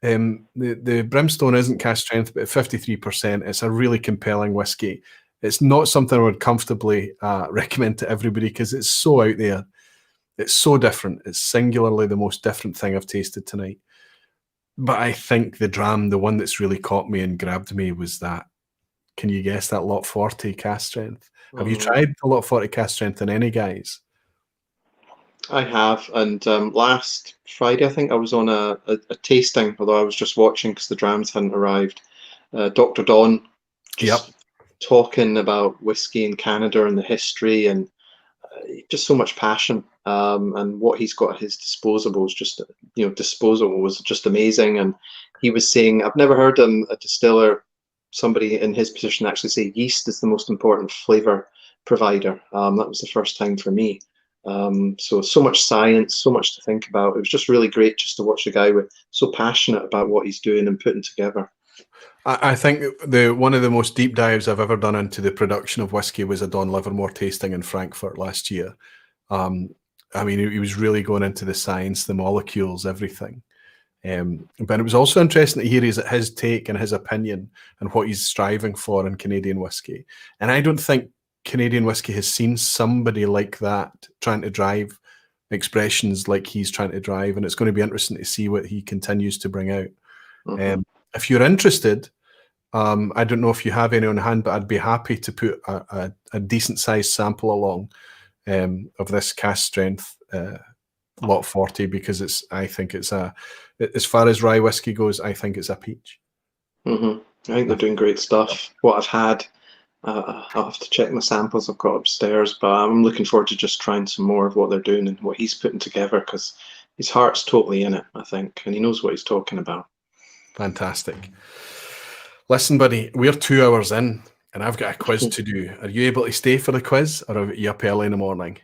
The Brimstone isn't cask strength, but at 53%, it's a really compelling whiskey. It's not something I would comfortably recommend to everybody because it's so out there. It's so different. It's singularly the most different thing I've tasted tonight. But I think the dram, the one that's really caught me and grabbed me was that. Can you guess that Lot 40 cask strength? Have you tried the Lot 40 cask strength in any, guys?
I have, and last Friday, I think I was on a tasting, although I was just watching because the drams hadn't arrived. Dr. Don just talking about whiskey in Canada and the history, and just so much passion. And what he's got at his disposal was just, amazing. And he was saying, I've never heard a distiller, somebody in his position, actually say yeast is the most important flavor provider. That was the first time for me. So much science, so much to think about. It was just really great just to watch a guy with so passionate about what he's doing and putting together.
I think one of the most deep dives I've ever done into the production of whiskey was a Don Livermore tasting in Frankfurt last year. I mean, he was really going into the science, the molecules, everything. But it was also interesting to hear his take and his opinion and what he's striving for in Canadian whiskey. And I don't think Canadian whiskey has seen somebody like that trying to drive expressions like he's trying to drive. And it's going to be interesting to see what he continues to bring out. If you're interested, I don't know if you have any on hand, but I'd be happy to put a decent sized sample along of this cast strength lot 40, because I think it's as far as rye whiskey goes, I think it's a peach.
I think they're doing great stuff. What I've had, I'll have to check my samples I've got upstairs, but I'm looking forward to just trying some more of what they're doing and what he's putting together, because his heart's totally in it, I think, and he knows what he's talking about.
Fantastic. Listen, buddy, we're 2 hours in and I've got a quiz to do. Are you able to stay for the quiz, or are you up early in the morning?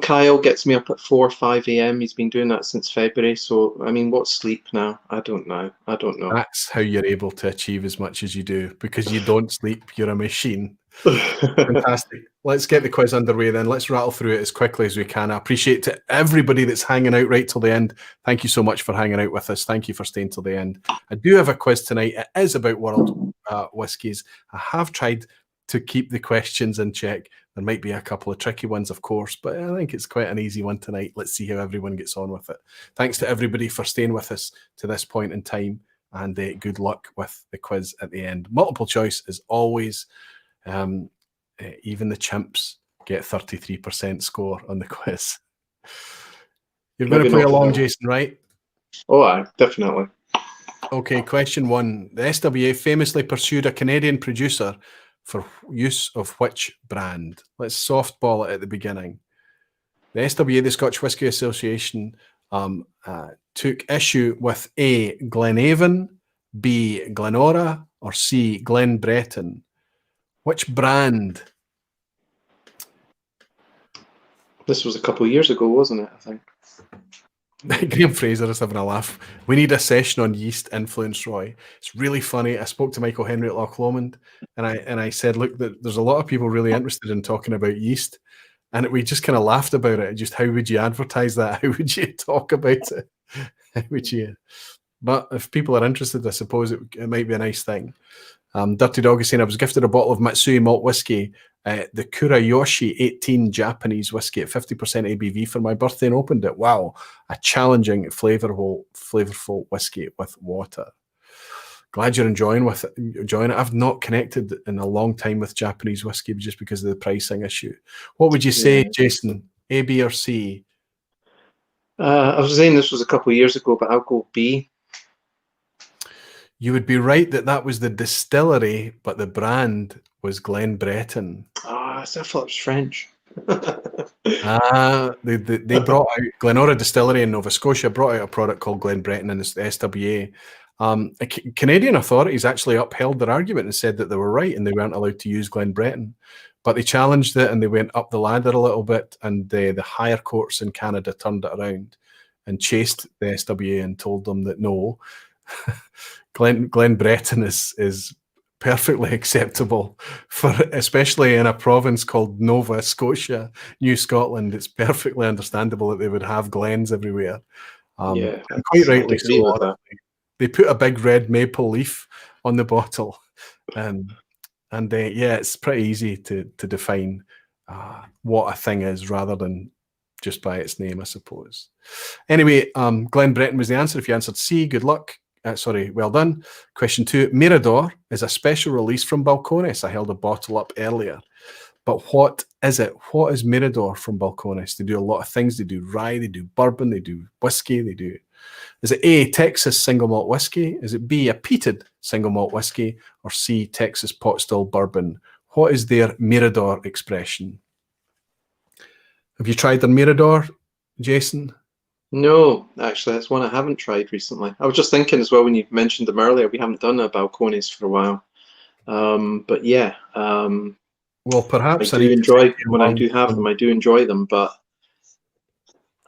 Kyle gets me up at 4 or 5 a.m. He's been doing that since February. So, I mean, what's sleep now? I don't know.
That's how you're able to achieve as much as you do, because you don't sleep. You're a machine. Fantastic. Let's get the quiz underway then. Let's rattle through it as quickly as we can. I appreciate to everybody that's hanging out right till the end. Thank you so much for hanging out with us. Thank you for staying till the end. I do have a quiz tonight. It is about world whiskies. I have tried to keep the questions in check. There might be a couple of tricky ones, of course, but I think it's quite an easy one tonight. Let's see how everyone gets on with it. Thanks to everybody for staying with us to this point in time, and good luck with the quiz at the end. Multiple choice as always. Even the chimps get 33% score on the quiz. You're going to play along, Jason, right?
Oh, definitely.
Okay, question 1. The SWA famously pursued a Canadian producer for use of which brand? Let's softball it at the beginning. The SWA, the Scotch Whisky Association, took issue with A, Glenavon, B, Glenora, or C, Glenbretton. Which brand?
This was a couple of years ago, wasn't it? I think.
Graham Fraser is having a laugh. We need a session on yeast influence, Roy. It's really funny. I spoke to Michael Henry at Loch Lomond, and I said, look, there's a lot of people really interested in talking about yeast, and we just kind of laughed about it. Just how would you advertise that? How would you talk about it? How would you? But if people are interested, I suppose it might be a nice thing. Dirty Dog is saying, I was gifted a bottle of Matsui malt whiskey, the Kurayoshi 18 Japanese whiskey at 50% ABV for my birthday, and opened it. Wow, a challenging, flavorful whiskey with water. Glad you're enjoying it. I've not connected in a long time with Japanese whiskey just because of the pricing issue. What would you say, Jason? A, B, or C?
I was saying this was a couple of years ago, but I'll go B.
You would be right that was the distillery, but the brand was Glenbretton.
I thought it was French.
They brought out Glenora Distillery in Nova Scotia, brought out a product called Glenbretton, and it's the SWA. Canadian authorities actually upheld their argument and said that they were right and they weren't allowed to use Glenbretton. But they challenged it and they went up the ladder a little bit, and the higher courts in Canada turned it around and chased the SWA and told them that no, Glenbretton is perfectly acceptable for, especially in a province called Nova Scotia, New Scotland. It's perfectly understandable that they would have glens everywhere.
And
quite rightly so. They put a big red maple leaf on the bottle, and it's pretty easy to define what a thing is rather than just by its name, I suppose. Anyway, Glenbretton was the answer. If you answered C, good luck. Well done. Question 2. Mirador is a special release from Balcones. I held a bottle up earlier. But what is it? What is Mirador from Balcones? They do a lot of things. They do rye, they do bourbon, they do whiskey, they do... Is it A, Texas single malt whiskey? Is it B, a peated single malt whiskey? Or C, Texas pot still bourbon? What is their Mirador expression? Have you tried their Mirador, Jason?
No, actually, that's one I haven't tried recently. I was just thinking as well when you mentioned them earlier, we haven't done a Balcones for a while. But yeah,
Well,
I
perhaps I
do
need to send
enjoy
you
when I
along
do have them.
some.
I do enjoy them, but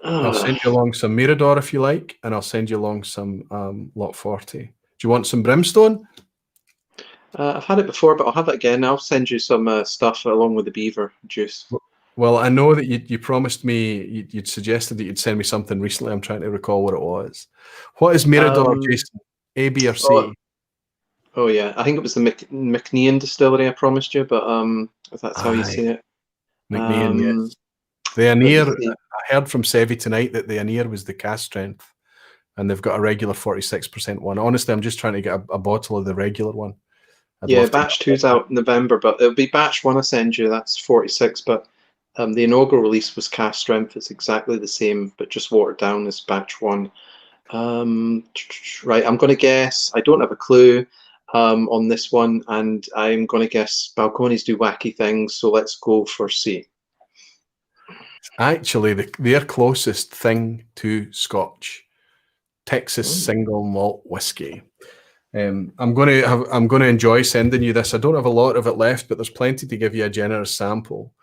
I'll send you along some Mirador if you like, and I'll send you along some Lot 40. Do you want some Brimstone?
I've had it before, but I'll have it again. I'll send you some stuff along with the beaver juice.
Well, I know that you promised me, you'd suggested that you'd send me something recently. I'm trying to recall what it was. What is Mirador, Jason? A, B, or
Oh,
C?
oh yeah, I think it was the McNean Distillery I promised you, but if that's how you
Aye,
say it.
McNean,
Um,
yes. The
let me
Anir,
see.
I heard from Sevi tonight that the Anir was the cast strength, and they've got a regular 46% one. Honestly, I'm just trying to get a bottle of the regular one. I'd
Yeah,
love to.
batch two's out in November, but it'll be batch one I send you. That's 46, but the inaugural release was cast strength. It's exactly the same, but just watered down as batch one. Right, I'm going to guess. I don't have a clue on this one, and I'm going to guess Balcones do wacky things. So let's go for C.
Actually, their closest thing to Scotch, Texas single malt whiskey. I'm going to enjoy sending you this. I don't have a lot of it left, but there's plenty to give you a generous sample.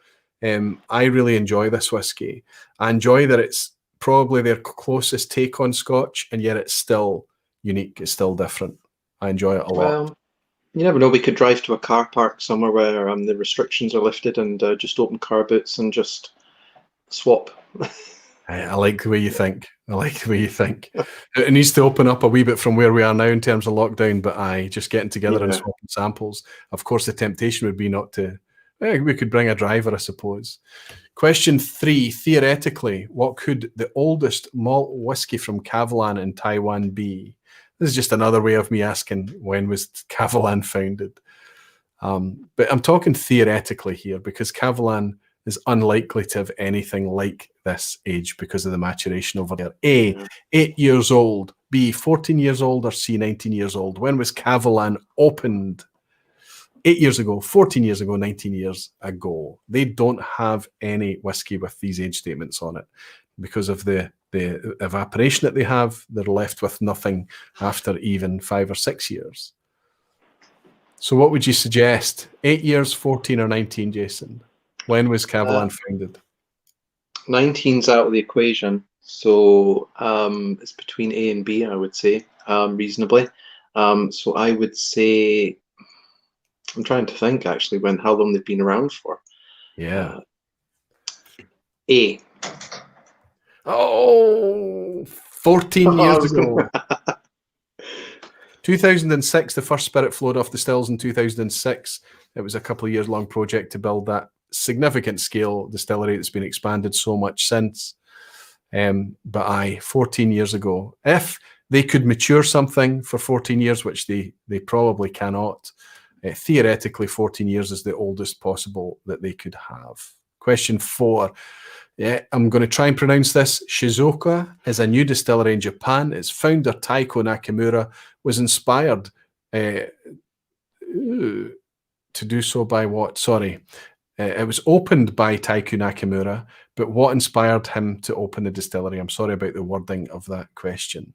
I really enjoy this whiskey. I enjoy that it's probably their closest take on Scotch, and yet it's still unique. It's still different. I enjoy it a lot.
Well, you never know. We could drive to a car park somewhere where the restrictions are lifted and just open car boots and just swap.
I like the way you think. I like the way you think. It needs to open up a wee bit from where we are now in terms of lockdown, but just getting together and
Yeah.
swapping samples. Of course, the temptation would be not to. We could bring a driver, I suppose. Question 3. Theoretically, what could the oldest malt whiskey from Kavalan in Taiwan be? This is just another way of me asking, when was Kavalan founded? But I'm talking theoretically here, because Kavalan is unlikely to have anything like this age because of the maturation over there. A, 8 years old. B, 14 years old. Or C, 19 years old. When was Kavalan opened? 8 years ago, 14 years ago, 19 years ago. They don't have any whiskey with these age statements on it because of the evaporation that they have. They're left with nothing after even 5 or 6 years. So what would you suggest? 8 years, 14 or 19, Jason? When was Kavalan founded?
19's out of the equation, so it's between A and B, I would say, reasonably. So I would say, I'm trying to think actually how long they've been around for.
Yeah.
A.
Oh, 14 years ago. 2006, the first spirit flowed off the stills in 2006. It was a couple of years long project to build that significant scale distillery that's been expanded so much since. But 14 years ago, if they could mature something for 14 years, which they probably cannot, theoretically 14 years is the oldest possible that they could have. Question 4. Yeah, I'm going to try and pronounce this. Shizuoka is a new distillery in Japan. Its founder, Taiko Nakamura, was inspired to do so by what? Sorry. It was opened by Taiko Nakamura, but what inspired him to open the distillery? I'm sorry about the wording of that question.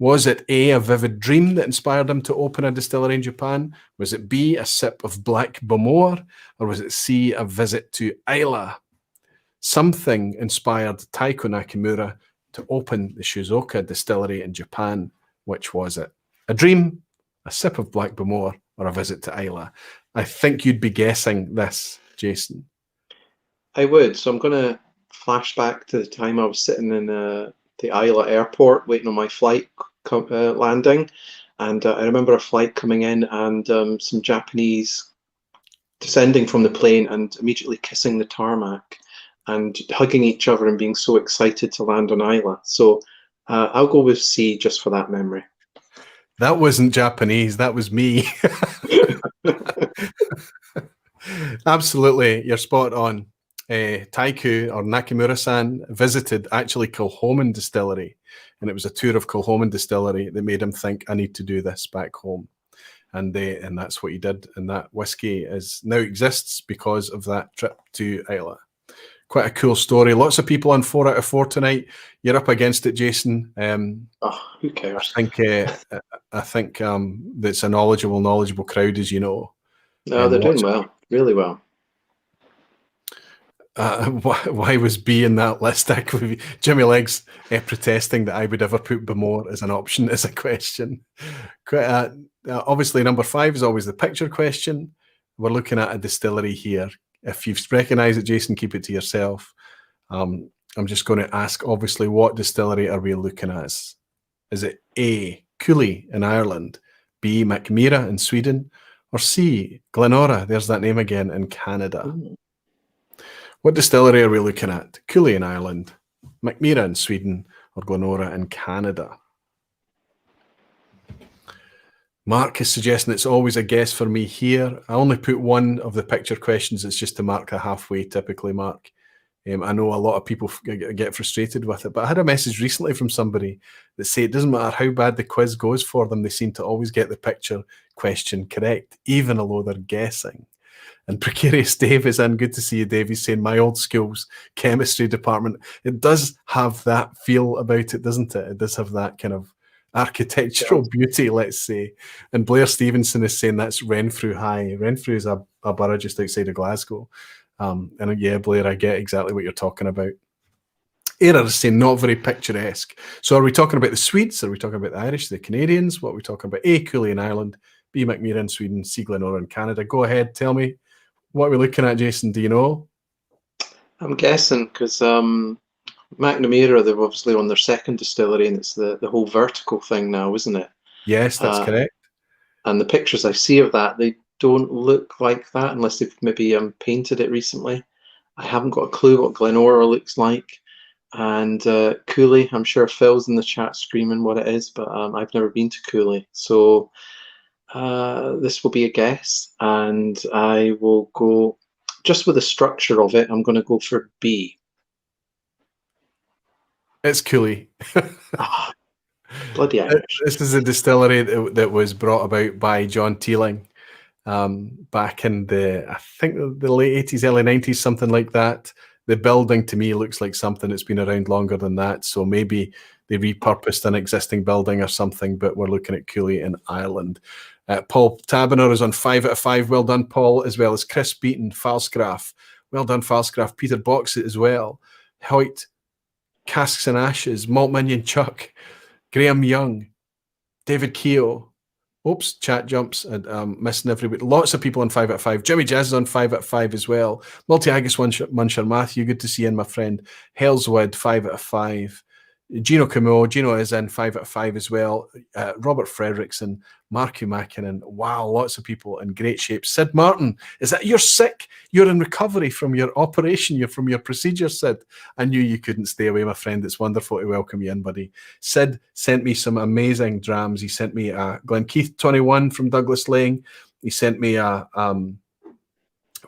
Was it A, a vivid dream that inspired him to open a distillery in Japan? Was it B, a sip of Black Bamor? Or was it C, a visit to Islay? Something inspired Taiko Nakamura to open the Shizuoka distillery in Japan. Which was it? A dream, a sip of Black Bamor, or a visit to Islay? I think you'd be guessing this, Jason.
I would. So I'm going to flash back to the time I was sitting in the Islay airport waiting on my flight landing. And I remember a flight coming in and some Japanese descending from the plane and immediately kissing the tarmac and hugging each other and being so excited to land on Islay. So I'll go with C just for that memory.
That wasn't Japanese. That was me. Absolutely. You're spot on. Taiku, or Nakamura-san, visited actually Kilchoman Distillery, and it was a tour of Kilchoman Distillery that made him think, I need to do this back home. And that's what he did. And that whiskey now exists because of that trip to Islay. Quite a cool story. Lots of people on 4 out of 4 tonight. You're up against it, Jason.
Who cares?
I think that's a knowledgeable crowd, as you know.
No, they're doing well, really well.
Why was B in that list? Jimmy Legs protesting that I would ever put Bemore as an option as a question. Obviously, number 5 is always the picture question. We're looking at a distillery here. If you've recognised it, Jason, keep it to yourself. I'm just going to ask, obviously, what distillery are we looking at? Is it A, Cooley in Ireland, B, Mackmyra in Sweden, or C, Glenora, there's that name again, in Canada?
Mm.
What distillery are we looking at? Cooley in Ireland, Mackmyra in Sweden, or Glenora in Canada? Mark is suggesting it's always a guess for me here. I only put one of the picture questions. It's just to mark the halfway, typically, Mark. I know a lot of people get frustrated with it, but I had a message recently from somebody that said it doesn't matter how bad the quiz goes for them, they seem to always get the picture question correct, even though they're guessing. And Precarious Dave is in. Good to see you, Dave. He's saying my old school's chemistry department. It does have that feel about it, doesn't it? It does have that kind of architectural beauty, let's say. And Blair Stevenson is saying that's Renfrew High. Renfrew is a borough just outside of Glasgow. And yeah, Blair, I get exactly what you're talking about. Era is saying not very picturesque. So are we talking about the Swedes? Are we talking about the Irish, the Canadians? What are we talking about? A, Cooley in Ireland, B, Mackmyra in Sweden, C, Glenora in Canada. Go ahead, tell me. What are we looking at, Jason? Do you know?
I'm guessing because Mackmyra, they're obviously on their second distillery, and it's the whole vertical thing now, isn't it?
Yes, that's correct.
And the pictures I see of that, they don't look like that unless they've maybe painted it recently. I haven't got a clue what Glenora looks like. And Cooley, I'm sure Phil's in the chat screaming what it is, but I've never been to Cooley. So this will be a guess, and I will go, just with the structure of it, I'm going to go for B.
It's Cooley.
Bloody Irish.
This is a distillery that was brought about by John Teeling back in I think the late 80s, early 90s, something like that. The building to me looks like something that's been around longer than that. So maybe they repurposed an existing building or something, but we're looking at Cooley in Ireland. Paul Taberner is on 5 out of 5. Well done, Paul, as well as Chris Beaton, Falsgraf. Well done, Falsgraf. Peter Boxett as well. Hoyt, Casks and Ashes, Malt Minion Chuck, Graham Young, David Keogh. Oops, chat jumps and missing everybody. Lots of people on 5 out of 5. Jimmy Jazz is on 5 out of 5 as well. Multi-Agus Muncher Matthew, good to see you in, my friend. Hellswood, 5 out of 5. Gino Camo, Gino is in 5 out of 5 as well. Robert Fredrickson, Marky Mackinnon. Wow, lots of people in great shape. Sid Martin, is that you're sick? You're in recovery from your operation. You're from your procedure, Sid. I knew you couldn't stay away, my friend. It's wonderful to welcome you in, buddy. Sid sent me some amazing drams. He sent me a Glenkeith 21 from Douglas Lang. He sent me a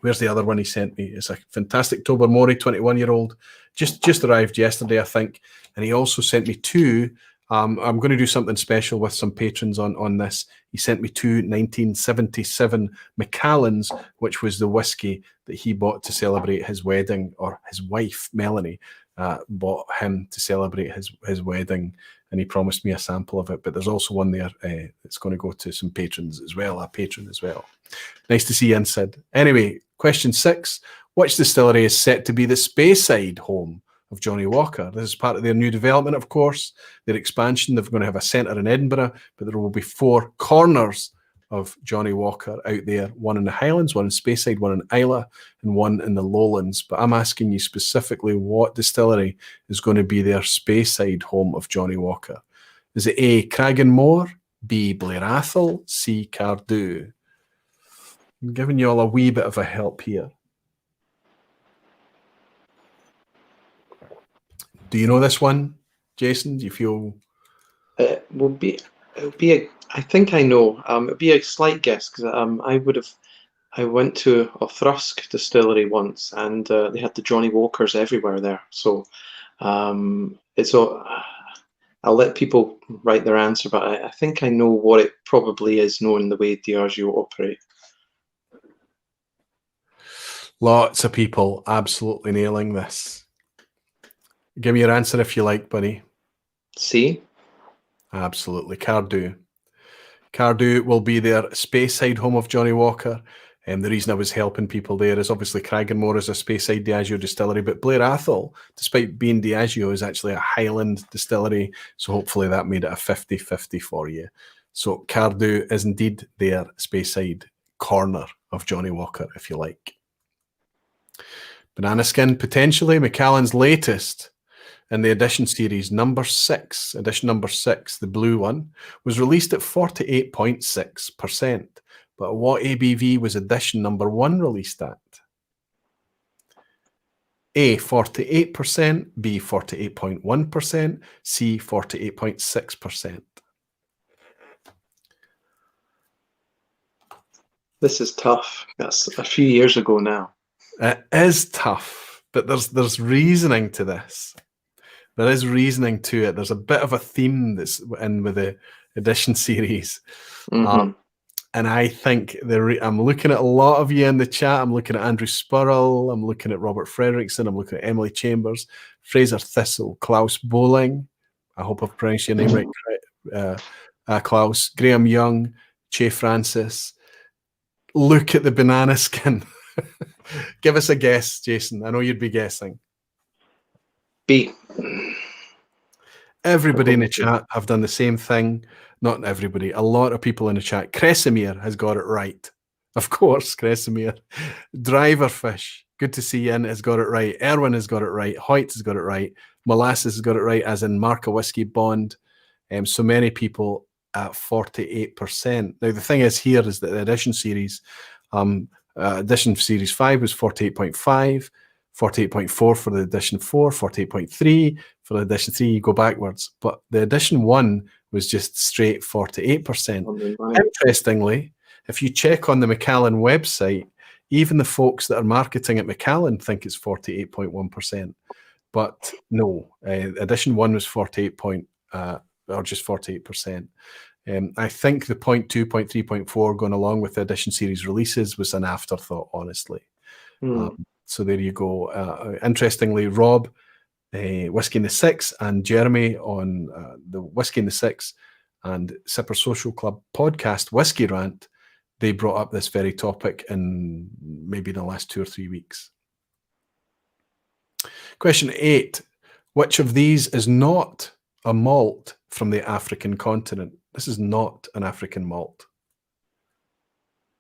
where's the other one he sent me? It's a fantastic Tobermory 21-year-old. Just arrived yesterday, I think. And he also sent me 2. I'm going to do something special with some patrons on this. He sent me 2 1977 Macallans, which was the whiskey that he bought to celebrate his wedding, or his wife, Melanie, bought him to celebrate his wedding. And he promised me a sample of it. But there's also one there that's going to go to some patrons as well, a patron as well. Nice to see you in, Sid. Anyway, question 6. Which distillery is set to be the Speyside home of Johnny Walker? This is part of their new development, of course, their expansion. They're going to have a centre in Edinburgh, but there will be 4 corners of Johnny Walker out there, one in the Highlands, one in Speyside, one in Islay, and one in the Lowlands. But I'm asking you specifically what distillery is going to be their Speyside home of Johnny Walker. Is it A, Cragganmore, B, Blair Athol, C, Cardew? I'm giving you all a wee bit of a help here. Do you know this one, Jason? Do you feel?
It will be a. I think I know. It would be a slight guess because I went to a Thrusk distillery once, and they had the Johnny Walkers everywhere there. So it's all. I'll let people write their answer, but I think I know what it probably is, knowing the way Diageo operate.
Lots of people absolutely nailing this. Give me your answer if you like, buddy.
C?
Absolutely. Cardew. Cardew will be their Speyside home of Johnny Walker. The reason I was helping people there is obviously Cragganmore is a Speyside Diageo distillery, but Blair Athol, despite being Diageo, is actually a Highland distillery. So hopefully that made it a 50-50 for you. So Cardew is indeed their Speyside corner of Johnnie Walker, if you like. Banana Skin, potentially Macallan's latest in the edition series, number 6, edition number 6, the blue one, was released at 48.6%. But what ABV was edition number 1 released at? A, 48%, B, 48.1%, C, 48.6%.
This is tough. That's a few years ago now.
It is tough, but there's reasoning to this. There is reasoning to it. There's a bit of a theme that's in with the edition series. And I think I'm looking at a lot of you in the chat. I'm looking at Andrew Spurrell. I'm looking at Robert Fredrickson. I'm looking at Emily Chambers, Fraser Thistle, Klaus Bowling. I hope I've pronounced your name right, Klaus. Graham Young, Che Francis. Look at the Banana Skin. Give us a guess, Jason. I know you'd be guessing.
B.
Everybody in the chat have done the same thing. Not everybody. A lot of people in the chat. Kresimir has got it right. Of course, Kresimir. Driverfish, good to see you in, has got it right. Erwin has got it right. Hoyt has got it right. Molasses has got it right, as in Marca Whiskey Bond. So many people at 48%. Now, the thing is here is that the edition series, edition series 5 was 48.5. 48.4 for the edition 4, 48.3 for the edition 3, you go backwards. But the edition 1 was just straight 48%. Interestingly, if you check on the Macallan website, even the folks that are marketing at Macallan think it's 48.1%. But no, edition 1 was 48 point, or just 48%. I think the 0.2, 0.3, 0.4 going along with the edition series releases was an afterthought, honestly. So there you go. Interestingly, Rob, Whiskey in the Six, and Jeremy on the Whiskey in the Six and Sipper Social Club podcast, Whiskey Rant, they brought up this very topic in maybe the last 2 or 3 weeks. Question 8. Which of these is not a malt from the African continent? This is not an African malt.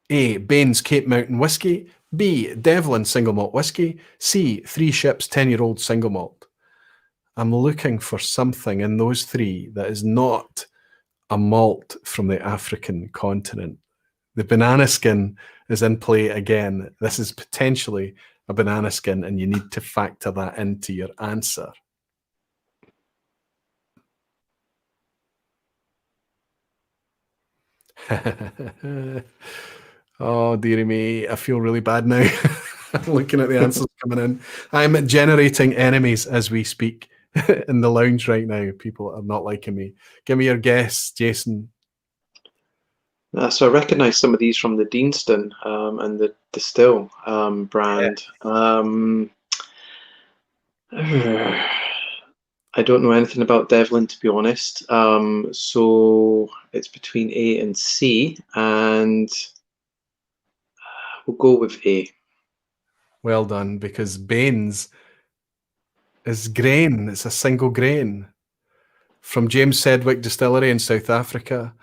A, Bain's Cape Mountain Whiskey. B, Devlin Single Malt Whiskey. C, Three Ships 10-year-old Single Malt. I'm looking for something in those three that is not a malt from the African continent. The Banana Skin is in play again. This is potentially a Banana Skin, and you need to factor that into your answer. Oh, dearie me, I feel really bad now. Looking at the answers coming in. I'm generating enemies as we speak in the lounge right now. People are not liking me. Give me your guess, Jason.
So I recognise some of these from the Deanston and the Distill brand. I don't know anything about Devlin, to be honest. So it's between A and C, and we'll go with A.
Well done, because Bain's is grain. It's a single grain from James Sedgwick Distillery in South Africa.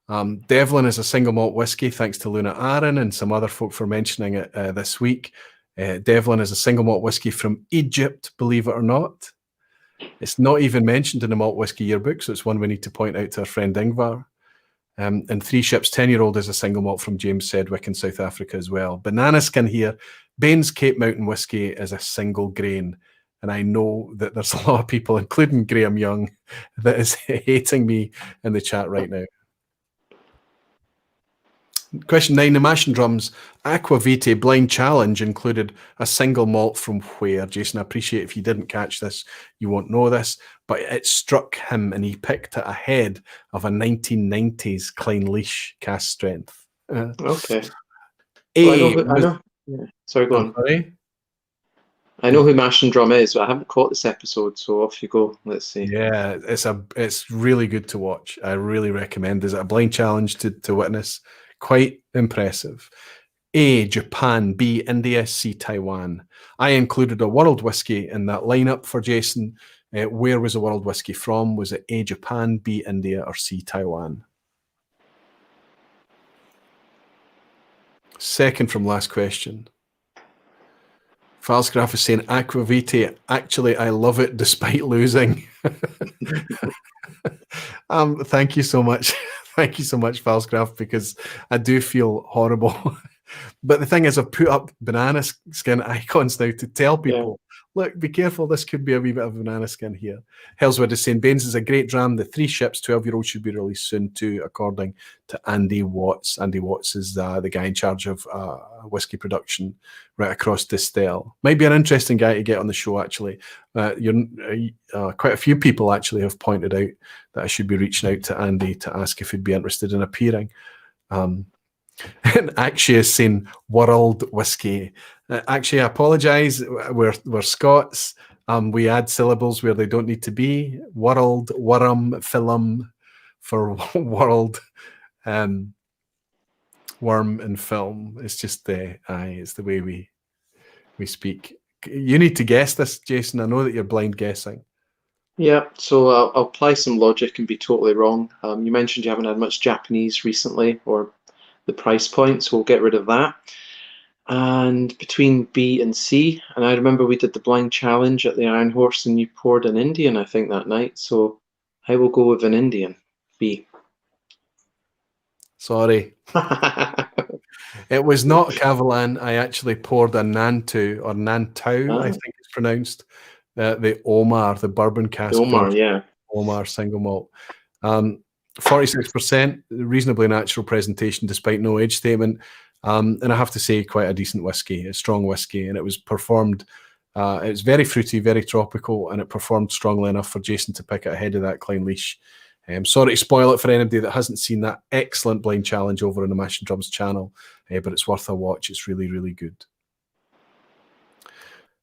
Devlin is a single malt whiskey, thanks to Luna Aaron and some other folk for mentioning it this week. Devlin is a single malt whiskey from Egypt, believe it or not. It's not even mentioned in the Malt Whiskey Yearbook, so it's one we need to point out to our friend Ingvar. And Three Ships 10-year-old is a single malt from James Sedgwick in South Africa as well. Banana Skin here. Bain's Cape Mountain Whiskey is a single grain. And I know that there's a lot of people, including Graham Young, that is hating me in the chat right now. Question 9, the Mash and Drums Aqua Vitae Blind Challenge included a single malt from where? Jason, I appreciate if you didn't catch this, you won't know this, but it struck him and he picked it ahead of a 1990s Clynelish cast strength.
Okay.
A,
I know. Yeah. Sorry, go on.
Sorry?
I know who Mash and Drum is, but I haven't caught this episode, so off you go. Let's see.
Yeah, it's really good to watch. I really recommend. Is it a blind challenge to witness? Quite impressive. A, Japan, B, India, C, Taiwan. I included a world whiskey in that lineup for Jason. Where was the world whiskey from? Was it A, Japan, B, India, or C, Taiwan? Second from last question. Falsgraf is saying Aquavite. Actually, I love it despite losing. Thank you so much. Thank you so much, Falsgraf, because I do feel horrible. But the thing is, I've put up banana skin icons now to tell people, look, be careful, this could be a wee bit of banana skin here. Hellswood is saying, Baines is a great dram. The 3 ships, 12-year-old, should be released soon too, according to Andy Watts. Andy Watts is the guy in charge of whiskey production right across Distell. Might be an interesting guy to get on the show, actually. Quite a few people actually have pointed out that I should be reaching out to Andy to ask if he'd be interested in appearing. And actually is saying world whiskey. Actually, I apologise. We're Scots. We add syllables where they don't need to be. World, worm, film for world, worm and film. It's just it's the way we speak. You need to guess this, Jason. I know that you're blind guessing.
Yeah, so I'll apply some logic and be totally wrong. You mentioned you haven't had much Japanese recently, or the price point, so we'll get rid of that. And between B and C, and I remember we did the blind challenge at the Iron Horse and you poured an Indian, I think, that night, so I will go with an Indian, B.
Sorry. It was not Cavalan. I actually poured a Nantu, or Nantau, I think it's pronounced, the Omar, the bourbon cask.
The Omar, yeah.
Omar single malt. 46%, reasonably natural presentation despite no age statement. And I have to say, quite a decent whiskey, a strong whiskey. And it was performed, it's very fruity, very tropical, and it performed strongly enough for Jason to pick it ahead of that Clynelish. Sorry to spoil it for anybody that hasn't seen that excellent blind challenge over on the Mash and Drums channel, but it's worth a watch. It's really, really good.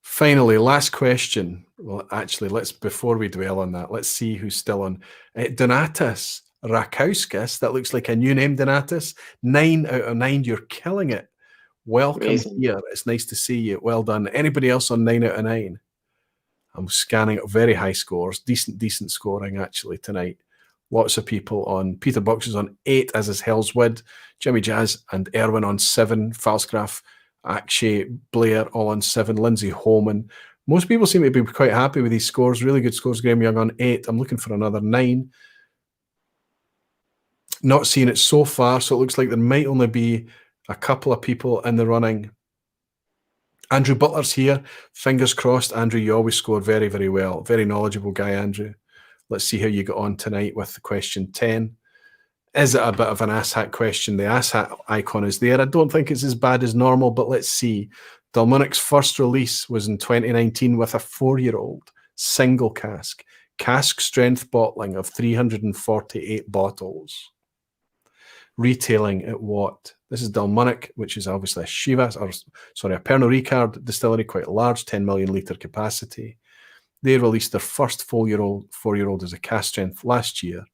Finally, last question. Well, actually, before we dwell on that, let's see who's still on. Donatus Rakauskas, that looks like a new name, Donatus. 9 out of 9, you're killing it. Welcome here. It's nice to see you. Well done. Anybody else on 9 out of 9? I'm scanning at very high scores. Decent scoring, actually, tonight. Lots of people on. Peter Box is on 8, as is Hellswood. Jimmy Jazz and Erwin on 7. Falsgraf, Akshay, Blair all on 7. Lindsay Holman. Most people seem to be quite happy with these scores. Really good scores. Graham Young on 8. I'm looking for another 9. Not seeing it so far, so it looks like there might only be a couple of people in the running. Andrew Butler's here. Fingers crossed. Andrew, you always score very, very well. Very knowledgeable guy, Andrew. Let's see how you got on tonight with the question 10. Is it a bit of an asshat question? The asshat icon is there. I don't think it's as bad as normal, but let's see. Dalmunic's first release was in 2019 with a 4-year-old single cask strength bottling of 348 bottles. Retailing at what? This is Dalmunic, which is obviously a Pernod Ricard distillery, quite large, 10 million litre capacity. They released their first 4-year-old as a cask strength last year.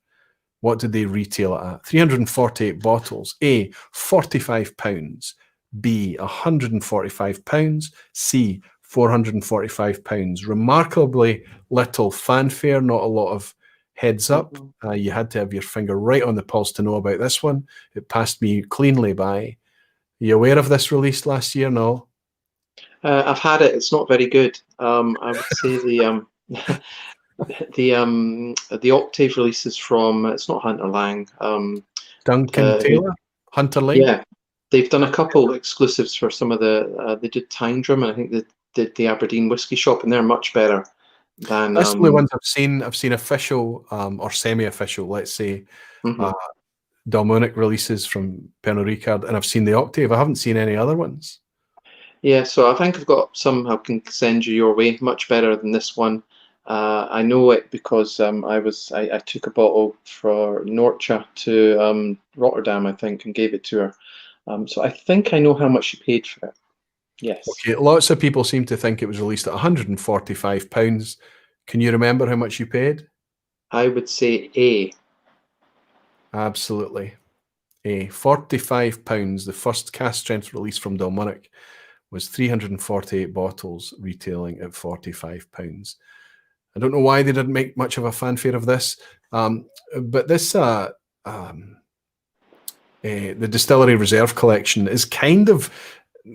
What did they retail it at? 348 bottles. A, £45. B, £145. C, £445. Remarkably little fanfare, not a lot of heads up. You had to have your finger right on the pulse to know about this one. It passed me cleanly by. Are you aware of this release last year? No?
I've had it. It's not very good. I would say the octave releases from, it's not Hunter Lang.
Duncan Taylor? Hunter Lang?
Yeah. They've done a couple exclusives for some of they did Tyndrum, and I think they did the Aberdeen Whiskey Shop, and they're much better than...
That's the only ones I've seen. I've seen official or semi-official, let's say, Dalmunic releases from Pernod Ricard, and I've seen the octave. I haven't seen any other ones.
Yeah, so I think I've got some I can send you your way, much better than this one. I know it because I took a bottle for Norcha to Rotterdam, I think, and gave it to her. So I think I know how much she paid for it. Yes.
Okay, lots of people seem to think it was released at £145. Can you remember how much you paid?
I would say A.
Absolutely. £45. The first cast strength release from Dalmonic was 348 bottles, retailing at £45. I don't know why they didn't make much of a fanfare of this, but this the Distillery Reserve Collection is kind of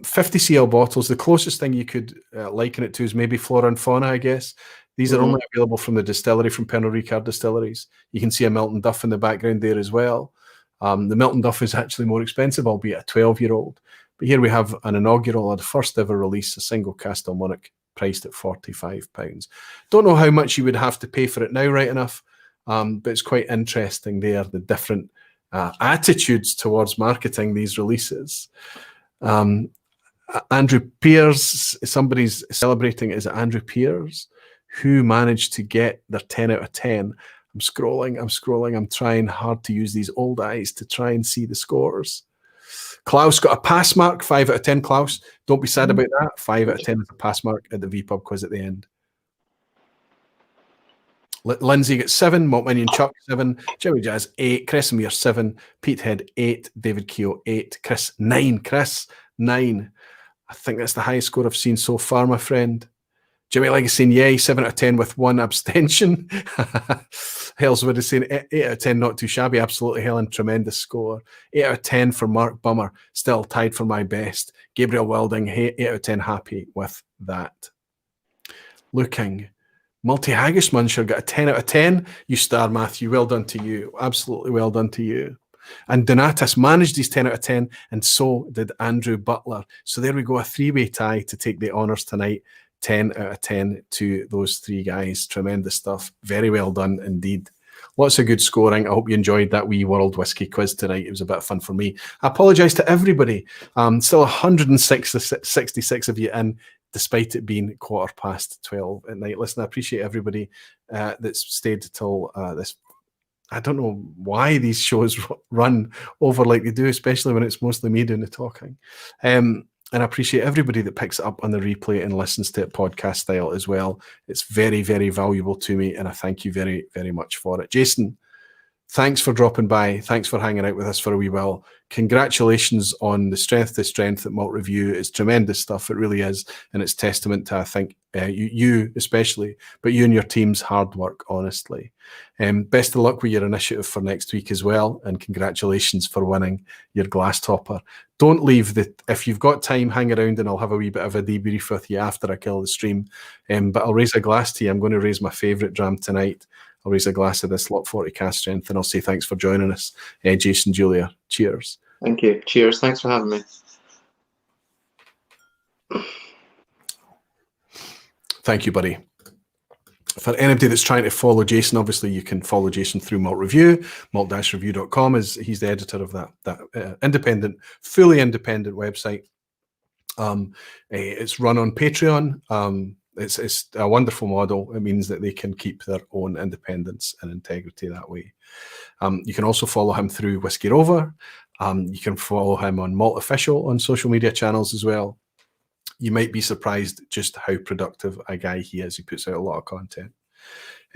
50 cl bottles. The closest thing you could liken it to is maybe Flora and Fauna, I guess. These are only available from the distillery, from Pernod Ricard Distilleries. You can see a Milton Duff in the background there as well. The Milton Duff is actually more expensive, albeit a 12-year-old. But here we have an inaugural, the first ever release, a single cast Dalmonic, priced at £45. Don't know how much you would have to pay for it now, right enough, but it's quite interesting there, the different attitudes towards marketing these releases. Andrew Pears, somebody's celebrating, is it Andrew Pears, who managed to get their 10 out of 10. I'm scrolling, I'm trying hard to use these old eyes to try and see the scores. Klaus got a pass mark, 5 out of 10, Klaus. Don't be sad about that. 5 out of 10 is a pass mark at the vPub quiz at the end. Lindsay gets 7, Malt Minion Chuck 7, Jimmy Jazz 8, Chris Mear 7, Pete Head 8, David Keogh 8, Chris 9. Chris 9. I think that's the highest score I've seen so far, my friend. Jimmy Legacy, yay, 7 out of 10 with 1 abstention. Hellswood is saying 8 out of 10, not too shabby. Absolutely, Helen, tremendous score. 8 out of 10 for Mark Bummer, still tied for my best. Gabriel Wilding, 8 out of 10, happy with that. Looking. Multi-Haggis Muncher got a 10 out of 10. You star, Matthew. Well done to you. Absolutely well done to you. And Donatus managed his 10 out of 10, and so did Andrew Butler. So there we go, a three-way tie to take the honours tonight. 10 out of 10 to those three guys. Tremendous stuff. Very well done indeed. Lots of good scoring. I hope you enjoyed that wee World Whiskey quiz tonight. It was a bit of fun for me. I apologise to everybody. Still 166 of you in, despite it being 12:15 at night. Listen, I appreciate everybody that's stayed till this. I don't know why these shows run over like they do, especially when it's mostly me doing the talking. And I appreciate everybody that picks it up on the replay and listens to it podcast style as well. It's very, very valuable to me, and I thank you very, very much for it. Jason, thanks for dropping by. Thanks for hanging out with us for a wee while. Congratulations on the strength to strength at Malt Review. It's tremendous stuff. It really is. And it's testament to, I think, you especially, but you and your team's hard work, honestly. Best of luck with your initiative for next week as well. And congratulations for winning your glass topper. Don't leave. If you've got time, hang around and I'll have a wee bit of a debrief with you after I kill the stream. But I'll raise a glass to you. I'm going to raise my favourite dram tonight. I'll raise a glass of this Lot 40 cast strength, and I'll say thanks for joining us. Jason, Julia, cheers.
Thank you. Cheers. Thanks for having me.
Thank you, buddy. For anybody that's trying to follow Jason, obviously you can follow Jason through Malt Review. Malt-review.com is he's the editor of that independent, fully independent website. It's run on Patreon. It's a wonderful model. It means that they can keep their own independence and integrity that way. You can also follow him through Whiskey Rover. You can follow him on Malt Official on social media channels as well. You might be surprised just how productive a guy he is. He puts out a lot of content.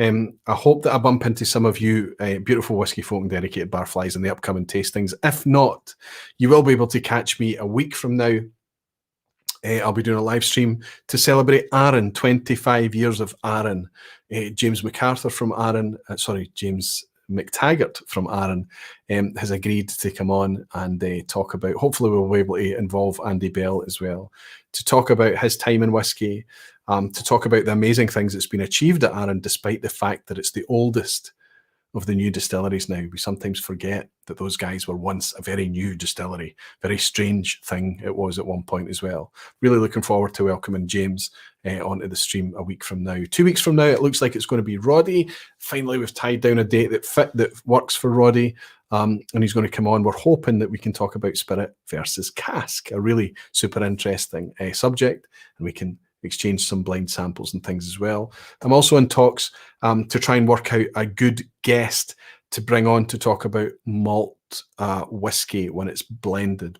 I hope that I bump into some of you beautiful whiskey folk and dedicated barflies in the upcoming tastings. If not, you will be able to catch me a week from now. I'll be doing a live stream to celebrate Arran, 25 years of Arran. James MacArthur from Arran, James McTaggart from Arran has agreed to come on and talk about, hopefully we'll be able to involve Andy Bell as well, to talk about his time in whiskey, to talk about the amazing things that's been achieved at Arran, despite the fact that it's the oldest of the new distilleries now. We sometimes forget that those guys were once a very new distillery. Very strange thing it was at one point as well. Really looking forward to welcoming James onto the stream a week from now. 2 weeks from now, it looks like it's going to be Roddy. Finally, we've tied down a date that works for Roddy, and he's going to come on. We're hoping that we can talk about spirit versus cask, a really super interesting subject, and we can exchange some blind samples and things as well. I'm also in talks to try and work out a good guest to bring on to talk about malt whiskey when it's blended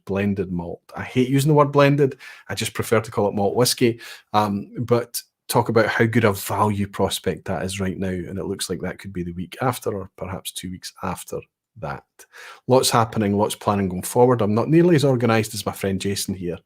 malt. I hate using the word blended. I just prefer to call it malt whiskey. But talk about how good a value prospect that is right now. And it looks like that could be the week after, or perhaps 2 weeks after that. Lots happening, lots planning going forward. I'm not nearly as organised as my friend Jason here,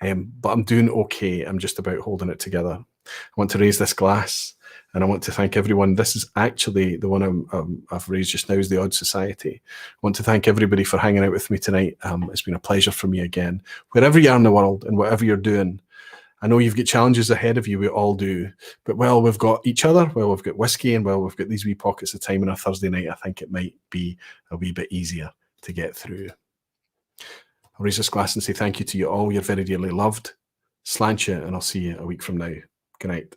but I'm doing okay. I'm just about holding it together. I want to raise this glass, and I want to thank everyone. This is actually the one I've raised just now, is the Odd Society. I want to thank everybody for hanging out with me tonight. It's been a pleasure for me again. Wherever you are in the world and whatever you're doing, I know you've got challenges ahead of you, we all do, but while we've got each other, while we've got whiskey, and while we've got these wee pockets of time on a Thursday night, I think it might be a wee bit easier to get through. I'll raise this glass and say thank you to you all. You're very dearly loved. Slant you, and I'll see you a week from now. Good night.